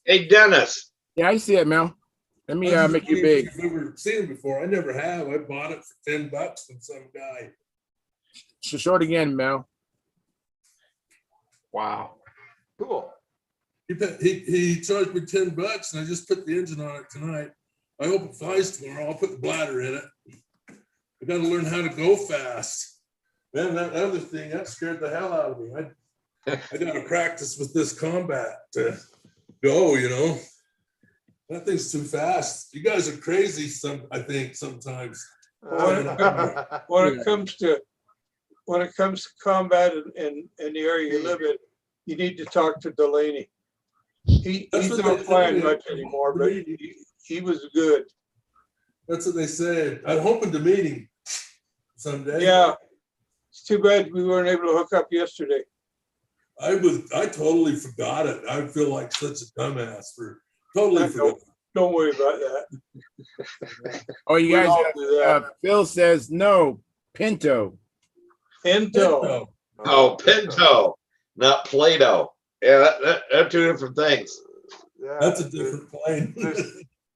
Hey, Dennis. Yeah, I see it, Mel. Let me make you big. I've never seen it before. I never have. I bought it for $10 from some guy. Short again, Mel. Wow. Cool. He charged me $10 and I just put the engine on it tonight. I hope it flies tomorrow. I'll put the bladder in it. I got to learn how to go fast. Man, that other thing, that scared the hell out of me. I got to practice with this combat to go, you know. That thing's too fast. You guys are crazy, I think, sometimes. When it comes to combat in the area you live in, you need to talk to Delaney. He's not flying much anymore, but he was good. That's what they said. I'm hoping to meet him someday. Yeah. It's too bad we weren't able to hook up yesterday. I totally forgot it. I feel like such a dumbass for totally forgot. Don't worry about that. Oh, you guys, Phil says no, Pinto. Pinto. Oh, Pinto, not Play-Doh. Yeah, they're two different things. Yeah, that's a different plane.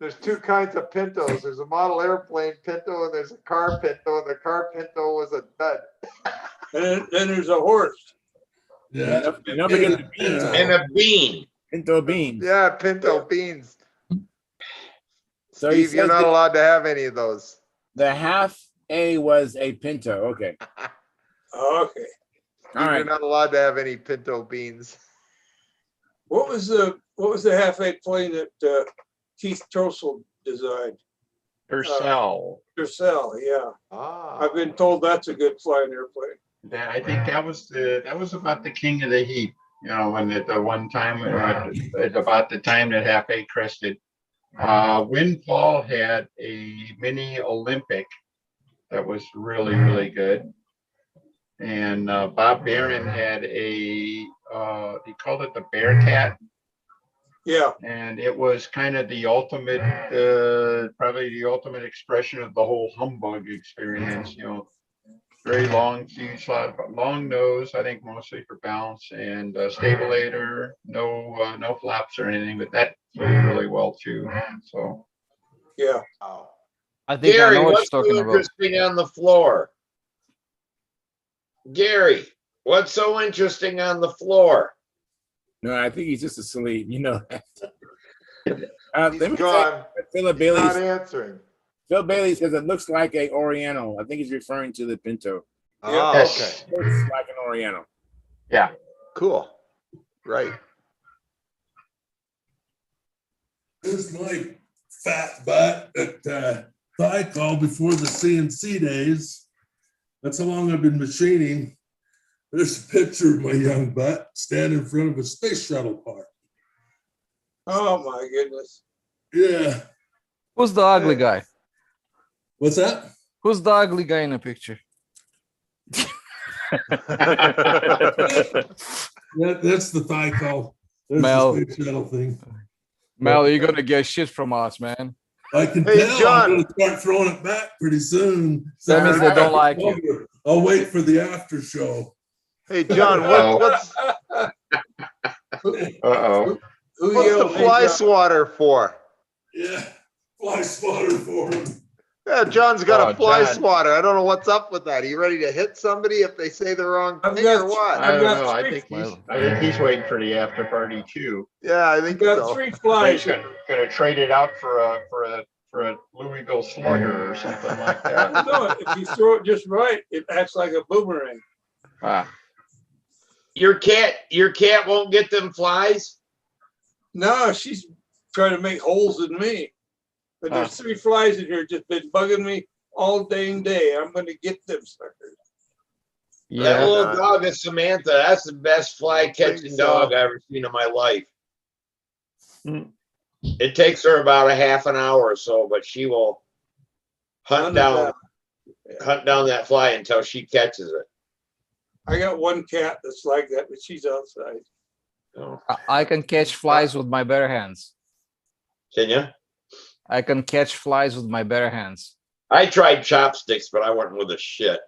There's two kinds of Pintos. There's a model airplane Pinto and there's a car Pinto, and the car Pinto was a dud. And then there's a horse. Yeah. And a bean. Pinto beans. Yeah, Pinto beans. So Steve, you're not allowed to have any of those. The half A was a Pinto. Okay. Okay. All right. You're not allowed to have any Pinto beans. What was the half-A plane that Keith Trossel designed? Tercel. Tercel, yeah. I've been told that's a good flying airplane. I think that was about the king of the heap. You know, when at the one time at about the time that half A crested. Windfall had a mini Olympic that was really, really good. And Bob Barron had he called it the Bearcat. Yeah. And it was kind of the ultimate, probably the ultimate expression of the whole humbug experience, you know. Very long fuselage, long nose, I think mostly for balance, and stabulator, no flaps or anything, but that flew really well too. So yeah. I think Gary, I know what what's you're so talking about. interesting on the floor? Gary, what's so interesting on the floor? No, I think he's just asleep. You know that. He's gone. Philip He's Bailey not answering. Phil Bailey says it looks like a Oriental. I think he's referring to the Pinto. Oh, Yes. okay. Looks like an Oriental. yeah. Cool. Right. Here's my fat butt at thigh call before the CNC days. That's how long I've been machining. There's a picture of my young butt standing in front of a space shuttle part. Oh my goodness. Yeah. Who's the ugly guy? What's that? Who's the ugly guy in the picture? That's the thigh call. There's Mel. the space shuttle thing. Mel, you're gonna get shit from us, man. I can Hey, tell John. I'm gonna start throwing it back pretty soon. That means they don't like you. I'll wait for the after show. Hey, John, what's Uh-oh. the fly swatter for? Yeah, fly swatter for him. Yeah, John's got a fly John. swatter. I don't know what's up with that. Are you ready to hit somebody if they say the wrong I've thing got- or what? I don't got know. I three- think he's waiting for the after party too. Yeah, I think Got so. 3 He's flies. gonna trade it out for a Louisville Slugger or something like that. No, if you throw it just right, it acts like a boomerang. Ah, Your cat won't get them flies? No, she's trying to make holes in me. But there's 3 flies in here just been bugging me all dang day. I'm going to get them suckers. That Yeah. little dog is Samantha. That's the best fly catching dog I've ever seen in my life. Mm. It takes her about a half an hour or so, but she will hunt down that fly until she catches it. I got one cat that's like that, but she's outside. So, I can catch flies with my bare hands. can you? I can catch flies with my bare hands. I tried chopsticks, but I wasn't with a shit.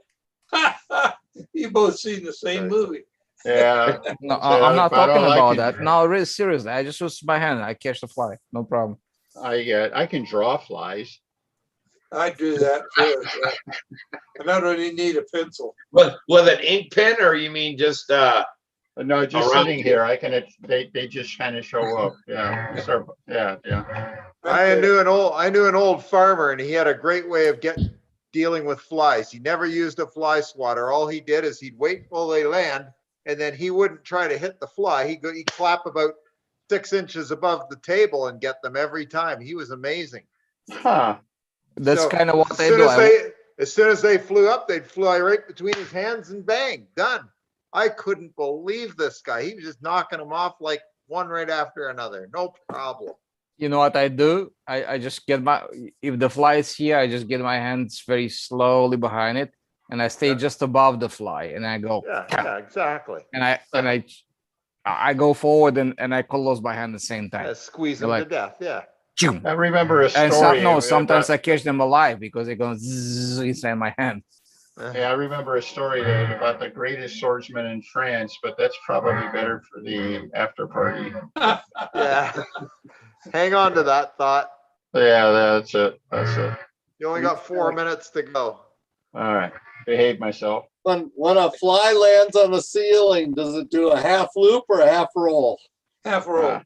You both seen the same movie. yeah. No, So I'm not if I don't talking like about it- that. No, really seriously. I just use my hand. I catch the fly. No problem. I can draw flies. I do that too. Yeah. And I don't even need a pencil. With an ink pen, or you mean just No, just Around sitting you. here, they just kind of show up. Yeah. Yeah. I knew an old farmer, and he had a great way of dealing with flies. He never used a fly swatter. All he did is he'd wait till they land, and then he wouldn't try to hit the fly. He'd clap about 6 inches above the table and get them every time. He was amazing. Huh. That's So, kind of what as I soon do. as as soon as they flew up, they'd fly right between his hands and bang, done. I couldn't believe this guy. He was just knocking them off like one right after another. No problem. You know what I do? I just get if the fly is here, I just get my hands very slowly behind it, and I stay just above the fly, and I go. Yeah, exactly. And I go forward and I close my hand at the same time. Yeah, squeeze them to death. Yeah. I remember a story. Sometimes I catch them alive because they go inside my hand. Yeah, I remember a story about the greatest swordsman in France, but that's probably better for the after party. Yeah. Hang on to that thought. Yeah, that's it. That's it. You only got 4 minutes to go. All right. Behave myself. When a fly lands on the ceiling, does it do a half loop or a half roll? Half roll.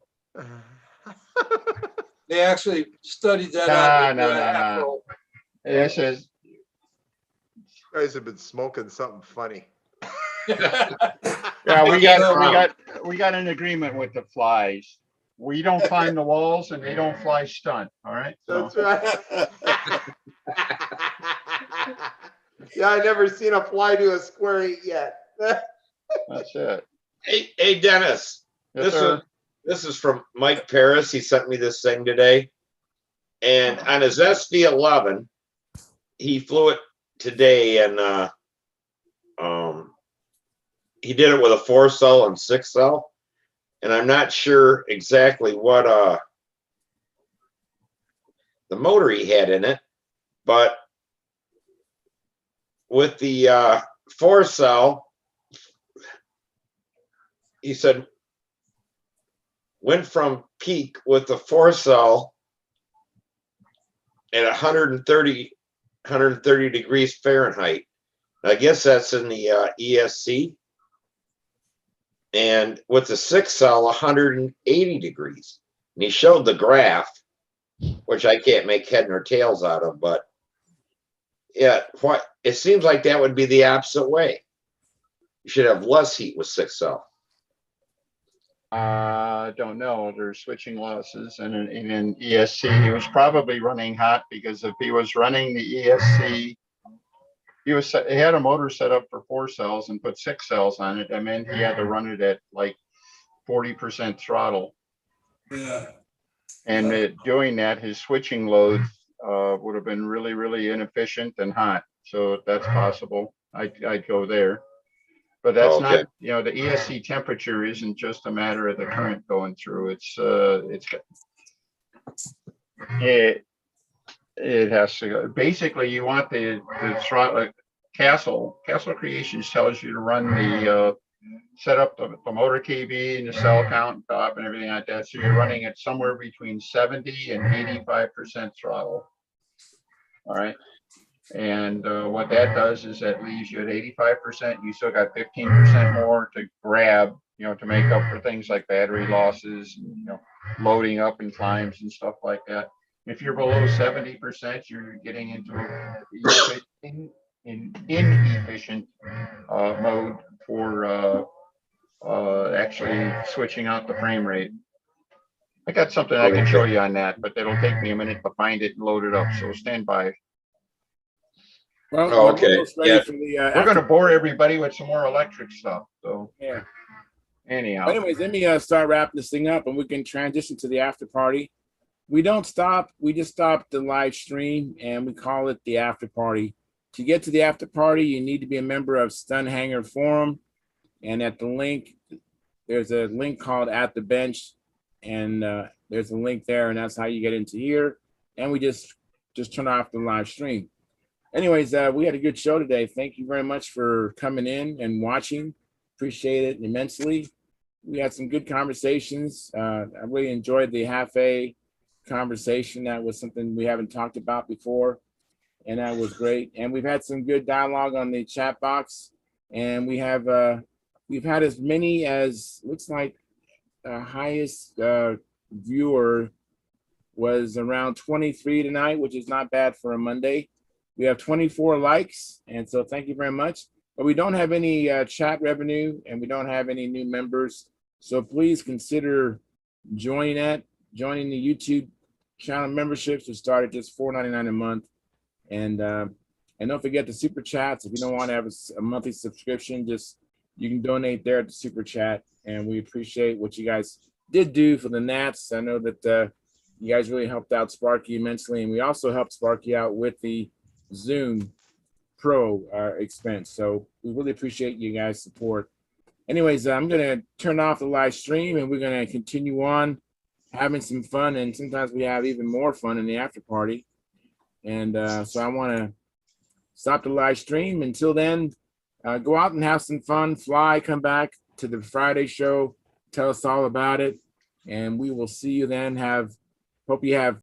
They actually studied that out. No. This is. You guys have been smoking something funny. Yeah, we got an agreement with the flies. We don't climb the walls and they don't fly stunt. All right. So. That's right. Yeah, I never seen a fly do a square 8 yet. That's it. Hey, Dennis. Yes, this is from Mike Paris. He sent me this thing today. And on his SV11, he flew it today, and he did it with a 4-cell and 6-cell. And I'm not sure exactly what the motor he had in it, but with the 4-cell, he said, went from peak with the 4-cell at 130 degrees Fahrenheit. I guess that's in the ESC. And with the 6-cell, 180 degrees. And he showed the graph, which I can't make head nor tails out of, but yeah, it seems like that would be the opposite way. You should have less heat with 6-cell. I don't know. There's switching losses, and in ESC, he was probably running hot because if he was running the ESC, he had a motor set up for 4 cells and put 6 cells on it. I mean, he had to run it at like 40% throttle. Yeah. And doing that, his switching loads would have been really, really inefficient and hot. So that's possible. I'd go there. But that's not, the ESC temperature isn't just a matter of the current going through. It has to go. Basically, you want the throttle. Castle Creations tells you to run the set up the motor KB and the cell count and top and everything like that. So you're running it somewhere between 70 and 85% throttle. All right. And what that does is that leaves you at 85%. You still got 15% more to grab, to make up for things like battery losses, and, loading up in climbs and stuff like that. If you're below 70%, you're getting into an inefficient mode for actually switching out the frame rate. I got something I can show you on that, but it'll take me a minute to find it and load it up. So stand by. Well, okay. We're going to bore everybody with some more electric stuff. So yeah. Anyhow. Anyways, let me start wrapping this thing up, and we can transition to the after party. We don't stop. We just stopped the live stream, and we call it the after party. To get to the after party, you need to be a member of Stunthangar Forum, and at the link, there's a link called At the Bench, and there's a link there, and that's how you get into here. And we just turn off the live stream. Anyways, we had a good show today. Thank you very much for coming in and watching. Appreciate it immensely. We had some good conversations. I really enjoyed the half-a conversation. That was something we haven't talked about before, and that was great. And we've had some good dialogue on the chat box, and we've had as many as, looks like the highest viewer was around 23 tonight, which is not bad for a Monday. We have 24 likes, and so thank you very much. But we don't have any chat revenue, and we don't have any new members. So please consider joining the YouTube channel memberships, which start at just $4.99 a month. And don't forget the super chats. If you don't want to have a monthly subscription, you can donate there at the super chat. And we appreciate what you guys did do for the Nats. I know that you guys really helped out Sparky immensely, and we also helped Sparky out with the Zoom Pro expense. So we really appreciate you guys' support. Anyways, I'm going to turn off the live stream, and we're going to continue on having some fun. And sometimes we have even more fun in the after party. And so I want to stop the live stream. Until then, go out and have some fun. Fly, come back to the Friday show. Tell us all about it. And we will see you then. Hope you have